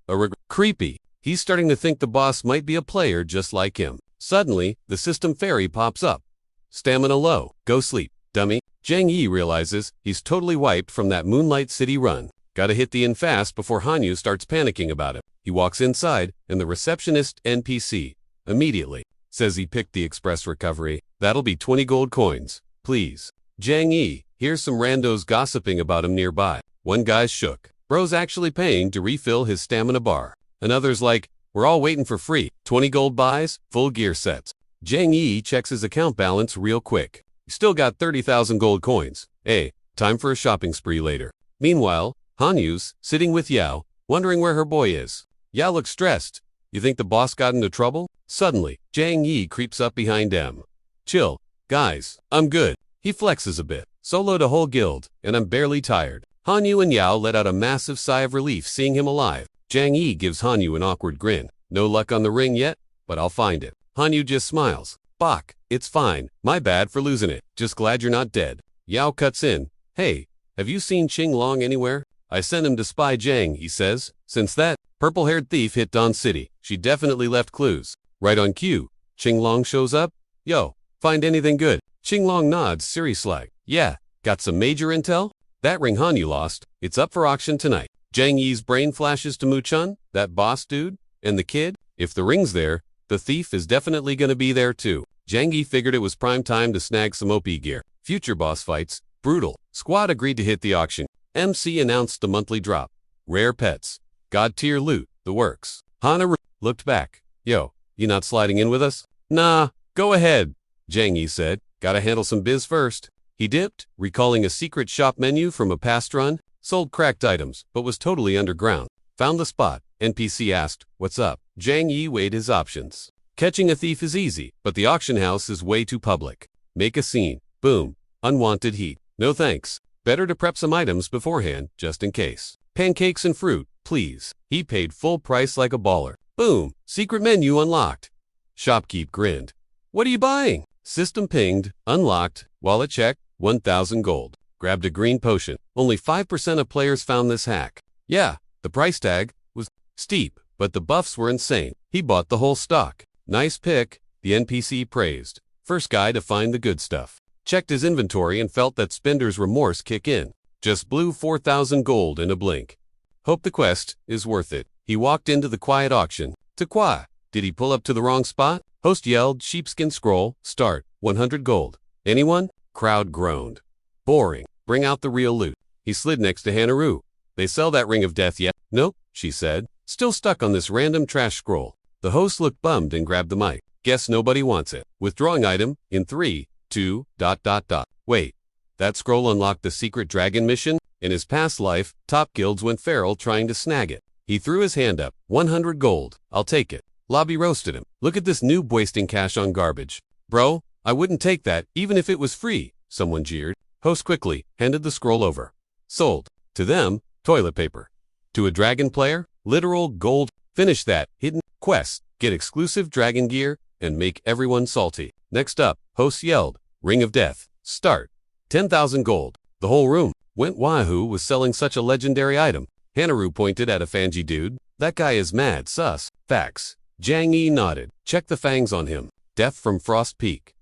Speaker 1: creepy? He's starting to think the boss might be a player just like him. Suddenly, the system fairy pops up. Stamina low. Go sleep, dummy. Chang Yi realizes he's totally wiped from that Moonlight City run. Gotta hit the inn fast before Hanyu starts panicking about him. He walks inside, and the receptionist NPC immediately says he picked the express recovery. That'll be 20 gold coins, please. Chang Yi hears some randos gossiping about him nearby. One guy's shook. Bro's actually paying to refill his stamina bar. Another's like, we're all waiting for free. 20 gold buys, full gear sets. Chang Yi checks his account balance real quick. He still got 30,000 gold coins. Hey, time for a shopping spree later. Meanwhile, Hanyu's sitting with Yao, wondering where her boy is. Yao looks stressed. You think the boss got into trouble? Suddenly, Chang Yi creeps up behind them. Chill, guys, I'm good. He flexes a bit. Soloed a whole guild, and I'm barely tired. Hanyu and Yao let out a massive sigh of relief seeing him alive. Chang Yi gives Hanyu an awkward grin. No luck on the ring yet, but I'll find it. Hanyu just smiles. Bak, it's fine. My bad for losing it. Just glad you're not dead. Yao cuts in. Hey, have you seen Qing Long anywhere? I sent him to spy Chang, he says. Since that purple-haired thief hit Dawn City, she definitely left clues. Right on cue, Qing Long shows up. Yo, find anything good? Qing Long nods, serious like. Yeah, got some major intel? That ring Hanyu lost. It's up for auction tonight. Chang Yi's brain flashes to Muchun, that boss dude, and the kid. If the ring's there, the thief is definitely gonna be there too. Chang Yi figured it was prime time to snag some OP gear. Future boss fights, brutal. Squad agreed to hit the auction. MC announced the monthly drop. Rare pets. God tier loot, the works. Hana looked back. Yo, you not sliding in with us? Nah, go ahead, Chang Yi said. Gotta handle some biz first. He dipped, recalling a secret shop menu from a past run. Sold cracked items, but was totally underground. Found the spot. NPC asked, what's up? Chang Yi weighed his options. Catching a thief is easy, but the auction house is way too public. Make a scene. Boom. Unwanted heat. No thanks. Better to prep some items beforehand, just in case. Pancakes and fruit, please. He paid full price like a baller. Boom. Secret menu unlocked. Shopkeep grinned. What are you buying? System pinged. Unlocked. Wallet check. 1,000 gold. Grabbed a green potion. Only 5% of players found this hack. Yeah, the price tag was steep, but the buffs were insane. He bought the whole stock. Nice pick, the NPC praised. First guy to find the good stuff. Checked his inventory and felt that spender's remorse kick in. Just blew 4,000 gold in a blink. Hope the quest is worth it. He walked into the quiet auction. To qua. Did he pull up to the wrong spot? Host yelled, sheepskin scroll, start, 100 gold. Anyone? Crowd groaned. Boring. Bring out the real loot. He slid next to Hanaru. They sell that ring of death yet? Nope, she said. Still stuck on this random trash scroll. The host looked bummed and grabbed the mic. Guess nobody wants it. Withdrawing item in 3, 2, ... Wait, that scroll unlocked the secret dragon mission? In his past life, top guilds went feral trying to snag it. He threw his hand up. 100 gold. I'll take it. Lobby roasted him. Look at this noob wasting cash on garbage. Bro, I wouldn't take that even if it was free, someone jeered. Host quickly handed the scroll over. Sold. To them, toilet paper. To a dragon player, literal gold. Finish that hidden quest. get exclusive dragon gear, and make everyone salty. Next up, host yelled, Ring of Death, start. 10,000 gold. The whole room went wahoo was selling such a legendary item. Hanaru pointed at a Fangi dude. That guy is mad sus. Facts. Chang nodded. Check the fangs on him. Death from Frost Peak.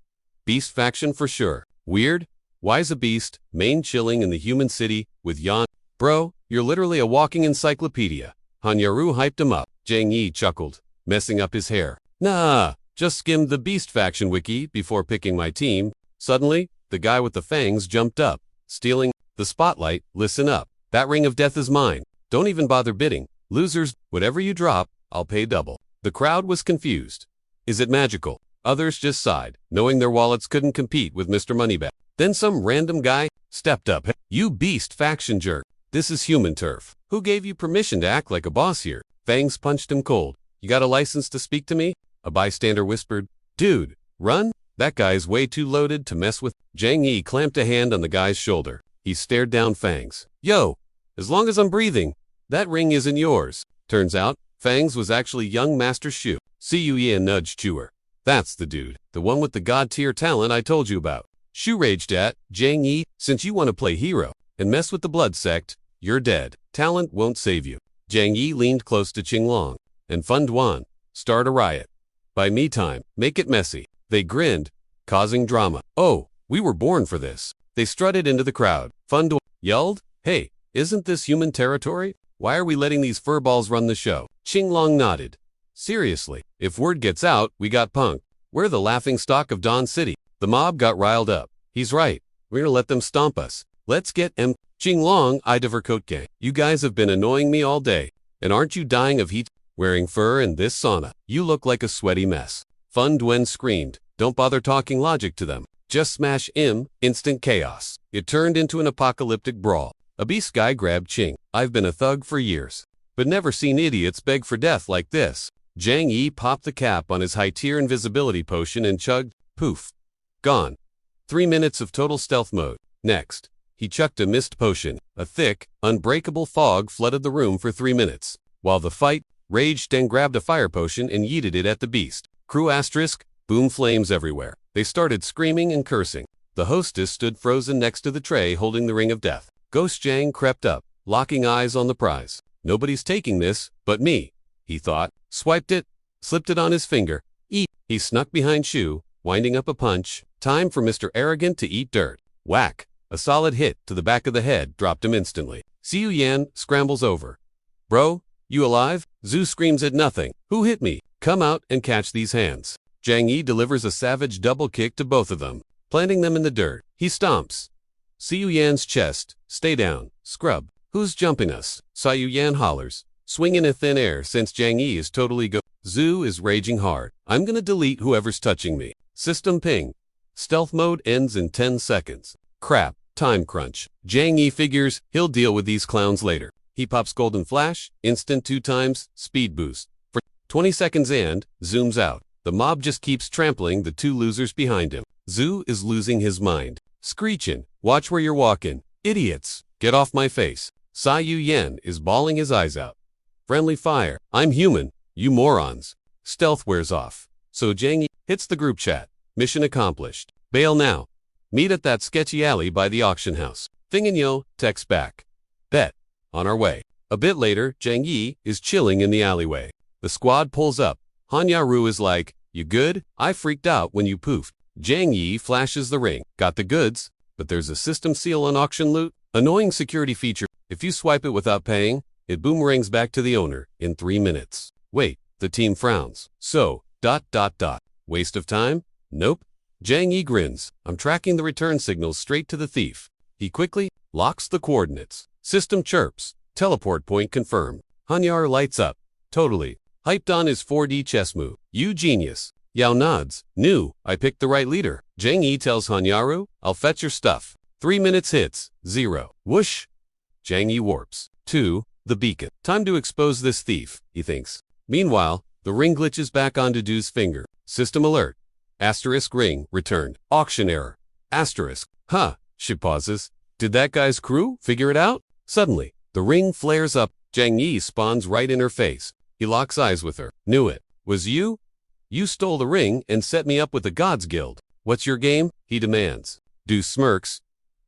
Speaker 1: Beast faction for sure. Weird? Why's a beast, main chilling in the human city, with Yan? Bro, you're literally a walking encyclopedia. Hanyaru hyped him up. Chang chuckled, messing up his hair. Nah, just skimmed the beast faction wiki before picking my team. Suddenly, the guy with the fangs jumped up, stealing the spotlight. Listen up. That ring of death is mine. Don't even bother bidding. Losers, whatever you drop, I'll pay double. The crowd was confused. Is it magical? Others just sighed, knowing their wallets couldn't compete with Mr. Moneybag. Then some random guy stepped up. You beast faction jerk. This is human turf. Who gave you permission to act like a boss here? Fangs punched him cold. You got a license to speak to me? A bystander whispered. Dude, run? That guy's way too loaded to mess with. Chang clamped a hand on the guy's shoulder. He stared down Fangs. Yo, as long as I'm breathing, that ring isn't yours. Turns out, Fangs was actually young Master Shu. Cuya nudged Chewer. That's the dude, the one with the god-tier talent I told you about. Shu raged at Chang since you want to play hero and mess with the blood sect, you're dead. Talent won't save you. Chang leaned close to Qinglong and Fun Duan. Start a riot. By me time, make it messy. They grinned, causing drama. Oh, we were born for this. They strutted into the crowd. Fun Duan yelled, hey, isn't this human territory? Why are we letting these furballs run the show? Qinglong nodded. Seriously, if word gets out, we got punked. We're the laughing stock of Dawn City. The mob got riled up. He's right. We're gonna let them stomp us. Let's get Qinglong, Idavercoat gang. You guys have been annoying me all day. And aren't you dying of heat? Wearing fur in this sauna. You look like a sweaty mess. Fun Duen screamed. Don't bother talking logic to them. Just smash instant chaos. It turned into an apocalyptic brawl. A beast guy grabbed Ching. I've been a thug for years, but never seen idiots beg for death like this. Chang popped the cap on his high-tier invisibility potion and chugged. Poof. Gone. 3 minutes of total stealth mode. Next, he chucked a mist potion. A thick, unbreakable fog flooded the room for 3 minutes. While the fight raged, and grabbed a fire potion and yeeted it at the beast. Crew asterisk, boom flames everywhere. They started screaming and cursing. The hostess stood frozen next to the tray holding the ring of death. Ghost Chang crept up, locking eyes on the prize. Nobody's taking this but me, he thought. Swiped it, slipped it on his finger. Eat. He snuck behind Shu, winding up a punch. Time for Mr. Arrogant to eat dirt. Whack. A solid hit to the back of the head dropped him instantly. Xiu Yan scrambles over. Bro, you alive? Zhu screams at nothing. Who hit me? Come out and catch these hands. Chang delivers a savage double kick to both of them, planting them in the dirt. He stomps Xiu Yan's chest. Stay down, scrub. Who's jumping us? Xiu Yan hollers, swinging in thin air since Chang is totally go. Zhu is raging hard. I'm gonna delete whoever's touching me. System ping. Stealth mode ends in 10 seconds. Crap. Time crunch. Chang figures he'll deal with these clowns later. He pops Golden Flash, instant 2 times, speed boost. For 20 seconds and zooms out. The mob just keeps trampling the 2 losers behind him. Zhu is losing his mind. Screeching, watch where you're walking. Idiots, get off my face. Xiu Yan is bawling his eyes out. Friendly fire, I'm human, you morons. Stealth wears off. So Chang hits the group chat. Mission accomplished. Bail now. Meet at that sketchy alley by the auction house. Thing and Yo texts back. Bet. On our way. A bit later, Chang is chilling in the alleyway. The squad pulls up. Hanyaru is like, you good? I freaked out when you poofed. Chang flashes the ring. Got the goods, but there's a system seal on auction loot. Annoying security feature. If you swipe it without paying, it boomerangs back to the owner in 3 minutes. Wait, the team frowns. So, ... Waste of time? Nope. Chang grins. I'm tracking the return signals straight to the thief. He quickly locks the coordinates. System chirps. Teleport point confirmed. Hanyar lights up. Totally. Hyped on his 4D chess move. You genius. Yao nods. New. I picked the right leader. Chang tells Hanyaru, I'll fetch your stuff. 3 minutes hits. 0. Whoosh. Chang warps. 2. The beacon. Time to expose this thief, he thinks. Meanwhile, the ring glitches back onto Du's finger. System alert. Asterisk ring returned. Auction error. Asterisk. Huh. She pauses. Did that guy's crew figure it out? Suddenly, the ring flares up. Chang spawns right in her face. He locks eyes with her. Knew it. Was you? You stole the ring and set me up with the Gods Guild. What's your game? He demands. Deuce smirks.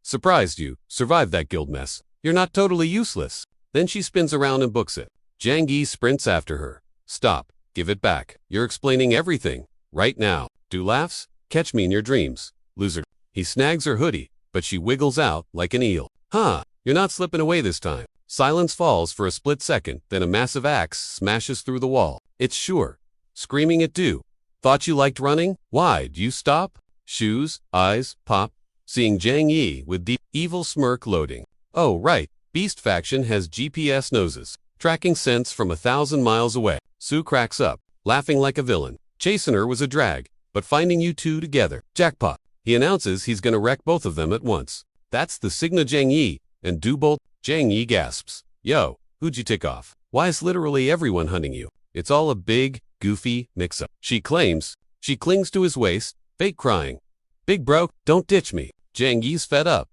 Speaker 1: Surprised you survived that guild mess. You're not totally useless. Then she spins around and books it. Chang sprints after her. Stop. Give it back. You're explaining everything. Right now. Do laughs? Catch me in your dreams. Loser. He snags her hoodie, but she wiggles out like an eel. Huh, you're not slipping away this time. Silence falls for a split second, then a massive axe smashes through the wall. It's Sure. Screaming at Do. Thought you liked running? Why, do you stop? Shoes, eyes, pop, seeing Chang with deep, evil smirk loading. Oh, right, Beast Faction has GPS noses, tracking scents from 1,000 miles away. Sue cracks up, laughing like a villain. Chasing her was a drag, but finding you two together, jackpot. He announces he's gonna wreck both of them at once. That's the Signa Chang and Do bolt. Chang gasps. Yo, who'd you tick off? Why is literally everyone hunting you? It's all a big, goofy mix-up. She claims. She clings to his waist, fake crying. Big bro, don't ditch me. Chang fed up.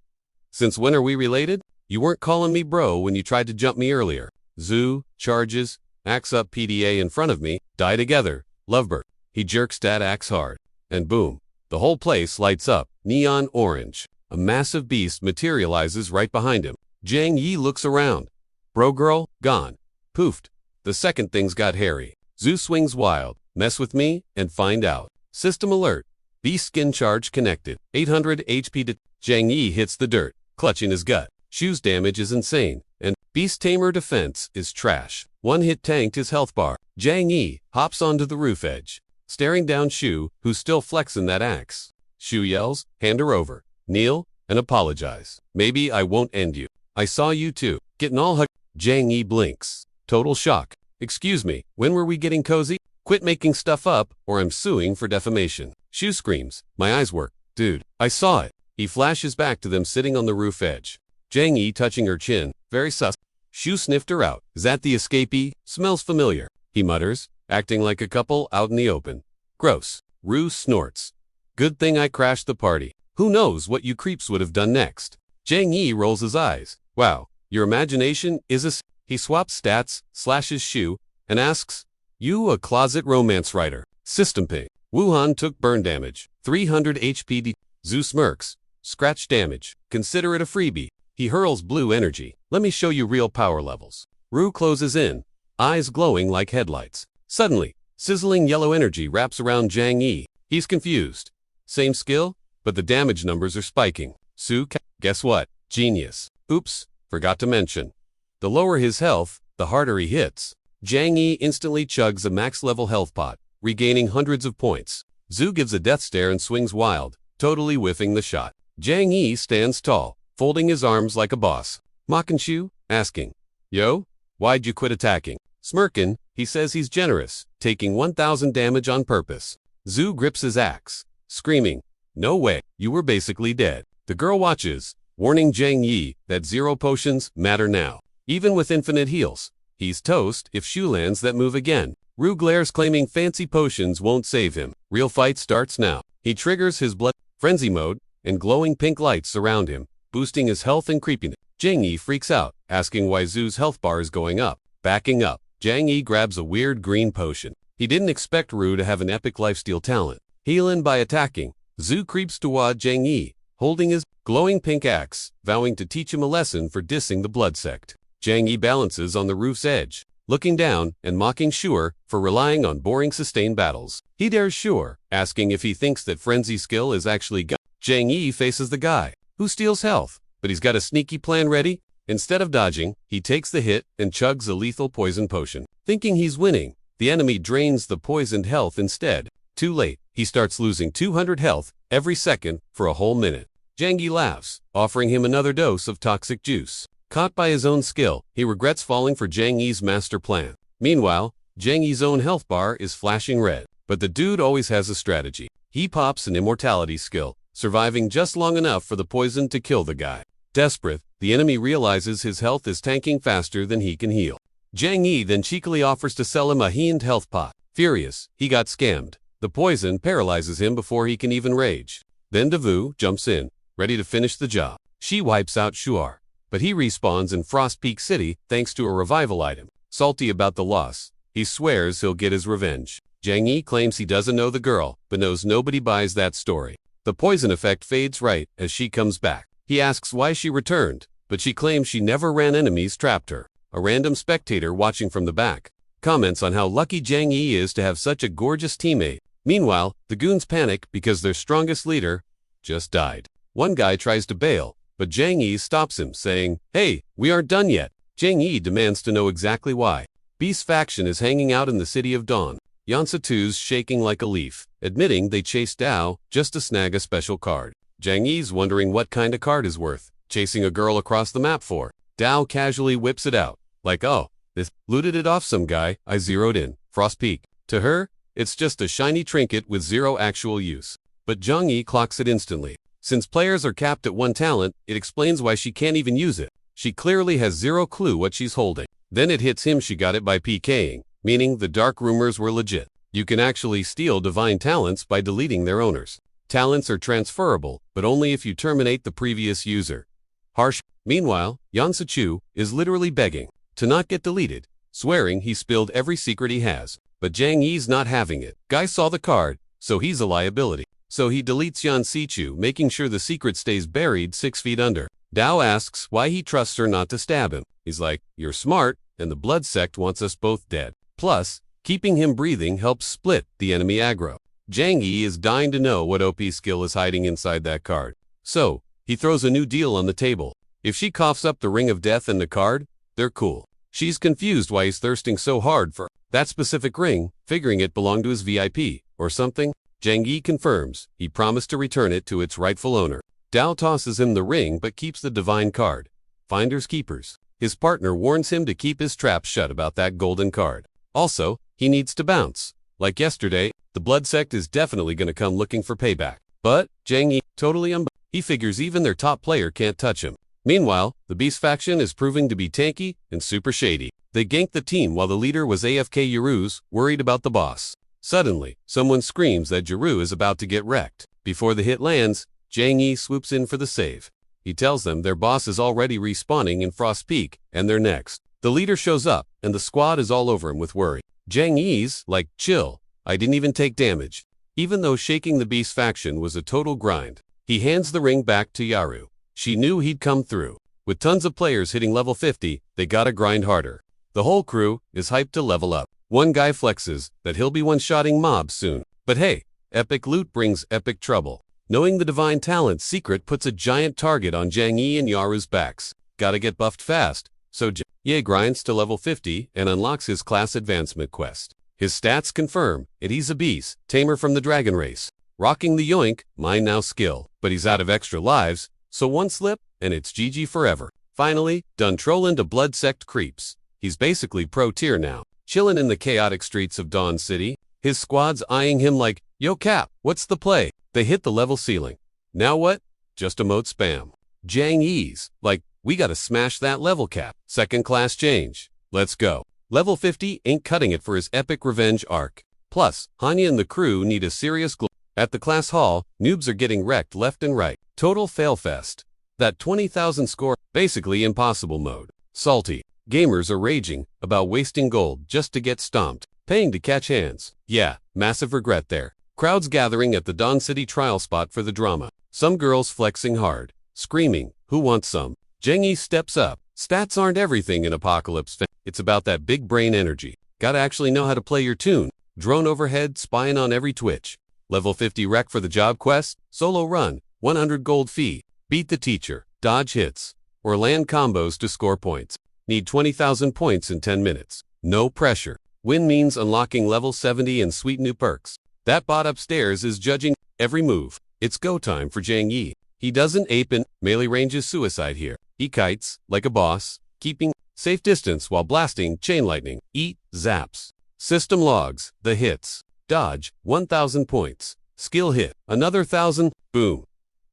Speaker 1: Since when are we related? You weren't calling me bro when you tried to jump me earlier. Zoo, charges, axe up PDA in front of me, die together, lovebird. He jerks that axe hard. And boom, the whole place lights up, neon orange. A massive beast materializes right behind him. Chang looks around. Bro girl, gone. Poofed. The second things got hairy. Zoo swings wild. Mess with me and find out. System alert. Beast skin charge connected. 800 HP to Chang hits the dirt, clutching his gut. Shoes damage is insane, and Beast Tamer defense is trash. One hit tanked his health bar. Chang hops onto the roof edge, staring down Shu, who's still flexing that axe. Shu yells, hand her over. Kneel and apologize. Maybe I won't end you. I saw you too. Getting all hugged. Chang blinks. Total shock. Excuse me, when were we getting cozy? Quit making stuff up, or I'm suing for defamation. Shu screams. My eyes work. Dude, I saw it. He flashes back to them sitting on the roof edge. Chang touching her chin. Very sus. Shu sniffed her out. Is that the escapee? Smells familiar. He mutters, acting like a couple out in the open. Gross. Rue snorts. Good thing I crashed the party. Who knows what you creeps would have done next? Chang rolls his eyes. Wow, your imagination is a... He swaps stats, slashes Shu, and asks, you a closet romance writer. System ping. Wuhan took burn damage. 300 HP. Zoo smirks. Scratch damage. Consider it a freebie. He hurls blue energy. Let me show you real power levels. Rue closes in, eyes glowing like headlights. Suddenly, sizzling yellow energy wraps around Chang He's confused. Same skill, but the damage numbers are spiking. Sue, guess what? Genius. Oops, forgot to mention. The lower his health, the harder he hits. Chang instantly chugs a max-level health pot, regaining hundreds of points. Zhu gives a death stare and swings wild, totally whiffing the shot. Chang stands tall, folding his arms like a boss. Mocking Shu, asking, yo, why'd you quit attacking? Smirking, he says he's generous, taking 1,000 damage on purpose. Zhu grips his axe, screaming, no way, you were basically dead. The girl watches, warning Chang that 0 potions matter now. Even with infinite heals, he's toast if Shu lands that move again. Rue glares, claiming fancy potions won't save him. Real fight starts now. He triggers his blood frenzy mode, and glowing pink lights surround him, boosting his health and creepiness. Chang freaks out, asking why Zhu's health bar is going up. Backing up, Chang grabs a weird green potion. He didn't expect Rue to have an epic lifesteal talent. Healing by attacking, Zhu creeps toward Chang holding his glowing pink axe, vowing to teach him a lesson for dissing the blood sect. Chang balances on the roof's edge, looking down and mocking Shure for relying on boring sustained battles. He dares Shure, asking if he thinks that frenzy skill is actually gun. Chang faces the guy, who steals health, but he's got a sneaky plan ready. Instead of dodging, he takes the hit and chugs a lethal poison potion. Thinking he's winning, the enemy drains the poisoned health instead. Too late, he starts losing 200 health every second for a whole minute. Chang laughs, offering him another dose of toxic juice. Caught by his own skill, he regrets falling for Chang's master plan. Meanwhile, Chang's own health bar is flashing red. But the dude always has a strategy. He pops an immortality skill, surviving just long enough for the poison to kill the guy. Desperate, the enemy realizes his health is tanking faster than he can heal. Chang then cheekily offers to sell him a healed health pot. Furious, he got scammed. The poison paralyzes him before he can even rage. Then Devu jumps in, ready to finish the job. She wipes out Shuar, but he respawns in Frost Peak City thanks to a revival item. Salty about the loss, he swears he'll get his revenge. Chang claims he doesn't know the girl, but knows nobody buys that story. The poison effect fades right as she comes back. He asks why she returned, but she claims she never ran enemies trapped her. A random spectator watching from the back comments on how lucky Chang is to have such a gorgeous teammate. Meanwhile, the goons panic because their strongest leader just died. One guy tries to bail, but Chang stops him, saying, "Hey, we aren't done yet." Chang demands to know exactly why. Beast's faction is hanging out in the City of Dawn. Yansatu's shaking like a leaf, admitting they chased Dao just to snag a special card. Chang wondering what kind of card is worth chasing a girl across the map for. Dao casually whips it out, like, "Oh, this looted it off some guy I zeroed in, Frost Peak." To her, it's just a shiny trinket with zero actual use. But Chang clocks it instantly. Since players are capped at one talent, it explains why she can't even use it. She clearly has zero clue what she's holding. Then it hits him she got it by PKing, meaning the dark rumors were legit. You can actually steal divine talents by deleting their owners. Talents are transferable, but only if you terminate the previous user. Harsh. Meanwhile, Yansatu is literally begging to not get deleted, swearing he spilled every secret he has. But Chang's not having it. Guy saw the card, so he's a liability. So he deletes Yansatu, making sure the secret stays buried 6 feet under. Dao asks why he trusts her not to stab him. He's like, "You're smart, and the blood sect wants us both dead. Plus, keeping him breathing helps split the enemy aggro." Chang is dying to know what OP skill is hiding inside that card. So, he throws a new deal on the table. If she coughs up the Ring of Death in the card, they're cool. She's confused why he's thirsting so hard for that specific ring, figuring it belonged to his VIP, or something. Chang confirms he promised to return it to its rightful owner. Dao tosses him the ring but keeps the divine card. Finders keepers. His partner warns him to keep his trap shut about that golden card. Also, he needs to bounce. Like yesterday, the blood sect is definitely going to come looking for payback. But Chang totally he figures even their top player can't touch him. Meanwhile, the Beast faction is proving to be tanky and super shady. They ganked the team while the leader was AFK Yaru's worried about the boss. Suddenly, someone screams that Yaru is about to get wrecked. Before the hit lands, Chang swoops in for the save. He tells them their boss is already respawning in Frost Peak, and they're next. The leader shows up, and the squad is all over him with worry. Chang's like, "Chill, I didn't even take damage." Even though shaking the Beast faction was a total grind, he hands the ring back to Yaru. She knew he'd come through. With tons of players hitting level 50, they gotta grind harder. The whole crew is hyped to level up. One guy flexes that he'll be one-shotting mobs soon. But hey, epic loot brings epic trouble. Knowing the divine talent secret puts a giant target on Chang and Yaru's backs. Gotta get buffed fast, so Chang grinds to level 50 and unlocks his class advancement quest. His stats confirm it he's a beast, tamer from the dragon race. Rocking the yoink, mine now skill, but he's out of extra lives, so one slip, and it's GG forever. Finally, done trollin' to blood sect creeps. He's basically pro tier now, chillin' in the chaotic streets of Dawn City. His squad's eyeing him like, "Yo Cap, what's the play?" They hit the level ceiling. Now what? Just emote spam. Chang's like, "We gotta smash that level cap. Second class change. Let's go." Level 50 ain't cutting it for his epic revenge arc. Plus, Hanya and the crew need a serious glow. At the class hall, noobs are getting wrecked left and right. Total fail fest. That 20,000 score, basically impossible mode. Salty. Gamers are raging about wasting gold just to get stomped. Paying to catch hands. Yeah, massive regret there. Crowds gathering at the Dawn City trial spot for the drama. Some girls flexing hard, screaming, "Who wants some?" Chang steps up. Stats aren't everything in Apocalypse. It's about that big brain energy. Gotta actually know how to play your tune. Drone overhead, spying on every twitch. Level 50 rec for the job quest. Solo run, 100 gold fee. Beat the teacher, dodge hits, or land combos to score points. Need 20,000 points in 10 minutes. No pressure. Win means unlocking level 70 and sweet new perks. That bot upstairs is judging every move. It's go time for Chang. He doesn't ape in melee range is suicide here. He kites like a boss, keeping safe distance while blasting chain lightning. Eat zaps. System logs, the hits. Dodge, 1,000 points. Skill hit, another 1,000. Boom.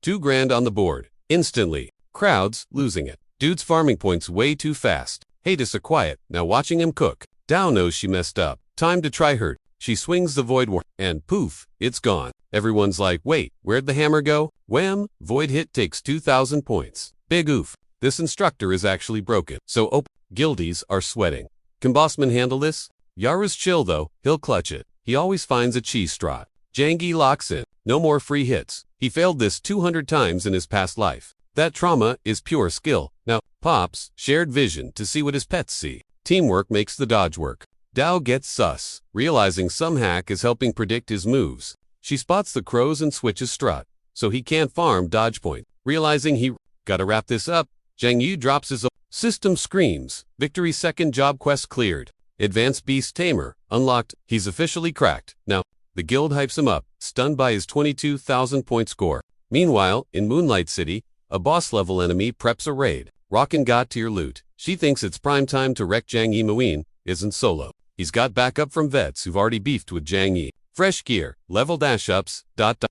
Speaker 1: 2 grand on the board. Instantly. Crowds losing it. Dude's farming points way too fast. Hades a quiet, now watching him cook. Dao knows she messed up. Time to try her. She swings the void war, and poof, it's gone. Everyone's like, "Wait, where'd the hammer go?" Wham! Void hit takes 2,000 points. Big oof. This instructor is actually broken. So guildies are sweating. Can Bossman handle this? Yara's chill though, he'll clutch it. he always finds a cheese straw. Chang locks in. No more free hits. He failed this 200 times in his past life. That trauma is pure skill. Now, Pops, shared vision to see what his pets see. Teamwork makes the dodge work. Dao gets sus, realizing some hack is helping predict his moves. She spots the crows and switches strut, so he can't farm dodge point. Realizing he gotta wrap this up, Zhang Yu drops his system screams. Victory, second job quest cleared. Advanced Beast Tamer unlocked. He's officially cracked. Now, the guild hypes him up, stunned by his 22,000 point score. Meanwhile, in Moonlight City, a boss-level enemy preps a raid. Rockin' got tier loot. She thinks it's prime time to wreck Zhang Yi. Muin isn't solo. He's got backup from vets who've already beefed with Zhang Yi. Fresh gear, level dash-ups, ...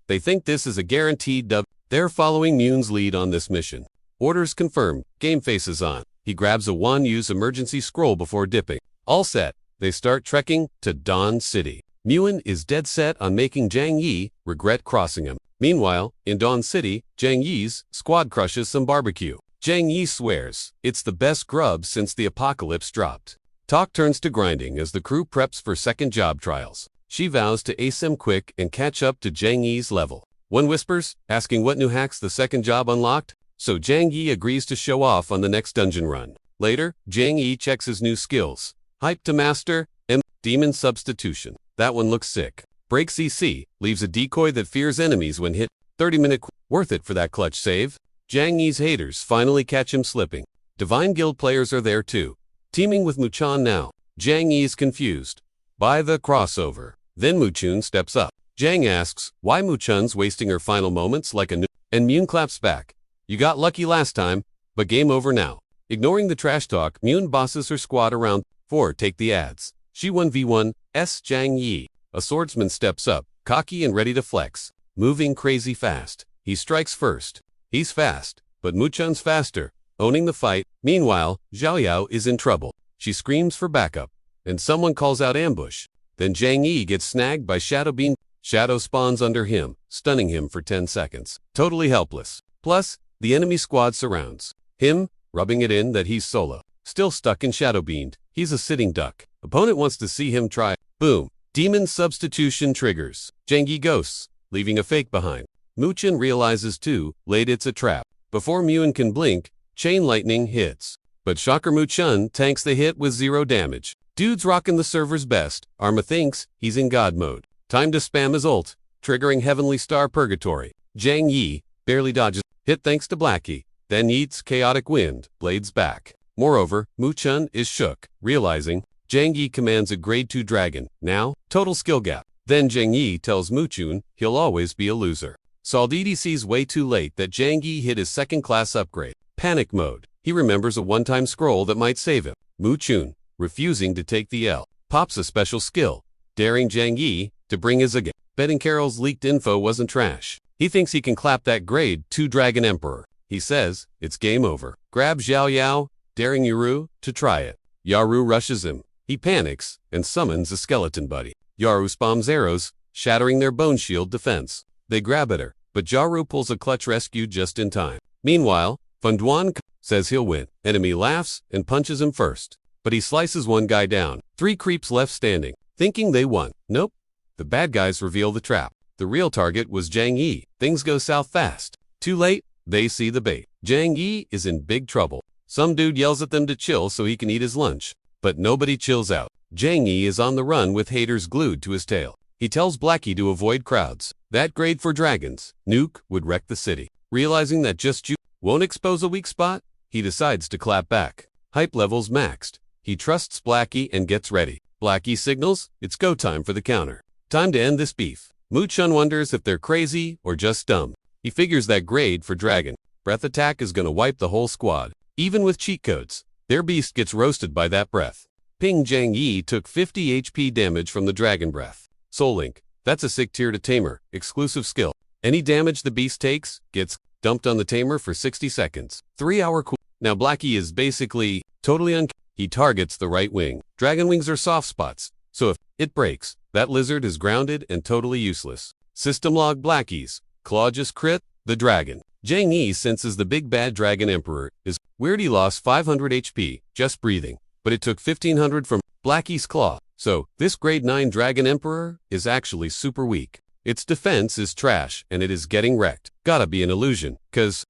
Speaker 1: They think this is a guaranteed dub. They're following Muin's lead on this mission. Orders confirmed. Game faces on. He grabs a Wan-Yu's emergency scroll before dipping. All set. They start trekking to Dawn City. Muin is dead set on making Zhang Yi regret crossing him. Meanwhile, in Dawn City, Zhang Yi's squad crushes some barbecue. Zhang Yi swears it's the best grub since the apocalypse dropped. Talk turns to grinding as the crew preps for second job trials. She vows to ace him quick and catch up to Zhang Yi's level. One whispers, asking what new hacks the second job unlocked, so Zhang Yi agrees to show off on the next dungeon run. Later, Zhang Yi checks his new skills. Hype to master, Demon Substitution. That one looks sick. Break CC, leaves a decoy that fears enemies when hit. 30-minute worth it for that clutch save. Zhang Yi's haters finally catch him slipping. Divine Guild players are there too. Teaming with Muchun now. Zhang Yi is confused by the crossover. Then Muchun steps up. Zhang asks why Muchun's wasting her final moments like a new, and Muin claps back. You got lucky last time, but game over now. Ignoring the trash talk, Muin bosses her squad around. 4. Take the ads. She 1v1 Zhang Yi. A swordsman steps up, cocky and ready to flex. Moving crazy fast. He strikes first. He's fast, but Muchun's faster, owning the fight. Meanwhile, Yahello is in trouble. She screams for backup, and someone calls out ambush. Then Zhang Yi gets snagged by Shadow Beam. Shadow spawns under him, stunning him for 10 seconds. Totally helpless. Plus, the enemy squad surrounds him, rubbing it in that he's solo. Still stuck in Shadow Beamed. He's a sitting duck. Opponent wants to see him try. Boom. Demon Substitution triggers. Zhang Yi ghosts, leaving a fake behind. Muchun realizes too late it's a trap. Before Muin can blink, Chain Lightning hits. But shocker, Muchun tanks the hit with 0 damage. Dude's rocking the server's best. Arma thinks he's in God mode. Time to spam his ult, triggering Heavenly Star Purgatory. Zhang Yi barely dodges hit thanks to Blackie, then eats Chaotic Wind, blades back. Moreover, Muchun is shook, realizing Zhang Yi commands a grade 2 dragon. Now, total skill gap. Then Zhang Yi tells Muchun he'll always be a loser. Saldidi sees way too late that Zhang Yi hit his second class upgrade. Panic mode. He remembers a one-time scroll that might save him. Muchun, refusing to take the L, pops a special skill, daring Zhang Yi to bring his A. Betting Carol's leaked info wasn't trash. He thinks he can clap that grade 2 Dragon Emperor. He says it's game over. Grabs Yahello, daring Yaru to try it. Yaru rushes him. He panics and summons a skeleton buddy. Yaru spams arrows, shattering their bone shield defense. They grab at her, but Yaru pulls a clutch rescue just in time. Meanwhile, Funduan says he'll win. Enemy laughs and punches him first, but he slices one guy down. 3 creeps left standing, thinking they won. Nope. The bad guys reveal the trap. The real target was Zhang Yi. Things go south fast. Too late, they see the bait. Zhang Yi is in big trouble. Some dude yells at them to chill so he can eat his lunch. But nobody chills out. Zhang Yi is on the run with haters glued to his tail. He tells Blackie to avoid crowds. That grade for dragons, nuke, would wreck the city. Realizing that just you won't expose a weak spot, he decides to clap back. Hype levels maxed. He trusts Blackie and gets ready. Blackie signals, it's go time for the counter. Time to end this beef. Muchun wonders if they're crazy or just dumb. He figures that grade for dragon breath attack is gonna wipe the whole squad. Even with cheat codes, their beast gets roasted by that breath. Ping Zhang Yi took 50 HP damage from the dragon breath. Soul Link, that's a sick tier to Tamer, exclusive skill. Any damage the beast takes gets dumped on the Tamer for 60 seconds. 3-hour cool. Now Blackie is basically totally he targets the right wing. Dragon wings are soft spots, so if it breaks, that lizard is grounded and totally useless. System log Blackies. Claw just crit the dragon. Zhang Yi senses the big bad dragon emperor is weird. He lost 500 HP just breathing, but it took 1500 from Blackie's claw, So, this grade 9 Dragon Emperor is actually super weak. Its defense is trash and it is getting wrecked. Gotta be an illusion, cause ...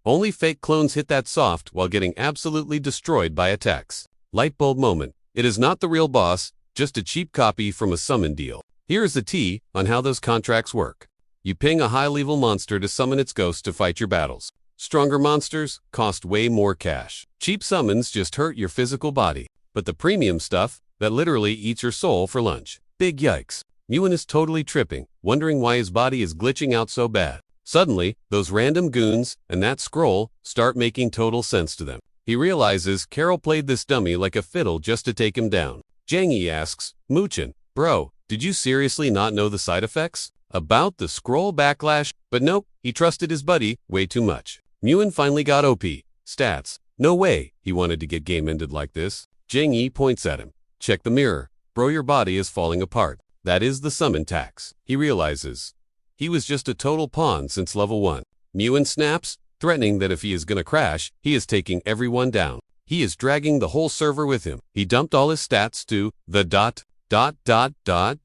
Speaker 1: Only fake clones hit that soft while getting absolutely destroyed by attacks. Lightbulb moment. It is not the real boss, just a cheap copy from a summon deal. Here is the tea on how those contracts work. You ping a high-level monster to summon its ghost to fight your battles. Stronger monsters cost way more cash. Cheap summons just hurt your physical body. But the premium stuff, that literally eats your soul for lunch. Big yikes. Muchun is totally tripping, wondering why his body is glitching out so bad. Suddenly, those random goons and that scroll start making total sense to them. He realizes Carol played this dummy like a fiddle just to take him down. Chang asks, Muchun, bro, did you seriously not know the side effects? About the scroll backlash? But nope, he trusted his buddy way too much. Muchun finally got OP. Stats. No way he wanted to get game ended like this. Chang points at him. Check the mirror. Bro, your body is falling apart. That is the summon tax. He realizes he was just a total pawn since level 1. Muchun snaps, threatening that if he is gonna crash, he is taking everyone down. He is dragging the whole server with him. He dumped all his stats to the ...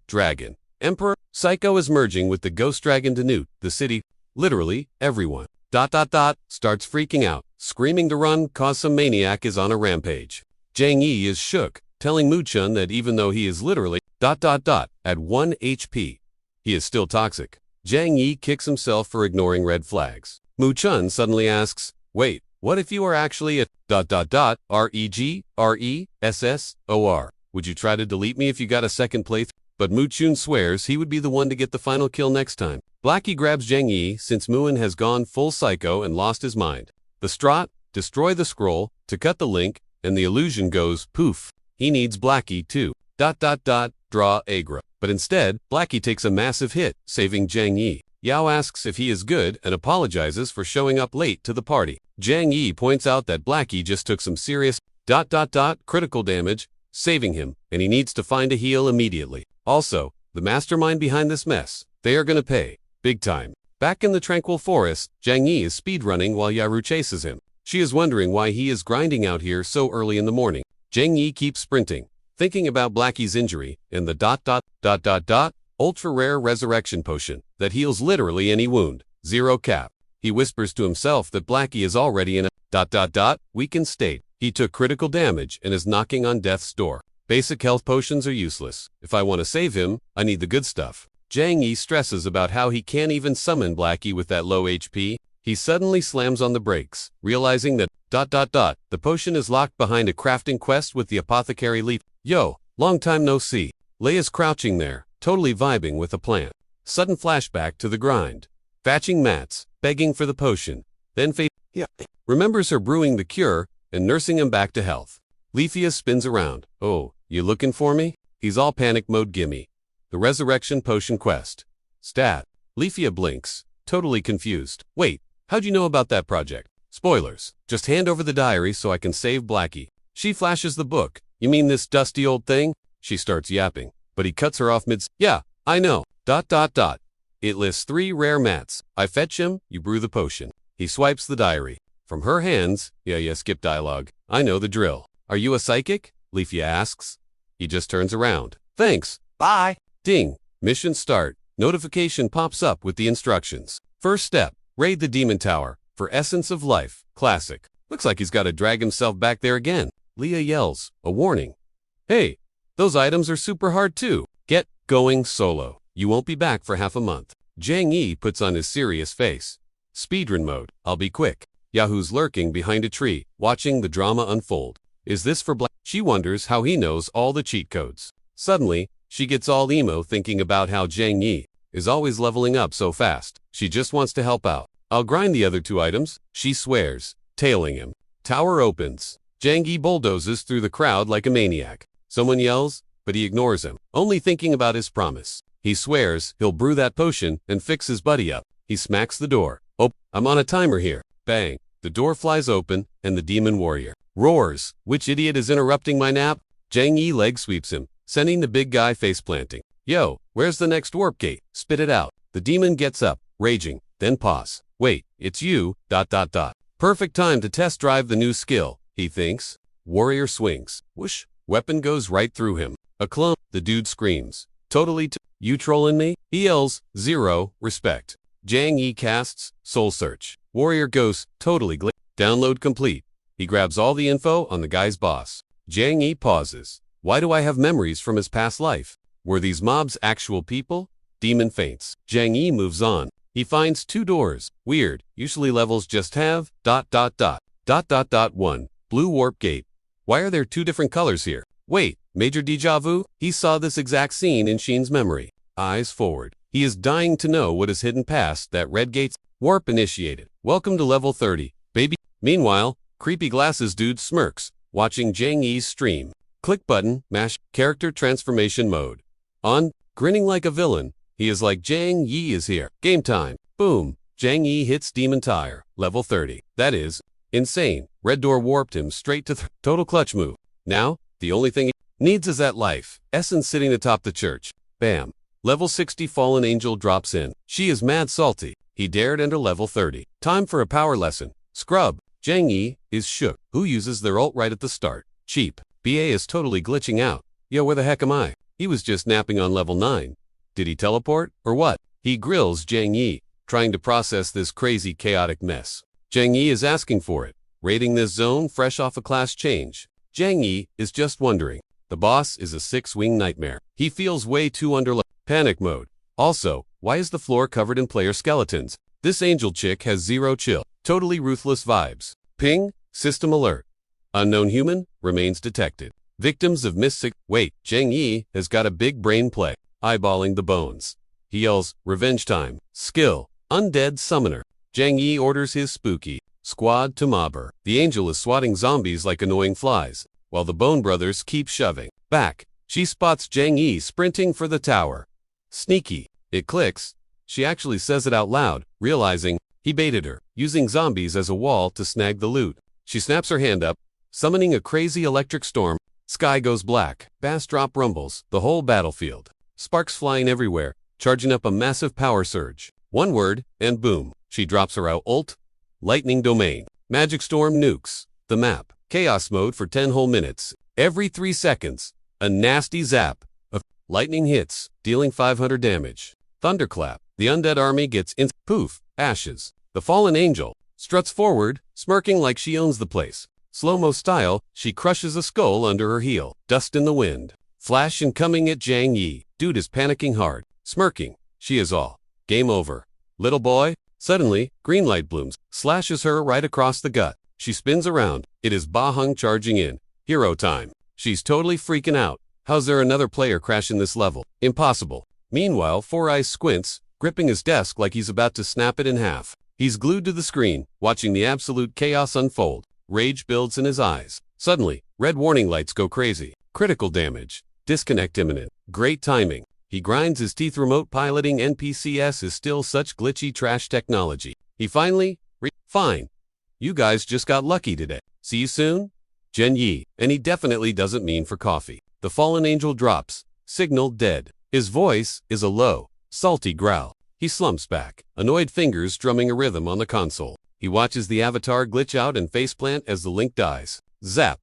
Speaker 1: dragon. Emperor. Psycho is merging with the ghost dragon to Newt, the city. Literally, everyone. ... starts freaking out, screaming to run cause some maniac is on a rampage. Chang is shook, telling Muchun that even though he is literally ... at 1 HP, he is still toxic. Chang kicks himself for ignoring red flags. Muchun suddenly asks, wait, what if you are actually a ... REGRESSOR? Would you try to delete me if you got a second playthrough? But Muchun swears he would be the one to get the final kill next time. Blackie grabs Chang since Muchun has gone full psycho and lost his mind. The Strat, destroy the scroll, to cut the link, and the illusion goes poof. He needs Blackie too. ... draw aggro. But instead, Blackie takes a massive hit, saving Chang. Yao asks if he is good and apologizes for showing up late to the party. Chang points out that Blackie just took some serious ... critical damage, saving him, and he needs to find a heal immediately. Also, the mastermind behind this mess, they are gonna pay. Big time. Back in the tranquil forest, Chang is speedrunning while Yaru chases him. She is wondering why he is grinding out here so early in the morning. Chang keeps sprinting, thinking about Blackie's injury and the ... ultra-rare resurrection potion that heals literally any wound. 0 cap. He whispers to himself that Blackie is already in a ... weakened state. He took critical damage and is knocking on death's door. Basic health potions are useless. If I want to save him, I need the good stuff. Chang stresses about how he can't even summon Blackie with that low HP. He suddenly slams on the brakes, realizing that ... the potion is locked behind a crafting quest with the apothecary leaf. Yo, long time no see. Leia's crouching there, totally vibing with a plant. Sudden flashback to the grind. Fetching mats, begging for the potion. Then remembers her brewing the cure and nursing him back to health. Leafia spins around. Oh, you looking for me? He's all panic mode, gimme. The resurrection potion quest. Stat. Leafia blinks, totally confused. Wait, how'd you know about that project? Spoilers. Just hand over the diary so I can save Blackie. She flashes the book. You mean this dusty old thing? She starts yapping, but he cuts her off mid. Yeah, I know. ... It lists 3 rare mats. I fetch him, you brew the potion. He swipes the diary. From her hands, yeah, skip dialogue. I know the drill. Are you a psychic? Leafia asks. He just turns around. Thanks. Bye. Ding. Mission start. Notification pops up with the instructions. First step. Raid the demon tower. For essence of life. Classic. Looks like he's got to drag himself back there again. Leah yells. A warning. Hey, those items are super hard too. Get going solo. You won't be back for half a month. Chang puts on his serious face. Speedrun mode. I'll be quick. Yahoo's lurking behind a tree, watching the drama unfold. Is this for Black? She wonders how he knows all the cheat codes. Suddenly, she gets all emo thinking about how Chang is always leveling up so fast. She just wants to help out. I'll grind the other 2 items, she swears, tailing him. Tower opens. Chang bulldozes through the crowd like a maniac. Someone yells, but he ignores him, only thinking about his promise. He swears he'll brew that potion and fix his buddy up. He smacks the door. Oh, I'm on a timer here. Bang. The door flies open, and the demon warrior roars. Which idiot is interrupting my nap? Chang leg sweeps him, sending the big guy face planting. Yo, where's the next warp gate? Spit it out. The demon gets up, raging, then pause. Wait, it's you, ... Perfect time to test drive the new skill, he thinks. Warrior swings. Whoosh. Weapon goes right through him. A clone, the dude screams. Totally you trolling me? He yells, 0, respect. Chang casts, soul search. Warrior ghost, totally download complete. He grabs all the info on the guy's boss. Chang pauses. Why do I have memories from his past life? Were these mobs actual people? Demon faints. Chang moves on. He finds 2 doors. Weird. Usually levels just have ... 1. Blue warp gate. Why are there 2 different colors here? Wait, major déjà vu? He saw this exact scene in Sheen's memory. Eyes forward. He is dying to know what is hidden past that red gate's warp initiated. Welcome to level 30, baby. Meanwhile, creepy glasses dude smirks, watching Chang stream. Click button, mash, character transformation mode. On, grinning like a villain. He is like Chang is here. Game time. Boom. Chang hits demon tire. Level 30. That is insane. Red door warped him straight to total clutch move. Now, the only thing he needs is that life essence sitting atop the church. Bam. Level 60 fallen angel drops in. She is mad salty. He dared enter level 30. Time for a power lesson. Scrub. Chang is shook. Who uses their ult right at the start? Cheap. BA is totally glitching out. Yo, where the heck am I? He was just napping on level 9. Did he teleport, or what? He grills Chang trying to process this crazy chaotic mess. Chang is asking for it, raiding this zone fresh off a class change. Chang is just wondering. The boss is a 6-wing nightmare. He feels way too under panic mode. Also, why is the floor covered in player skeletons? This angel chick has 0 chill. Totally ruthless vibes. Ping, system alert. Unknown human, remains detected. Victims of mystic. Wait, Chang has got a big brain play. Eyeballing the bones. He yells, revenge time. Skill, undead summoner. Chang orders his spooky squad to mob her. The angel is swatting zombies like annoying flies, while the Bone Brothers keep shoving. Back, she spots Chang sprinting for the tower. Sneaky. It clicks. She actually says it out loud, realizing he baited her, using zombies as a wall to snag the loot. She snaps her hand up, summoning a crazy electric storm. Sky goes black. Bass drop rumbles the whole battlefield. Sparks flying everywhere, charging up a massive power surge. One word, and boom. She drops her out ult. Lightning domain. Magic storm nukes the map. Chaos mode for 10 whole minutes. Every 3 seconds, a nasty zap of lightning hits, dealing 500 damage. Thunderclap. The undead army gets poof, ashes. The fallen angel struts forward, smirking like she owns the place. Slow-mo style, she crushes a skull under her heel. Dust in the wind. Flash incoming at Chang Dude is panicking hard, smirking. She is all. Game over. Little boy. Suddenly, green light blooms, slashes her right across the gut. She spins around. It is Bahung charging in. Hero time. She's totally freaking out. How's there another player crashing this level? Impossible. Meanwhile, Four Eyes squints, gripping his desk like he's about to snap it in half. He's glued to the screen, watching the absolute chaos unfold. Rage builds in his eyes. Suddenly, red warning lights go crazy. Critical damage. Disconnect imminent. Great timing. He grinds his teeth. Remote piloting NPCs is still such glitchy trash technology. He finally, fine. You guys just got lucky today. See you soon? Jen Yi. And he definitely doesn't mean for coffee. The fallen angel drops, signaled dead. His voice is a low, salty growl. He slumps back, annoyed fingers drumming a rhythm on the console. He watches the avatar glitch out and faceplant as the link dies. Zap.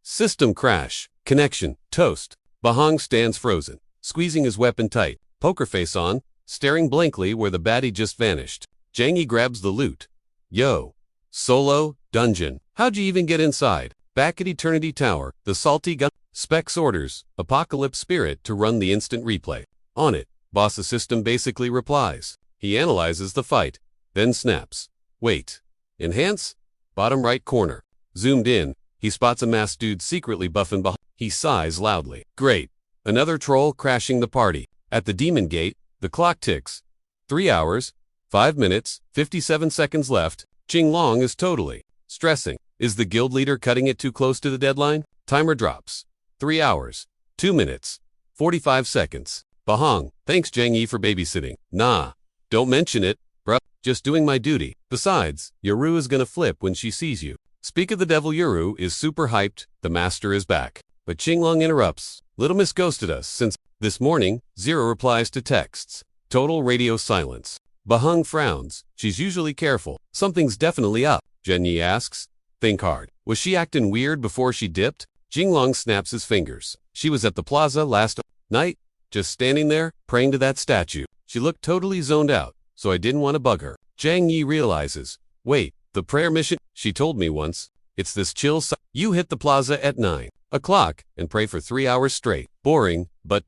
Speaker 1: System crash. Connection. Toast. Bahang stands frozen, squeezing his weapon tight, poker face on, staring blankly where the baddie just vanished. Chang grabs the loot. Yo. Solo, dungeon. How'd you even get inside? Back at Eternity Tower, the salty gun. Specs orders, Apocalypse Spirit to run the instant replay. On it, boss the system basically replies. He analyzes the fight, then snaps. Wait. Enhance? Bottom right corner. Zoomed in, he spots a masked dude secretly buffing behind. He sighs loudly. Great. Another troll crashing the party. At the demon gate, the clock ticks. 3 hours, 5 minutes, 57 seconds left. Qing Long is totally stressing. Is the guild leader cutting it too close to the deadline? Timer drops. 3 hours, 2 minutes, 45 seconds. Bahang, thanks Chang Yi for babysitting. Nah, don't mention it, bruh. Just doing my duty. Besides, Yoru is gonna flip when she sees you. Speak of the devil, Yoru is super hyped. The master is back. But Qinglong interrupts. Little Miss ghosted us since this morning. Zero replies to texts. Total radio silence. Bahang frowns. She's usually careful. Something's definitely up. Jen Yi asks. Think hard. Was she acting weird before she dipped? Jinglong snaps his fingers. She was at the plaza last night, just standing there, praying to that statue. She looked totally zoned out, so I didn't want to bug her. Chang Yi realizes, wait, the prayer mission, she told me once, it's this chill you hit the plaza at 9 o'clock and pray for 3 hours straight. Boring, but ...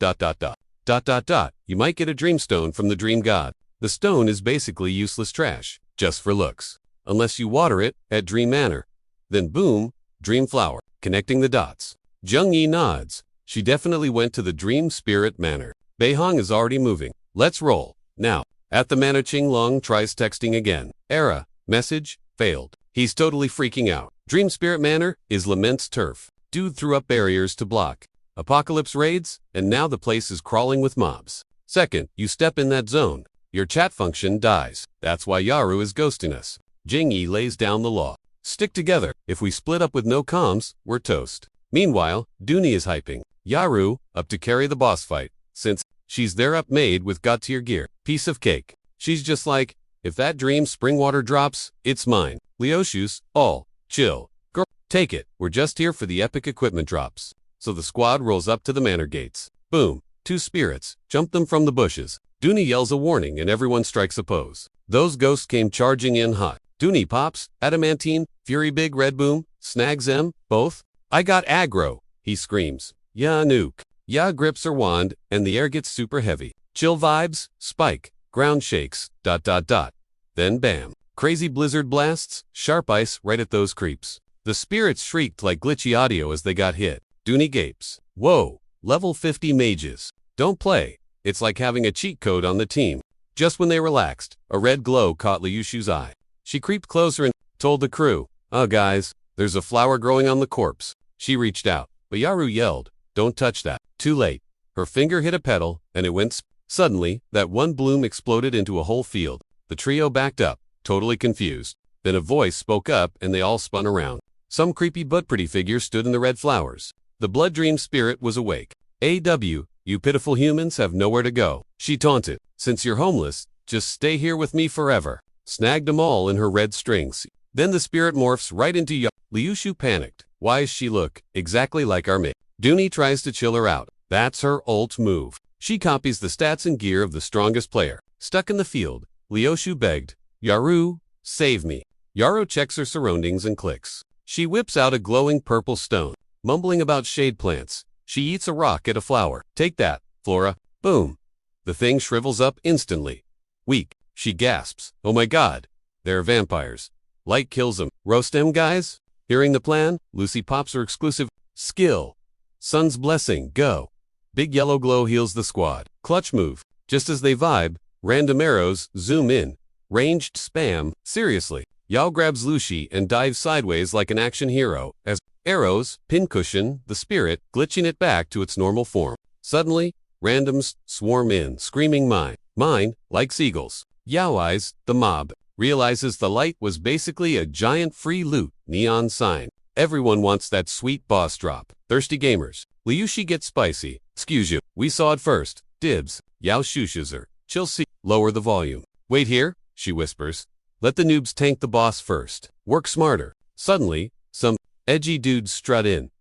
Speaker 1: You might get a dreamstone from the dream god. The stone is basically useless trash, just for looks. Unless you water it at Dream Manor. Then boom, dream flower, connecting the dots. Jung Yi nods. She definitely went to the Dream Spirit Manor. Beihong is already moving. Let's roll. Now, at the manor Qinglong tries texting again. Error, message, failed. He's totally freaking out. Dream Spirit Manor is Lament's turf. Dude threw up barriers to block Apocalypse raids, and now the place is crawling with mobs. Second, you step in that zone, your chat function dies. That's why Yaru is ghosting us. Jingyi lays down the law. Stick together. If we split up with no comms, we're toast. Meanwhile, Dooney is hyping Yaru up to carry the boss fight, since she's there up made with god tier gear. Piece of cake. She's just like, if that dream spring water drops, it's mine. Leoshu's, all, chill. Girl, take it. We're just here for the epic equipment drops. So the squad rolls up to the manor gates. Boom. 2 spirits, jump them from the bushes. Dooney yells a warning and everyone strikes a pose. Those ghosts came charging in hot. Dooney pops, adamantine, fury big red boom, snags them, both. I got aggro, he screams. Ya nuke. Ya grips her wand, and the air gets super heavy. Chill vibes, spike, ground shakes, ... Then bam. Crazy blizzard blasts, sharp ice right at those creeps. The spirits shrieked like glitchy audio as they got hit. Dooney gapes. Whoa, level 50 mages. Don't play. It's like having a cheat code on the team. Just when they relaxed, a red glow caught Liushu's eye. She creeped closer and told the crew, guys, there's a flower growing on the corpse. She reached out, but Yaru yelled, don't touch that. Too late. Her finger hit a petal, and it went Suddenly, that one bloom exploded into a whole field. The trio backed up, totally confused. Then a voice spoke up and they all spun around. Some creepy but pretty figure stood in the red flowers. The blood dream spirit was awake. AW, you pitiful humans have nowhere to go. She taunted. Since you're homeless, just stay here with me forever. Snagged them all in her red strings. Then the spirit morphs right into Liushu panicked. Why she look exactly like our mate? Dooney tries to chill her out. That's her ult move. She copies the stats and gear of the strongest player. Stuck in the field, Liushu begged, Yaru, save me. Yaru checks her surroundings and clicks. She whips out a glowing purple stone. Mumbling about shade plants, she eats a rock at a flower. Take that, Flora. Boom. The thing shrivels up instantly. Weak. She gasps. Oh my god. They're vampires. Light kills them. Roast them, guys? Hearing the plan, Lucy pops her exclusive skill. Sun's blessing, go. Big yellow glow heals the squad. Clutch move. Just as they vibe, random arrows zoom in. Ranged spam. Seriously. Yao grabs Lucy and dives sideways like an action hero, as arrows pincushion the spirit, glitching it back to its normal form. Suddenly, randoms swarm in, screaming mine, like seagulls. Yao Eyes, the mob, realizes the light was basically a giant free loot neon sign. Everyone wants that sweet boss drop. Thirsty gamers. Liushi gets spicy. Excuse you, we saw it first. Dibs. Yao shushes her. Chill see. Lower the volume. Wait here, she whispers. Let the noobs tank the boss first. Work smarter. Suddenly, some edgy dudes strut in.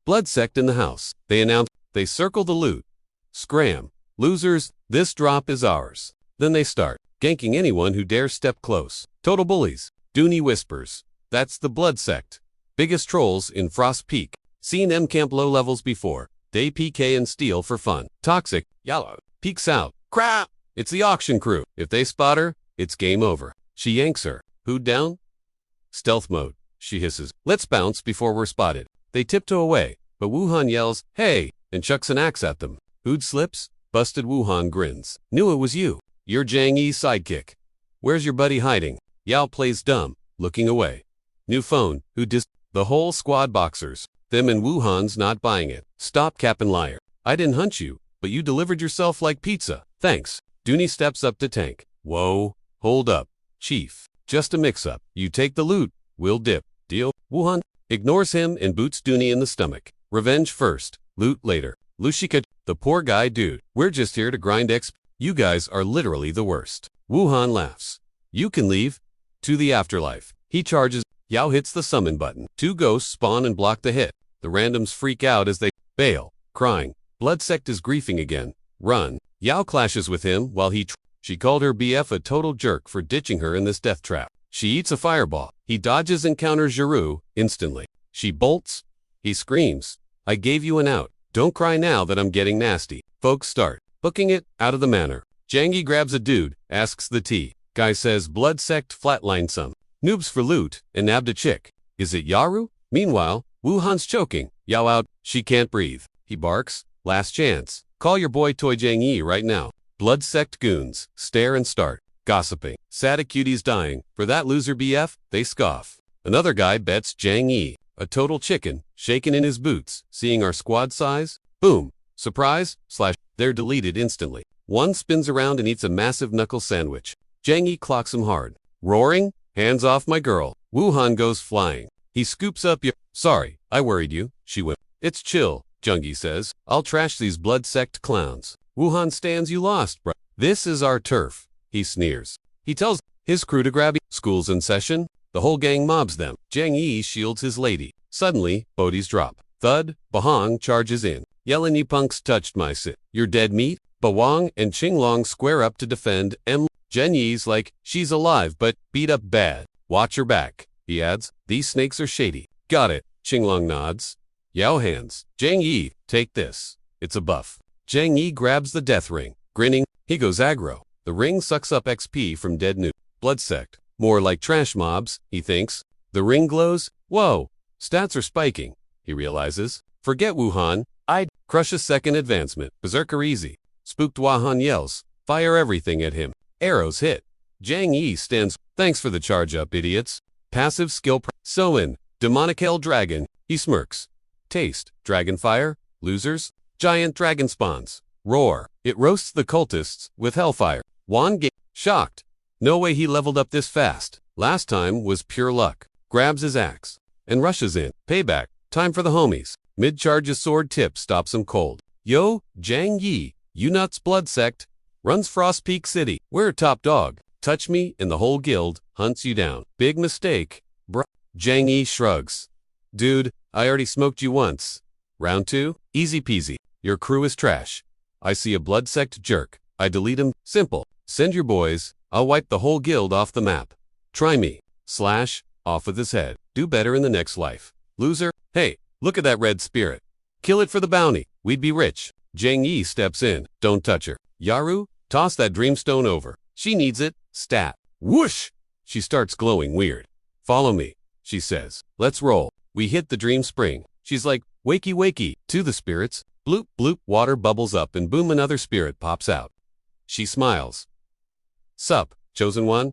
Speaker 1: Blood sect in the house. They announce. They circle the loot. Scram. Losers, this drop is ours. Then they start ganking anyone who dares step close. Total bullies. Dooney whispers. That's the blood sect. Biggest trolls in Frost Peak. Seen M-Camp low levels before. They PK and steal for fun. Toxic. Yellow. Peeks out. Crap! It's the auction crew. If they spot her, it's game over. She yanks her. Hood down? Stealth mode. She hisses. Let's bounce before we're spotted. They tiptoe away, but Wuhan yells, hey, and chucks an axe at them. Hood slips. Busted Wuhan grins. Knew it was you. You're Jang Yi's sidekick. Where's your buddy hiding? Yao plays dumb, looking away. New phone. Who dis? The whole squad boxers. Them and Wuhan's not buying it. Stop capping liar. I didn't hunt you, but you delivered yourself like pizza. Thanks. Dooney steps up to tank. Whoa. Hold up. Chief. Just a mix-up. You take the loot. We'll dip. Deal? Wuhan ignores him and boots Dooney in the stomach. Revenge first. Loot later. Lushika. The poor guy dude. We're just here to grind XP. You guys are literally the worst. Wuhan laughs. You can leave. To the afterlife. He charges. Yao hits the summon button. 2 ghosts spawn and block the hit. The randoms freak out as they bail, crying. Bloodsect is griefing again. Run. Yao clashes with him while she called her BF a total jerk for ditching her in this death trap. She eats a fireball. He dodges and counters Giroux instantly. She bolts. He screams. I gave you an out. Don't cry now that I'm getting nasty. Folks start booking it out of the manor. Jangi grabs a dude, asks the tea. Guy says Bloodsect flatlined some noobs for loot and nabbed a chick. Is it Yaru? Meanwhile, Wuhan's choking. Yao out. She can't breathe. He barks. Last chance. Call your boy Toy Jang-yi right now. Bloodsect goons stare and start gossiping. Sada cutie's dying. For that loser BF, they scoff. Another guy bets Jang-yi. A total chicken, shaken in his boots. Seeing our squad size? Boom. Surprise, / they're deleted instantly. One spins around and eats a massive knuckle sandwich. Jang-yi clocks him hard. Roaring, hands off my girl. Wuhan goes flying. He scoops up your, sorry, I worried you, she went. It's chill, Jungi says. I'll trash these Bloodsect clowns. Wuhan stands, you lost, bruh. This is our turf, he sneers. He tells his crew to grab school's in session. The whole gang mobs them. Jang-yi shields his lady. Suddenly, bodies drop. Thud, Bahong charges in. Yellin' you punks touched my sit. You're dead meat? Bawang and Qinglong square up to defend M. Jen-yi's like, she's alive but beat up bad. Watch her back, he adds. These snakes are shady. Got it, Qinglong nods. Yao hands. Jang-yi, take this. It's a buff. Jang-yi grabs the death ring. Grinning, he goes aggro. The ring sucks up XP from dead noob. Bloodsect. More like trash mobs, he thinks. The ring glows. Whoa, stats are spiking, he realizes. Forget Wuhan. I'd crush a second advancement. Berserker easy. Spooked Wuhan yells. Fire everything at him. Arrows hit. Jang-yi stands. Thanks for the charge up, idiots. Passive skill. Soin. Demonical dragon. He smirks. Taste. Dragon fire. Losers. Giant dragon spawns. Roar. It roasts the cultists with hellfire. Wan shocked. No way he leveled up this fast. Last time was pure luck. Grabs his axe and rushes in. Payback. Time for the homies. Mid-charge's sword tip stops him cold. Yo, Jang-yi, you nuts Bloodsect. Runs Frost Peak City. We're top dog. Touch me and the whole guild hunts you down. Big mistake, bruh. Jang-yi shrugs. Dude, I already smoked you once. Round 2? Easy peasy. Your crew is trash. I see a Bloodsect jerk. I delete him. Simple. Send your boys. I'll wipe the whole guild off the map. Try me. / off with his head. Do better in the next life. Loser. Hey, look at that red spirit. Kill it for the bounty. We'd be rich. Jang-yi steps in. Don't touch her. Yaru, toss that dreamstone over. She needs it. Stat. Whoosh! She starts glowing weird. Follow me, she says. Let's roll. We hit the dream spring. She's like, wakey wakey, to the spirits. Bloop bloop, water bubbles up and boom, another spirit pops out. She smiles. Sup, chosen one?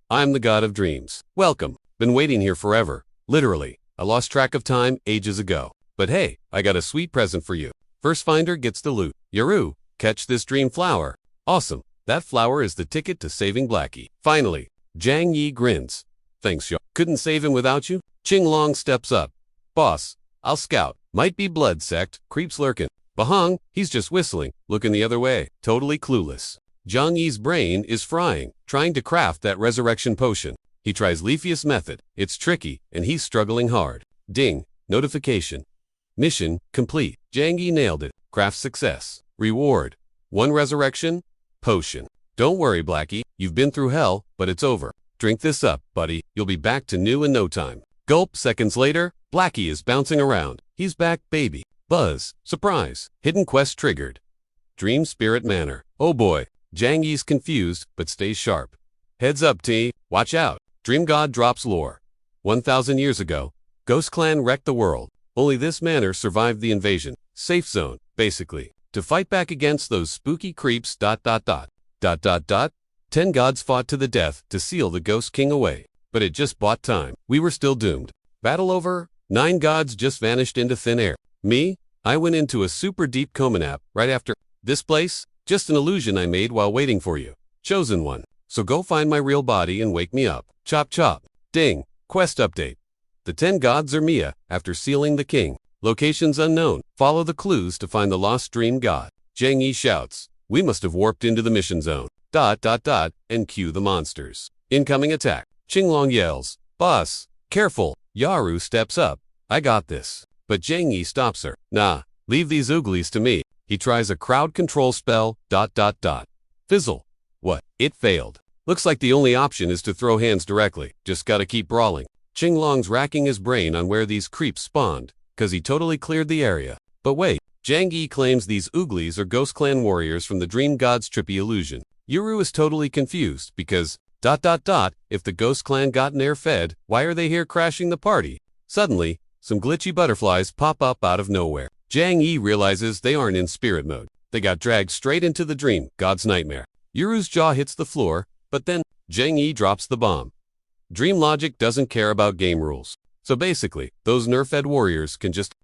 Speaker 1: I'm the god of dreams. Welcome. Been waiting here forever. Literally. I lost track of time ages ago. But hey, I got a sweet present for you. First finder gets the loot. Yaru, catch this dream flower. Awesome. That flower is the ticket to saving Blackie. Finally, Jang-yi grins. Thanks, yo. Couldn't save him without you? Qinglong steps up. Boss, I'll scout. Might be Bloodsect. Creeps lurkin'. Bahong, he's just whistling, looking the other way. Totally clueless. Jang-yi's brain is frying, trying to craft that resurrection potion. He tries Leafiest method. It's tricky, and he's struggling hard. Ding. Notification. Mission complete. Jang-yi nailed it. Craft success. Reward. 1 resurrection. Potion. Don't worry, Blackie. You've been through hell, but it's over. Drink this up, buddy. You'll be back to new in no time. Gulp. Seconds later, Blackie is bouncing around. He's back, baby. Buzz. Surprise. Hidden quest triggered. Dream Spirit Manor. Oh boy. Jang-yi's confused, but stays sharp. Heads up, T. Watch out. Dream God drops lore. 1,000 years ago, Ghost Clan wrecked the world. Only this manor survived the invasion. Safe zone, basically. To fight back against those spooky creeps. 10 gods fought to the death to seal the Ghost King away. But it just bought time. We were still doomed. Battle over. 9 gods just vanished into thin air. Me? I went into a super deep coma nap right after. This place? Just an illusion I made while waiting for you. Chosen one. So go find my real body and wake me up. Chop chop. Ding. Quest update. The 10 gods are Mia, after sealing the king. Locations unknown. Follow the clues to find the lost dream god. Jang-yi shouts. We must have warped into the mission zone. And cue the monsters. Incoming attack. Qinglong yells. Boss. Careful. Yaru steps up. I got this. but Chang stops her. Nah, leave these ooglies to me. He tries a crowd control spell, ... Fizzle. What? It failed. Looks like the only option is to throw hands directly. Just gotta keep brawling. Qinglong's racking his brain on where these creeps spawned, cause he totally cleared the area. But wait, Chang claims these ooglies are Ghost Clan warriors from the Dream God's trippy illusion. Yuru is totally confused because ... if the Ghost Clan gotten air-fed, why are they here crashing the party? Suddenly, some glitchy butterflies pop up out of nowhere. Chang realizes they aren't in spirit mode. They got dragged straight into the Dream God's nightmare. Yuru's jaw hits the floor, but then Chang drops the bomb. Dream logic doesn't care about game rules. So basically, those nerf-fed warriors can just ...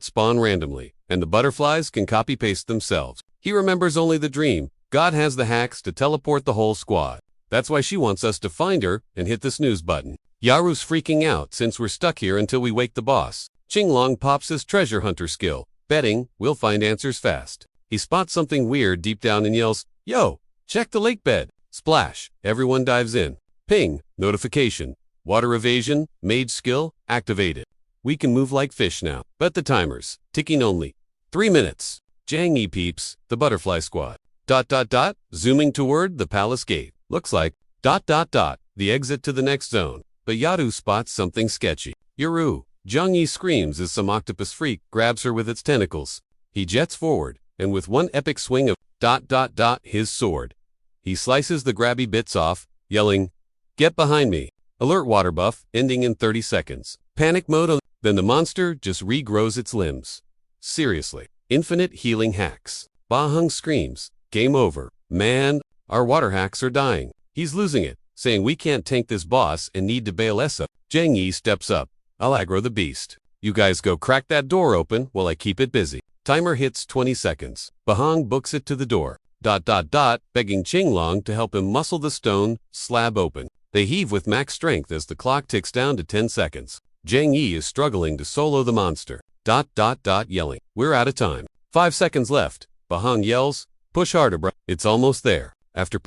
Speaker 1: spawn randomly, and the butterflies can copy-paste themselves. He remembers only the Dream God has the hacks to teleport the whole squad. That's why she wants us to find her and hit the snooze button. Yaru's freaking out since we're stuck here until we wake the boss. Qinglong pops his treasure hunter skill, betting we'll find answers fast. He spots something weird deep down and yells, "Yo, check the lake bed." Splash, everyone dives in. Ping, notification. Water evasion, mage skill, activated. We can move like fish now. But the timer's ticking only. 3 minutes. Chang peeps, the butterfly squad. ... zooming toward the palace gate. Looks like ... the exit to the next zone. But Yaru spots something sketchy. Yuru. Zhang screams as some octopus freak grabs her with its tentacles. He jets forward, and with one epic swing of ... his sword, he slices the grabby bits off, yelling, "Get behind me." Alert water buff, ending in 30 seconds. Panic mode on... Then the monster just regrows its limbs. Seriously. Infinite healing hacks. Bahung screams, "Game over. Man, our water hacks are dying." He's losing it, saying we can't tank this boss and need to bail Essa. Chang steps up. "I'll aggro the beast. You guys go crack that door open while I keep it busy." Timer hits 20 seconds. Bahung books it to the door. ... begging Qinglong to help him muscle the stone slab open. They heave with max strength as the clock ticks down to 10 seconds. Chang is struggling to solo the monster. ... yelling, "We're out of time. 5 seconds left." Bahung yells, "Push harder, bro. It's almost there." After ...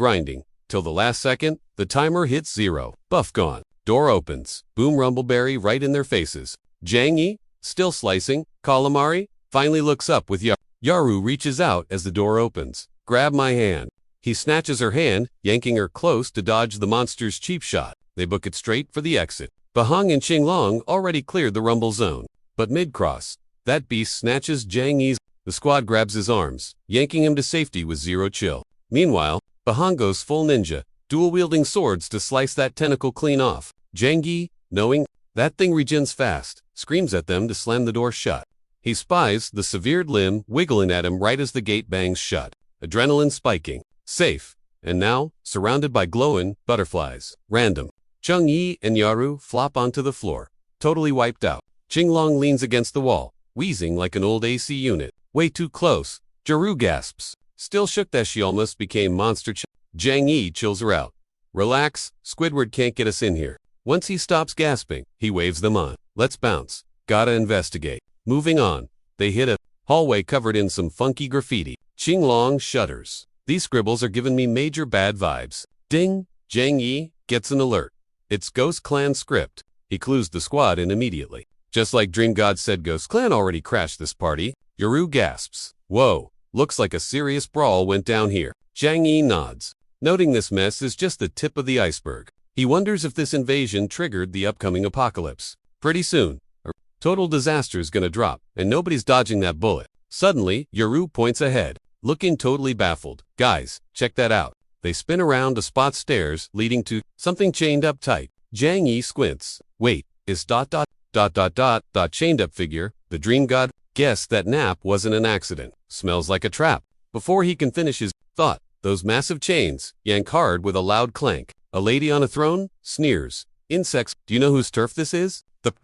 Speaker 1: grinding till the last second, the timer hits 0. Buff gone. Door opens. Boom Rumbleberry right in their faces. Chang still slicing, calamari, finally looks up with Yaru. Yaru reaches out as the door opens. "Grab my hand." He snatches her hand, yanking her close to dodge the monster's cheap shot. They book it straight for the exit. Bahung and Qinglong already cleared the rumble zone. But mid-cross, that beast snatches Chang The squad grabs his arms, yanking him to safety with zero chill. Meanwhile, Bahung goes full ninja, dual-wielding swords to slice that tentacle clean off. Chang knowing that thing regens fast, screams at them to slam the door shut. He spies the severed limb wiggling at him right as the gate bangs shut. Adrenaline spiking. Safe. And now, surrounded by glowing butterflies. Random. Chang and Yaru flop onto the floor, totally wiped out. Qinglong leans against the wall, wheezing like an old AC unit. Way too close. Yaru gasps. Still shook that she almost became monster. Chang chills her out. "Relax, Squidward can't get us in here." Once he stops gasping, he waves them on. "Let's bounce. Gotta investigate." Moving on, they hit a hallway covered in some funky graffiti. Qinglong shudders. "These scribbles are giving me major bad vibes." Ding! Chang gets an alert. It's Ghost Clan script. He clues the squad in immediately. Just like Dream God said, Ghost Clan already crashed this party. Yaru gasps. "Whoa, looks like a serious brawl went down here." Chang nods, noting this mess is just the tip of the iceberg. He wonders if this invasion triggered the upcoming apocalypse. Pretty soon, a total disaster is gonna drop, and nobody's dodging that bullet. Suddenly, Yaru points ahead, looking totally baffled. "Guys, check that out." They spin around to spot stairs leading to something chained up tight. Chang squints. "Wait, is ... chained up figure, the dream god?" Guess that nap wasn't an accident. Smells like a trap. Before he can finish his thought, those massive chains yank hard with a loud clank. A lady on a throne sneers. "Insects, do you know whose turf this is?" The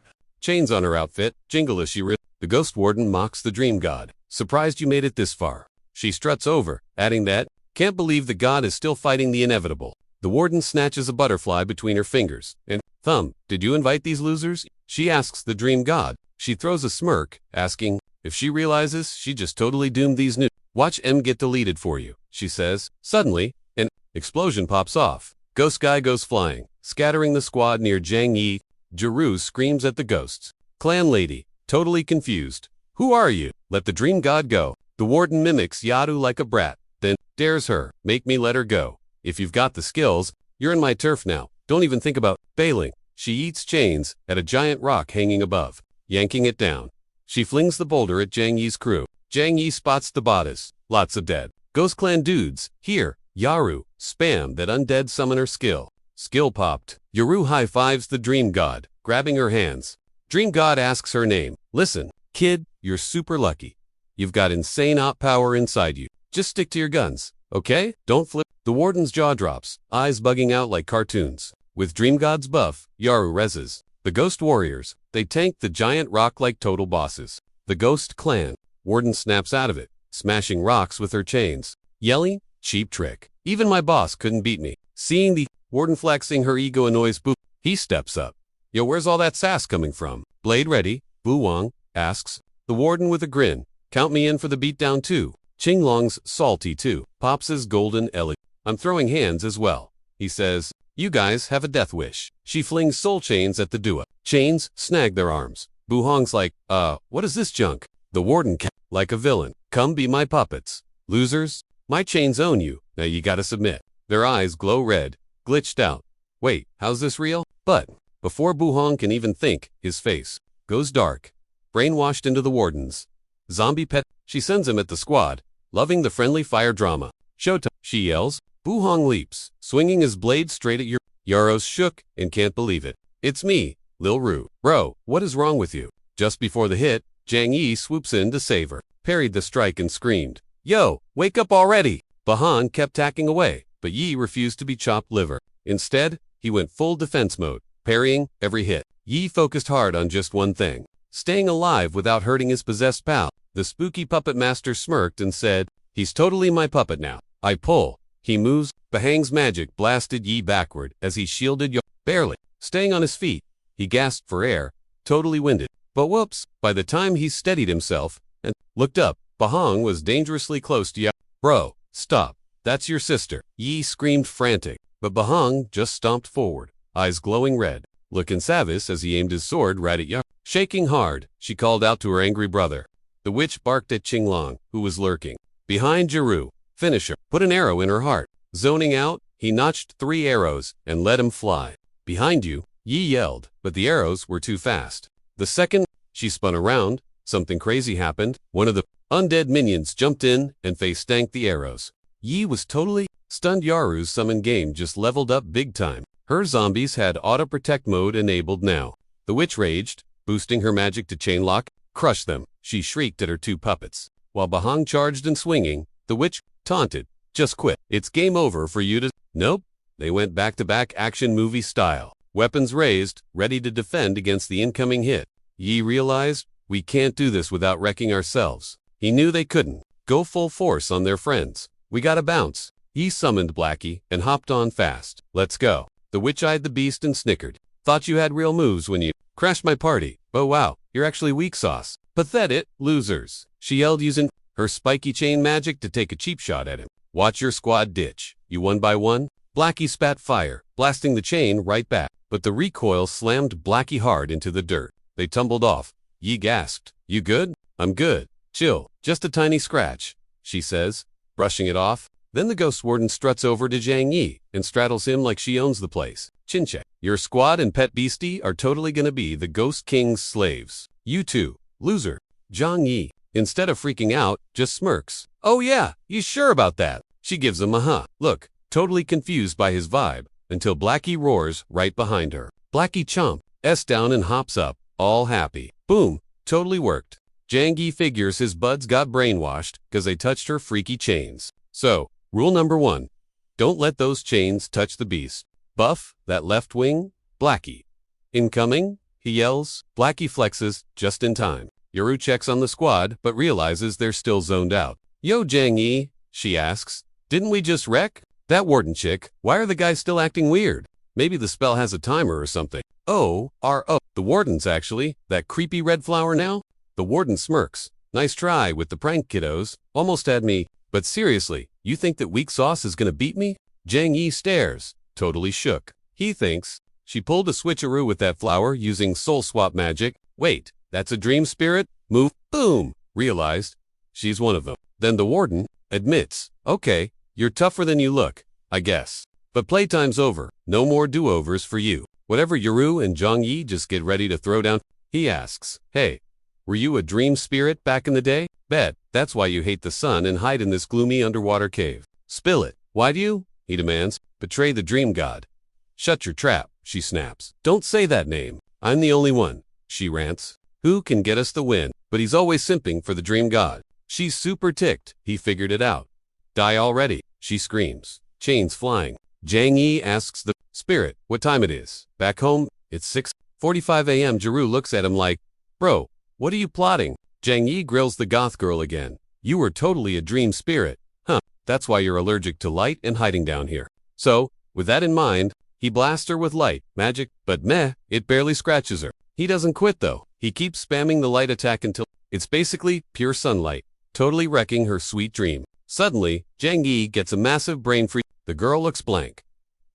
Speaker 1: chains on her outfit jingle as she The ghost warden mocks the dream god. "Surprised you made it this far." She struts over, adding that, "Can't believe the god is still fighting the inevitable." The warden snatches a butterfly between her fingers and thumb. "Did you invite these losers?" She asks the dream god. She throws a smirk, asking if she realizes she just totally doomed these new. "Watch M get deleted for you," she says. Suddenly, an explosion pops off. Ghost guy goes flying, scattering the squad near Chang Yaru screams at the ghosts. Clan lady, totally confused. Who are you? Let the dream god go. The warden mimics Yadu like a brat, then dares her, make me let her go. If you've got the skills, you're in my turf now. Don't even think about bailing. She eats chains at a giant rock hanging above, yanking it down. She flings the boulder at Zhang Yi's crew. Zhang Yi spots the bodies. Lots of dead. Ghost clan dudes. Here, Yaru, spam that undead summoner skill. Skill popped. Yaru high-fives the dream god, grabbing her hands. Dream god asks her name. Listen, kid, you're super lucky. You've got insane op power inside you. Just stick to your guns, okay? Don't flip. The warden's jaw drops, eyes bugging out like cartoons. With dream god's buff, Yaru reses. The ghost warriors, they tank the giant rock like total bosses. The ghost clan, warden snaps out of it, smashing rocks with her chains. Yelling, cheap trick. Even my boss couldn't beat me. Seeing the warden flexing her ego annoys Boo. He steps up. Yo, where's all that sass coming from? Blade ready, Bu Wang asks. The warden with a grin. Count me in for the beatdown too. Qinglong's salty too. Pops his golden Ellie. I'm throwing hands as well. He says, you guys have a death wish. She flings soul chains at the duo. Chains snag their arms. Bu Hong's like, what is this junk? The warden like a villain. Come be my puppets. Losers, my chains own you. Now you gotta submit. Their eyes glow red, glitched out. Wait, how's this real? But before Bu Hong can even think, his face goes dark. Brainwashed into the warden's zombie pet. She sends him at the squad, loving the friendly fire drama. Showtime, she yells. Bu Hong leaps, swinging his blade straight at Yaro's shook and can't believe it. It's me, Lil Ru. Bro, what is wrong with you? Just before the hit, Zhang Yi swoops in to save her, parried the strike and screamed, yo, wake up already! Bahan kept tacking away, but Yi refused to be chopped liver. Instead, he went full defense mode, parrying every hit. Yi focused hard on just one thing, staying alive without hurting his possessed pal. The spooky puppet master smirked and said, he's totally my puppet now. I pull. He moves. Bahang's magic blasted Yi backward as he shielded Yo. Barely. Staying on his feet, he gasped for air, totally winded. But whoops, by the time he steadied himself and looked up, Bahang was dangerously close to Yo. Bro, stop. That's your sister. Yi screamed frantic, but Bahang just stomped forward, eyes glowing red, looking savage as he aimed his sword right at Yo. Shaking hard, she called out to her angry brother. The witch barked at Qinglong, who was lurking behind Jiru. Finish her. Put an arrow in her heart. Zoning out, he notched 3 arrows and let him fly. Behind you, Yi yelled, but the arrows were too fast. The second she spun around, something crazy happened. One of the undead minions jumped in and face-tanked the arrows. Yi was totally stunned. Yaru's summon game just leveled up big time. Her zombies had auto-protect mode enabled now. The witch raged, boosting her magic to chain lock. Crush them, she shrieked at her 2 puppets. While Bahang charged and swinging, the witch taunted, just quit. It's game over for you to... Nope. They went back-to-back action movie style. Weapons raised, ready to defend against the incoming hit. Yi realized, we can't do this without wrecking ourselves. He knew they couldn't go full force on their friends. We gotta bounce. Yi summoned Blackie and hopped on fast. Let's go. The witch eyed the beast and snickered. Thought you had real moves when you crashed my party. Oh wow, you're actually weak sauce. Pathetic, losers. She yelled using her spiky chain magic to take a cheap shot at him. Watch your squad ditch. You one by one? Blackie spat fire, blasting the chain right back. But the recoil slammed Blackie hard into the dirt. They tumbled off. Yi gasped. You good? I'm good. Chill. Just a tiny scratch, she says, brushing it off. Then the ghost warden struts over to Zhang Yi and straddles him like she owns the place. Chin-check. Your squad and pet beastie are totally gonna be the Ghost King's slaves. You too, loser. Zhang Yi, instead of freaking out, just smirks. Oh yeah, you sure about that? She gives him a look, totally confused by his vibe, until Blackie roars right behind her. Blackie chomps down and hops up, all happy. Boom, totally worked. Zhang Yi figures his buds got brainwashed because they touched her freaky chains. So, rule number 1, don't let those chains touch the beast. Buff, that left wing, Blackie. Incoming, he yells. Blackie flexes, just in time. Yaru checks on the squad, but realizes they're still zoned out. Yo, Zhang Yi, she asks. Didn't we just wreck? That warden chick, why are the guys still acting weird? Maybe the spell has a timer or something. Oh, the warden's actually, that creepy red flower now? The warden smirks. Nice try with the prank, kiddos. Almost had me. But seriously, you think that weak sauce is gonna beat me? Zhang Yi stares, totally shook. He thinks she pulled a switcheroo with that flower using soul swap magic, Wait, that's a dream spirit? Move, boom, realized. She's one of them. Then the warden admits, okay, you're tougher than you look, I guess. But playtime's over, no more do-overs for you. Whatever Yaru and Zhongyi just get ready to throw down. He asks, hey, were you a dream spirit back in the day? Bet, that's why you hate the sun and hide in this gloomy underwater cave. Spill it. Why do you, he demands, betray the dream god? Shut your trap, she snaps. Don't say that name. I'm the only one, she rants. Who can get us the win? But he's always simping for the dream god. She's super ticked, he figured it out. Die already, she screams. Chains flying. Zhang Yi asks the spirit what time it is. Back home, it's 6:45 a.m. Jaru looks at him like, bro, what are you plotting? Zhang Yi grills the goth girl again. You were totally a dream spirit. Huh, that's why you're allergic to light and hiding down here. So, with that in mind, he blasts her with light, magic, but meh, it barely scratches her. He doesn't quit though. He keeps spamming the light attack until it's basically pure sunlight, totally wrecking her sweet dream. Suddenly, Zhang Yi gets a massive brain freeze. The girl looks blank.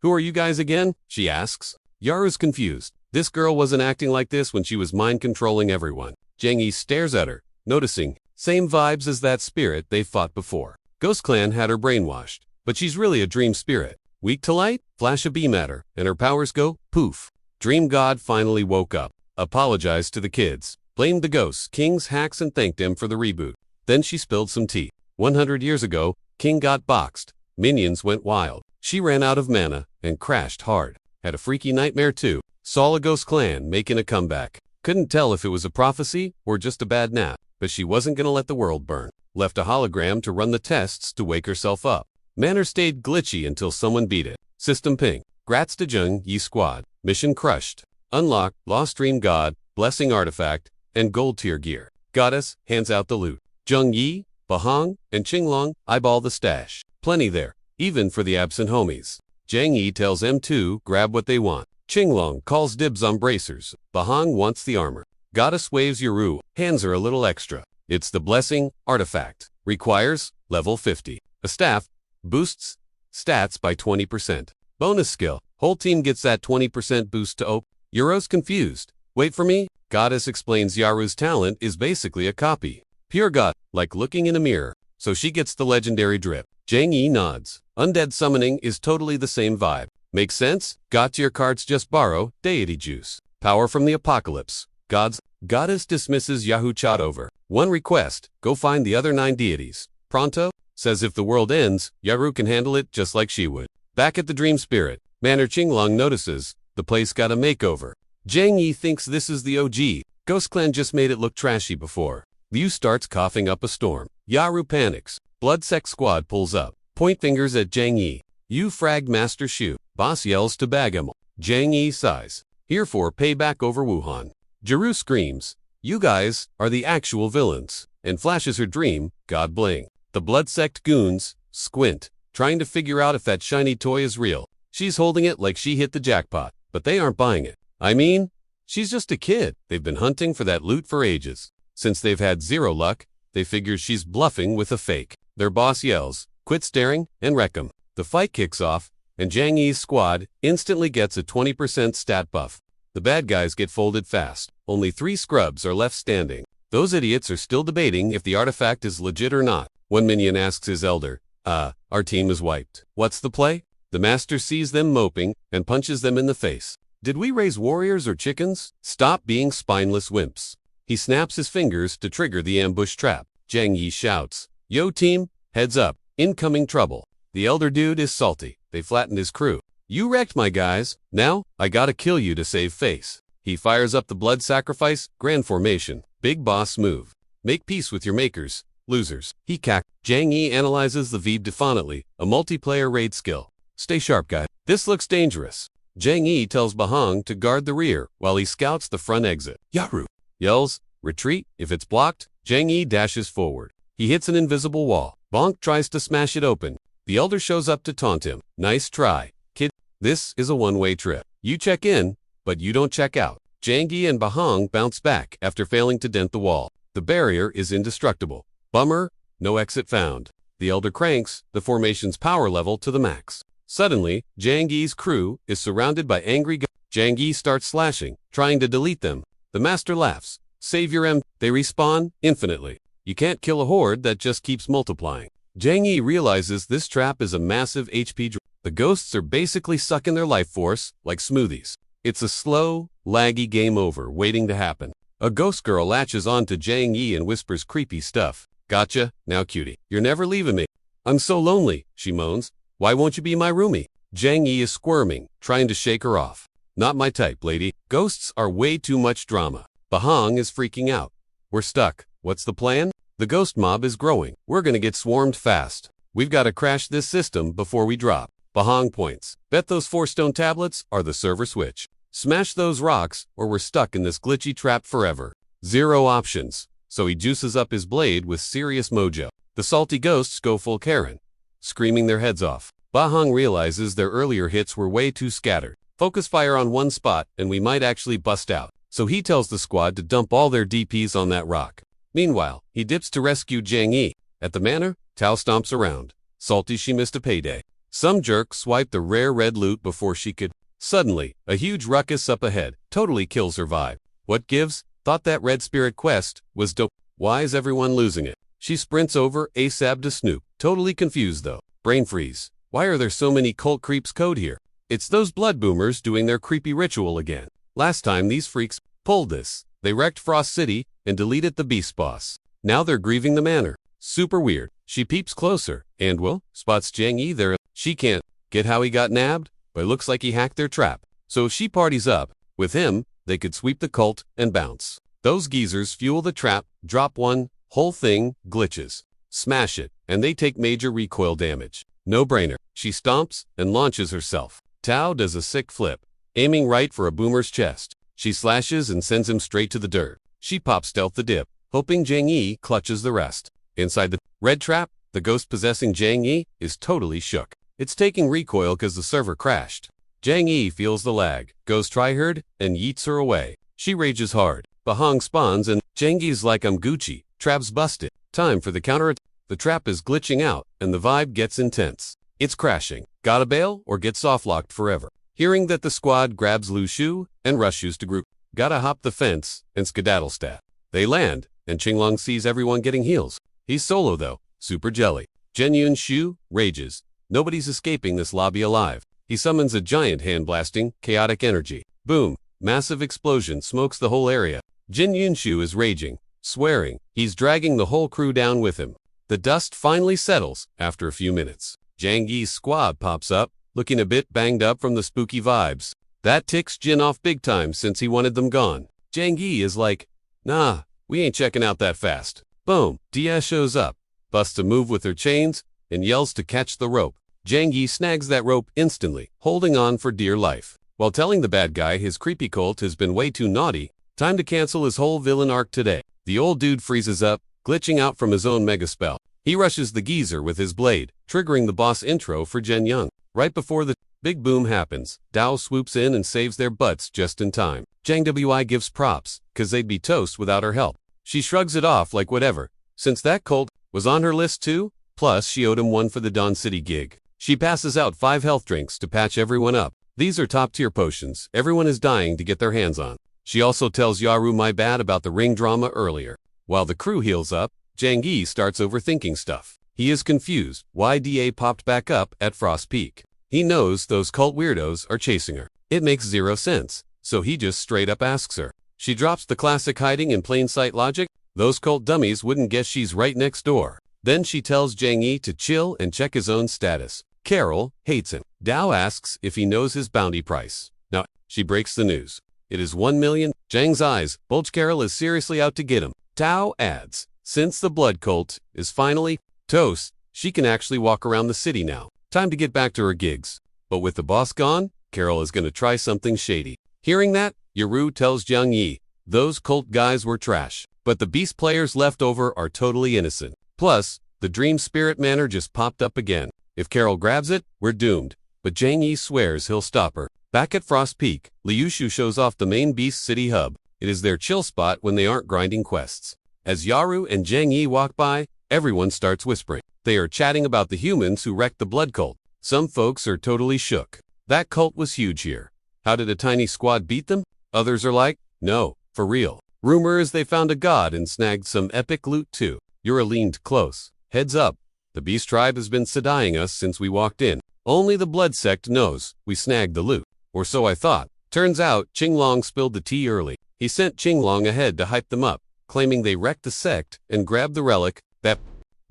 Speaker 1: Who are you guys again? She asks. Yaru's confused. This girl wasn't acting like this when she was mind-controlling everyone. Zhang Yi stares at her, noticing, same vibes as that spirit they fought before. Ghost Clan had her brainwashed, but she's really a dream spirit. Weak to light? Flash a beam at her, and her powers go, poof. Dream God finally woke up, apologized to the kids, blamed the ghosts, kings, hacks, and thanked them for the reboot. Then she spilled some tea. 100 years ago, King got boxed. Minions went wild. She ran out of mana and crashed hard. Had a freaky nightmare too. Saw a ghost clan making a comeback. Couldn't tell if it was a prophecy or just a bad nap, but she wasn't gonna let the world burn. Left a hologram to run the tests to wake herself up. Manner stayed glitchy until someone beat it. System ping. Grats to Zheng Yi squad. Mission crushed. Unlock, Lost Dream God, Blessing Artifact, and Gold Tier Gear. Goddess hands out the loot. Zheng Yi, Bahong, and Qinglong eyeball the stash. Plenty there, even for the absent homies. Zhang Yi tells M2 grab what they want. Qinglong calls dibs on bracers. Bahong wants the armor. Goddess waves Yaru, hands her a little extra. It's the Blessing Artifact. Requires level 50. A staff boosts stats by 20%. Bonus skill. Whole team gets that 20% boost to OP. Yaru's confused. Wait for me? Goddess explains Yaru's talent is basically a copy. Pure God, like looking in a mirror. So she gets the legendary drip. Zhang Yi nods. Undead summoning is totally the same vibe. Makes sense? God tier cards just borrow deity juice. Power from the apocalypse. Goddess dismisses Yahoo chat over. One request, go find the other 9 deities. Pronto? Says if the world ends, Yaru can handle it just like she would. Back at the Dream Spirit, Manor Qinglong notices, the place got a makeover. Zhang Yi thinks this is the OG. Ghost Clan just made it look trashy before. Liu starts coughing up a storm. Yaru panics. Bloodsect squad pulls up. Point fingers at Zhang Yi. You fragged Master Shu. Boss yells to bag him. Zhang Yi sighs. Here for payback over Wuhan. Jaru screams. You guys are the actual villains. And flashes her dream, God bling. The Bloodsect goons squint, trying to figure out if that shiny toy is real. She's holding it like she hit the jackpot, but they aren't buying it. I mean, she's just a kid. They've been hunting for that loot for ages. Since they've had zero luck, they figure she's bluffing with a fake. Their boss yells, quit staring and wreck 'em. The fight kicks off, and Zhang Yi's squad instantly gets a 20% stat buff. The bad guys get folded fast. Only 3 scrubs are left standing. Those idiots are still debating if the artifact is legit or not. One minion asks his elder, our team is wiped. What's the play? The master sees them moping and punches them in the face. Did we raise warriors or chickens? Stop being spineless wimps. He snaps his fingers to trigger the ambush trap. Zhang Yi shouts, yo team, heads up, incoming trouble. The elder dude is salty. They flattened his crew. You wrecked my guys. Now, I gotta kill you to save face. He fires up the blood sacrifice, grand formation, big boss move. Make peace with your makers, losers. He cacked. Zhang Yi analyzes the Veeb defiantly, a multiplayer raid skill. Stay sharp, guy. This looks dangerous. Zhang Yi tells Bahong to guard the rear while he scouts the front exit. Yaru yells, retreat. If it's blocked, Zhang Yi dashes forward. He hits an invisible wall. Bonk tries to smash it open. The elder shows up to taunt him. Nice try, kid. This is a one-way trip. You check in, but you don't check out. Zhang Yi and Bahong bounce back after failing to dent the wall. The barrier is indestructible. Bummer, no exit found. The elder cranks the formation's power level to the max. Suddenly, Zhang Yi's crew is surrounded by angry guys. Zhang Yi starts slashing, trying to delete them, The master laughs. Save your M. They respawn infinitely. You can't kill a horde that just keeps multiplying. Chang realizes this trap is a massive HP drain. The ghosts are basically sucking their life force like smoothies. It's a slow, laggy game over waiting to happen. A ghost girl latches on to Chang and whispers creepy stuff. Gotcha, now cutie. You're never leaving me. I'm so lonely, she moans. Why won't you be my roomie? Chang is squirming, trying to shake her off. Not my type, lady. Ghosts are way too much drama. Bahang is freaking out. We're stuck. What's the plan? The ghost mob is growing. We're gonna get swarmed fast. We've got to crash this system before we drop. Bahang points. Bet those 4 stone tablets are the server switch. Smash those rocks or we're stuck in this glitchy trap forever. 0 options. So he juices up his blade with serious mojo. The salty ghosts go full Karen, screaming their heads off. Bahang realizes their earlier hits were way too scattered. Focus fire on one spot and we might actually bust out. So he tells the squad to dump all their DPs on that rock. Meanwhile, he dips to rescue Chang. At the manor, Tao stomps around. Salty she missed a payday. Some jerk swiped the rare red loot before she could. Suddenly, a huge ruckus up ahead totally kills her vibe. What gives? Thought that red spirit quest was dope. Why is everyone losing it? She sprints over ASAP to Snoop. Totally confused though. Brain freeze. Why are there so many cult creeps code here? It's those blood boomers doing their creepy ritual again. Last time these freaks pulled this. They wrecked Frost City and deleted the beast boss. Now they're grieving the manor. Super weird. She peeps closer and, well, spots Chang there. She can't get how he got nabbed, but it looks like he hacked their trap. So if she parties up with him, they could sweep the cult and bounce. Those geezers fuel the trap, drop one, whole thing glitches. Smash it, and they take major recoil damage. No brainer. She stomps and launches herself. Tao does a sick flip, aiming right for a boomer's chest. She slashes and sends him straight to the dirt. She pops stealth the dip, hoping Chang clutches the rest. Inside the red trap, the ghost possessing Chang is totally shook. It's taking recoil because the server crashed. Chang feels the lag, goes tryhard, and yeets her away. She rages hard. Bahang spawns and Chang's like I'm Gucci. Trap's busted. Time for the counter. The trap is glitching out and the vibe gets intense. It's crashing. Gotta bail or get softlocked forever. Hearing that the squad grabs Lu Shu and rushes to group. Gotta hop the fence and skedaddle stat. They land and Qinglong sees everyone getting heals. He's solo though. Super jelly. Yun Shu rages. Nobody's escaping this lobby alive. He summons a giant hand-blasting, chaotic energy. Boom. Massive explosion smokes the whole area. Yun Shu is raging, swearing. He's dragging the whole crew down with him. The dust finally settles after a few minutes. Chang squad pops up, looking a bit banged up from the spooky vibes. That ticks Jin off big time since he wanted them gone. Chang is like, nah, we ain't checking out that fast. Boom. Dia shows up, busts a move with her chains, and yells to catch the rope. Chang snags that rope instantly, holding on for dear life. While telling the bad guy his creepy cult has been way too naughty, time to cancel his whole villain arc today. The old dude freezes up, glitching out from his own mega spell. He rushes the geezer with his blade, triggering the boss intro for Jen Young. Right before the big boom happens, Dao swoops in and saves their butts just in time. Chang Wi gives props, cause they'd be toast without her help. She shrugs it off like whatever, since that cult was on her list too, plus she owed him one for the Dawn City gig. She passes out 5 health drinks to patch everyone up. These are top-tier potions everyone is dying to get their hands on. She also tells Yaru my bad about the ring drama earlier. While the crew heals up, Chang starts overthinking stuff. He is confused why DA popped back up at Frost Peak. He knows those cult weirdos are chasing her. It makes 0 sense, so he just straight up asks her. She drops the classic hiding in plain sight logic. Those cult dummies wouldn't guess she's right next door. Then she tells Chang to chill and check his own status. Carol hates him. Dao asks if he knows his bounty price. Now, she breaks the news. It is 1 million. Chang's eyes bulge. Carol is seriously out to get him. Tao adds, since the blood cult is finally toast, she can actually walk around the city now. Time to get back to her gigs. But with the boss gone, Carol is going to try something shady. Hearing that, Yaru tells Jiang Yi, those cult guys were trash, but the beast players left over are totally innocent. Plus, the Dream Spirit Manor just popped up again. If Carol grabs it, we're doomed. But Jiang Yi swears he'll stop her. Back at Frost Peak, Liu Shu shows off the main Beast City hub. It is their chill spot when they aren't grinding quests. As Yaru and Jiang Yi walk by, everyone starts whispering. They are chatting about the humans who wrecked the blood cult. Some folks are totally shook. That cult was huge here. How did a tiny squad beat them? Others are like, no, For real. Rumor is they found a god and snagged some epic loot too. Yura leaned close. Heads up. The beast tribe has been sedying us since we walked in. Only the blood sect knows we snagged the loot. Or so I thought. Turns out, Qinglong spilled the tea early. He sent Qinglong ahead to hype them up, claiming they wrecked the sect and grabbed the relic. That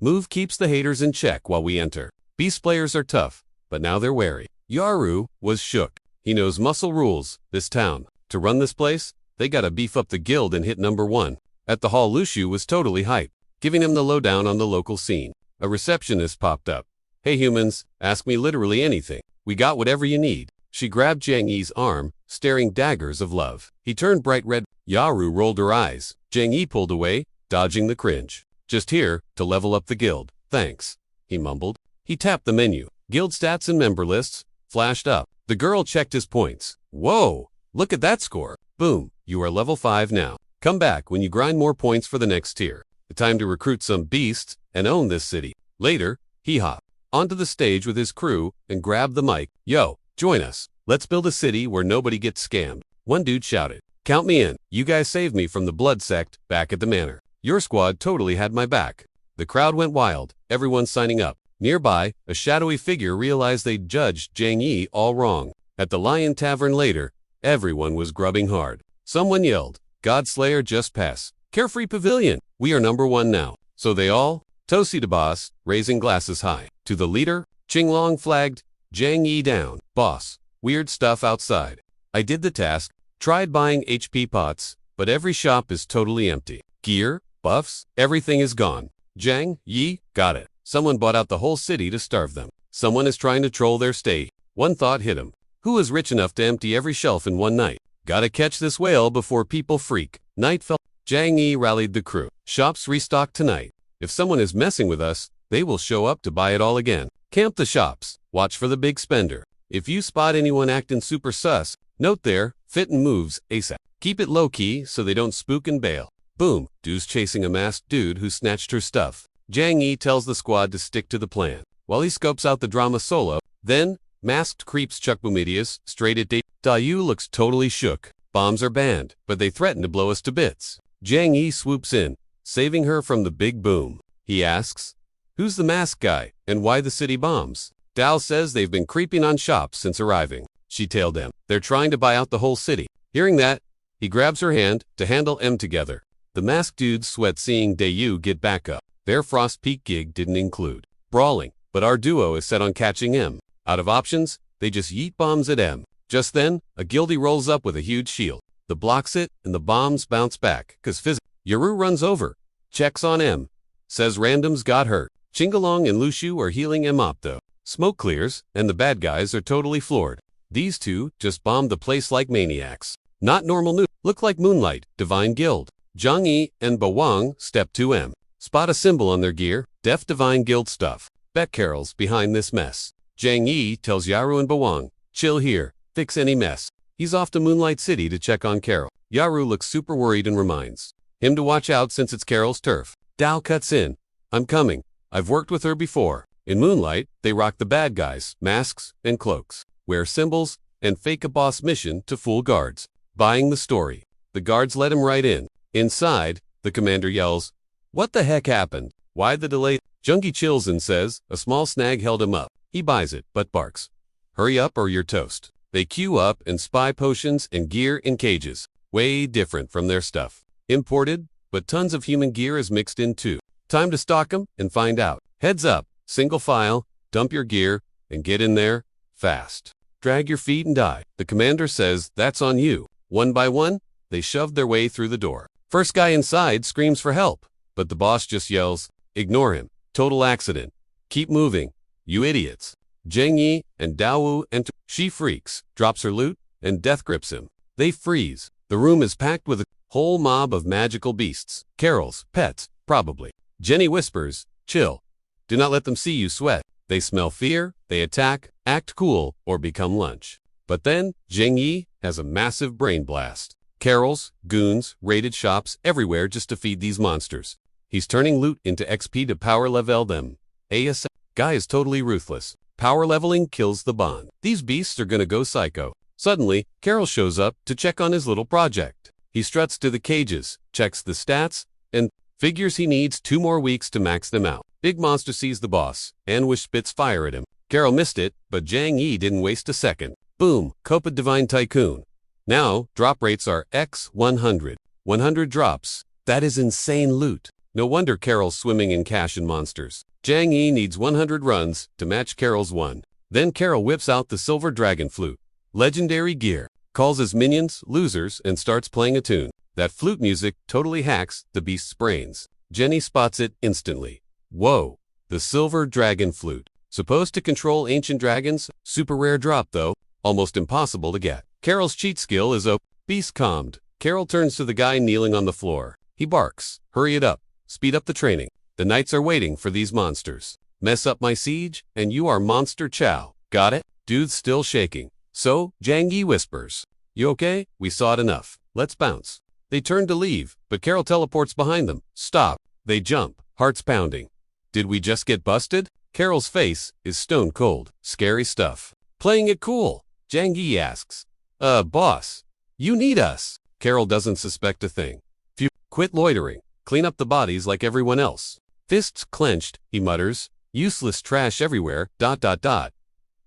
Speaker 1: move keeps the haters in check while we enter. Beast players are tough, but now they're wary. Yaru was shook. He knows muscle rules, this town. To run this place, they gotta beef up the guild and hit #1. At the hall, Lushu was totally hyped, giving him the lowdown on the local scene. A receptionist popped up. Hey humans, ask me literally anything. We got whatever you need. She grabbed Zhang Yi's arm, staring daggers of love. He turned bright red. Yaru rolled her eyes. Zhang Yi pulled away, dodging the cringe. Just here, to level up the guild. Thanks, he mumbled. He tapped the menu. Guild stats and member lists flashed up. The girl checked his points. Whoa, look at that score. Boom, you are level 5 now. Come back when you grind more points for the next tier. The time to recruit some beasts and own this city. Later, he hopped onto the stage with his crew and grabbed the mic. Yo, join us. Let's build a city where nobody gets scammed. One dude shouted. Count me in. You guys saved me from the blood sect back at the manor. Your squad totally had my back. The crowd went wild, everyone signing up. Nearby, a shadowy figure realized they'd judged Zhang Yi all wrong. At the Lion Tavern later, everyone was grubbing hard. Someone yelled, Godslayer just pass. Carefree Pavilion, we are #1 now. So they all, toasty to boss, raising glasses high. To the leader, Qinglong flagged, Zhang Yi down. Boss, weird stuff outside. I did the task, tried buying HP pots, but every shop is totally empty. Gear, buffs, everything is gone. Zhang Yi, got it. Someone bought out the whole city to starve them. Someone is trying to troll their stay. One thought hit him. Who is rich enough to empty every shelf in one night? Gotta catch this whale before people freak. Night fell. Zhang Yi rallied the crew. Shops restock tonight. If someone is messing with us, they will show up to buy it all again. Camp the shops. Watch for the big spender. If you spot anyone acting super sus, note their fit and moves ASAP. Keep it low-key so they don't spook and bail. Boom, dude's chasing a masked dude who snatched her stuff. Zhang Yi tells the squad to stick to the plan, while he scopes out the drama solo. Then, masked creeps chuck Boomedius straight at Dayu looks totally shook. Bombs are banned, but they threaten to blow us to bits. Zhang Yi swoops in, saving her from the big boom. He asks, who's the masked guy, and why the city bombs? Dao says they've been creeping on shops since arriving. She tailed them. They're trying to buy out the whole city. Hearing that, he grabs her hand to handle M together. The masked dudes sweat seeing Dayu get back up. Their Frost Peak gig didn't include brawling, but our duo is set on catching M. Out of options, they just yeet bombs at M. Just then, a guildie rolls up with a huge shield. The blocks it, and the bombs bounce back, cause Yaru runs over, checks on M, says randoms got hurt. Qinglong and Lushu are healing M up though. Smoke clears, and the bad guys are totally floored. These two just bombed the place like maniacs. Not normal news. Look like Moonlight, Divine Guild. Zhang Yi and Bawang step to M. Spot a symbol on their gear, Def Divine Guild stuff. Bet Carol's behind this mess. Zhang Yi tells Yaru and Bawang, chill here, fix any mess. He's off to Moonlight City to check on Carol. Yaru looks super worried and reminds him to watch out since it's Carol's turf. Dao cuts in. I'm coming. I've worked with her before. In Moonlight, they rock the bad guys, masks and cloaks, wear symbols, and fake a boss mission to fool guards. Buying the story. The guards let him right in. Inside, the commander yells, what the heck happened? Why the delay? Jungi chills and says, a small snag held him up. He buys it, but barks. Hurry up or you're toast. They queue up and spy potions and gear in cages. Way different from their stuff. Imported, but tons of human gear is mixed in too. Time to stock them and find out. Heads up, single file, dump your gear, and get in there, fast. Drag your feet and die. The commander says, that's on you. One by one, they shoved their way through the door. First guy inside screams for help. But the boss just yells, ignore him. Total accident. Keep moving, you idiots. Zhang Yi and Daowu enter. She freaks, drops her loot, and death grips him. They freeze. The room is packed with a whole mob of magical beasts. Carol's pets, probably. Jenny whispers, chill. Do not let them see you sweat. They smell fear, they attack, act cool, or become lunch. But then, Zhang Yi has a massive brain blast. Carol's, goons, raided shops everywhere just to feed these monsters. He's turning loot into XP to power level them. AS guy is totally ruthless. Power leveling kills the bond. These beasts are gonna go psycho. Suddenly, Carol shows up to check on his little project. He struts to the cages, checks the stats, and figures he needs 2 more weeks to max them out. Big Monster sees the boss, and spits fire at him. Carol missed it, but Jang Yi didn't waste a second. Boom, Copa Divine Tycoon. Now, drop rates are x 100. 100 drops. That is insane loot. No wonder Carol's swimming in cash and monsters. Jang Yi needs 100 runs to match Carol's 1. Then Carol whips out the Silver Dragon Flute. Legendary gear. Calls his minions losers and starts playing a tune. That flute music totally hacks the beast's brains. Jenny spots it instantly. Whoa, the Silver Dragon Flute. Supposed to control ancient dragons, super rare drop though, almost impossible to get. Carol's cheat skill is beast calmed. Carol turns to the guy kneeling on the floor. He barks, hurry it up, speed up the training. The knights are waiting for these monsters. Mess up my siege, and you are monster chow. Got it? Dude's still shaking. So, Jang Yi whispers, "You okay? We saw it enough. Let's bounce." They turn to leave, but Carol teleports behind them. Stop. They jump, hearts pounding. Did we just get busted? Carol's face is stone cold. Scary stuff. Playing it cool. Jang Yi asks, boss, you need us. Carol doesn't suspect a thing. Phew, quit loitering. Clean up the bodies like everyone else. Fists clenched, he mutters. Useless trash everywhere, ...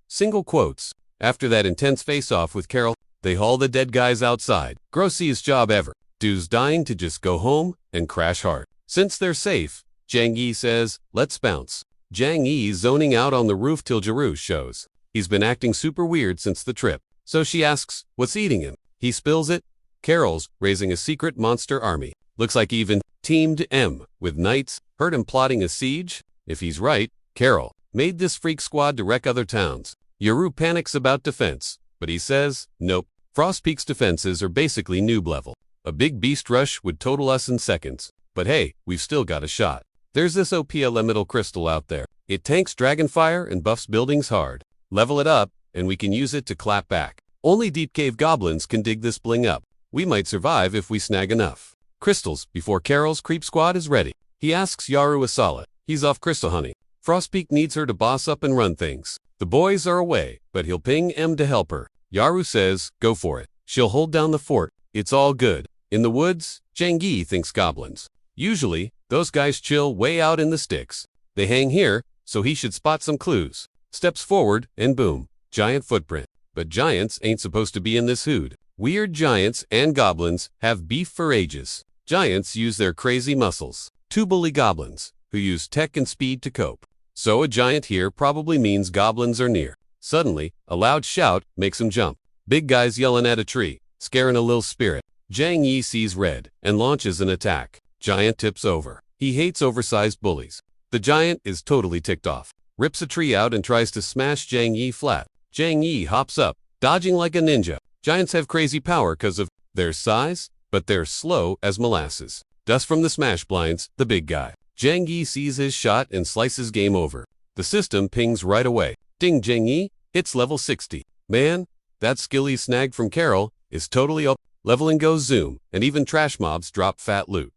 Speaker 1: Single quotes. After that intense face-off with Carol, they haul the dead guys outside. Grossiest job ever. Dude's dying to just go home and crash hard. Since they're safe, Jang Yi says, let's bounce. Jang Yi's zoning out on the roof till Jiru shows. He's been acting super weird since the trip. So she asks, what's eating him? He spills it. Carol's raising a secret monster army. Looks like even teamed M with knights. Heard him plotting a siege? If he's right, Carol made this freak squad to wreck other towns. Yaru panics about defense, but he says, nope. Frostpeak's defenses are basically noob level. A big beast rush would total us in seconds. But hey, we've still got a shot. There's this OP elemental crystal out there. It tanks dragonfire and buffs buildings hard. Level it up, and we can use it to clap back. Only deep cave goblins can dig this bling up. We might survive if we snag enough crystals before Carol's creep squad is ready. He asks Yaru Asala. He's off crystal hunting. Frostpeak needs her to boss up and run things. The boys are away, but he'll ping M to help her. Yaru says, go for it. She'll hold down the fort. It's all good. In the woods, Jang Yi thinks goblins. Usually, those guys chill way out in the sticks. They hang here, so he should spot some clues. Steps forward, and boom, giant footprint. But giants ain't supposed to be in this hood. Weird giants and goblins have beef for ages. Giants use their crazy muscles. 2 bully goblins, who use tech and speed to cope. So a giant here probably means goblins are near. Suddenly, a loud shout makes him jump. Big guy's yelling at a tree, scaring a little spirit. Jang Yi sees red and launches an attack. Giant tips over. He hates oversized bullies. The giant is totally ticked off. Rips a tree out and tries to smash Jang Yi flat. Jang Yi hops up, dodging like a ninja. Giants have crazy power because of their size, but they're slow as molasses. Dust from the smash blinds the big guy. Jang Yi sees his shot and slices game over. The system pings right away. Ding, Jang Yi hits level 60. Man, that skill he snagged from Carol is totally up. Leveling goes zoom, and even trash mobs drop fat loot.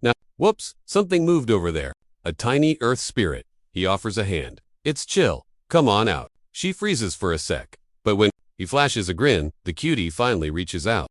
Speaker 1: Now, whoops, something moved over there. A tiny earth spirit. He offers a hand. It's chill. Come on out. She freezes for a sec. But when he flashes a grin, the cutie finally reaches out.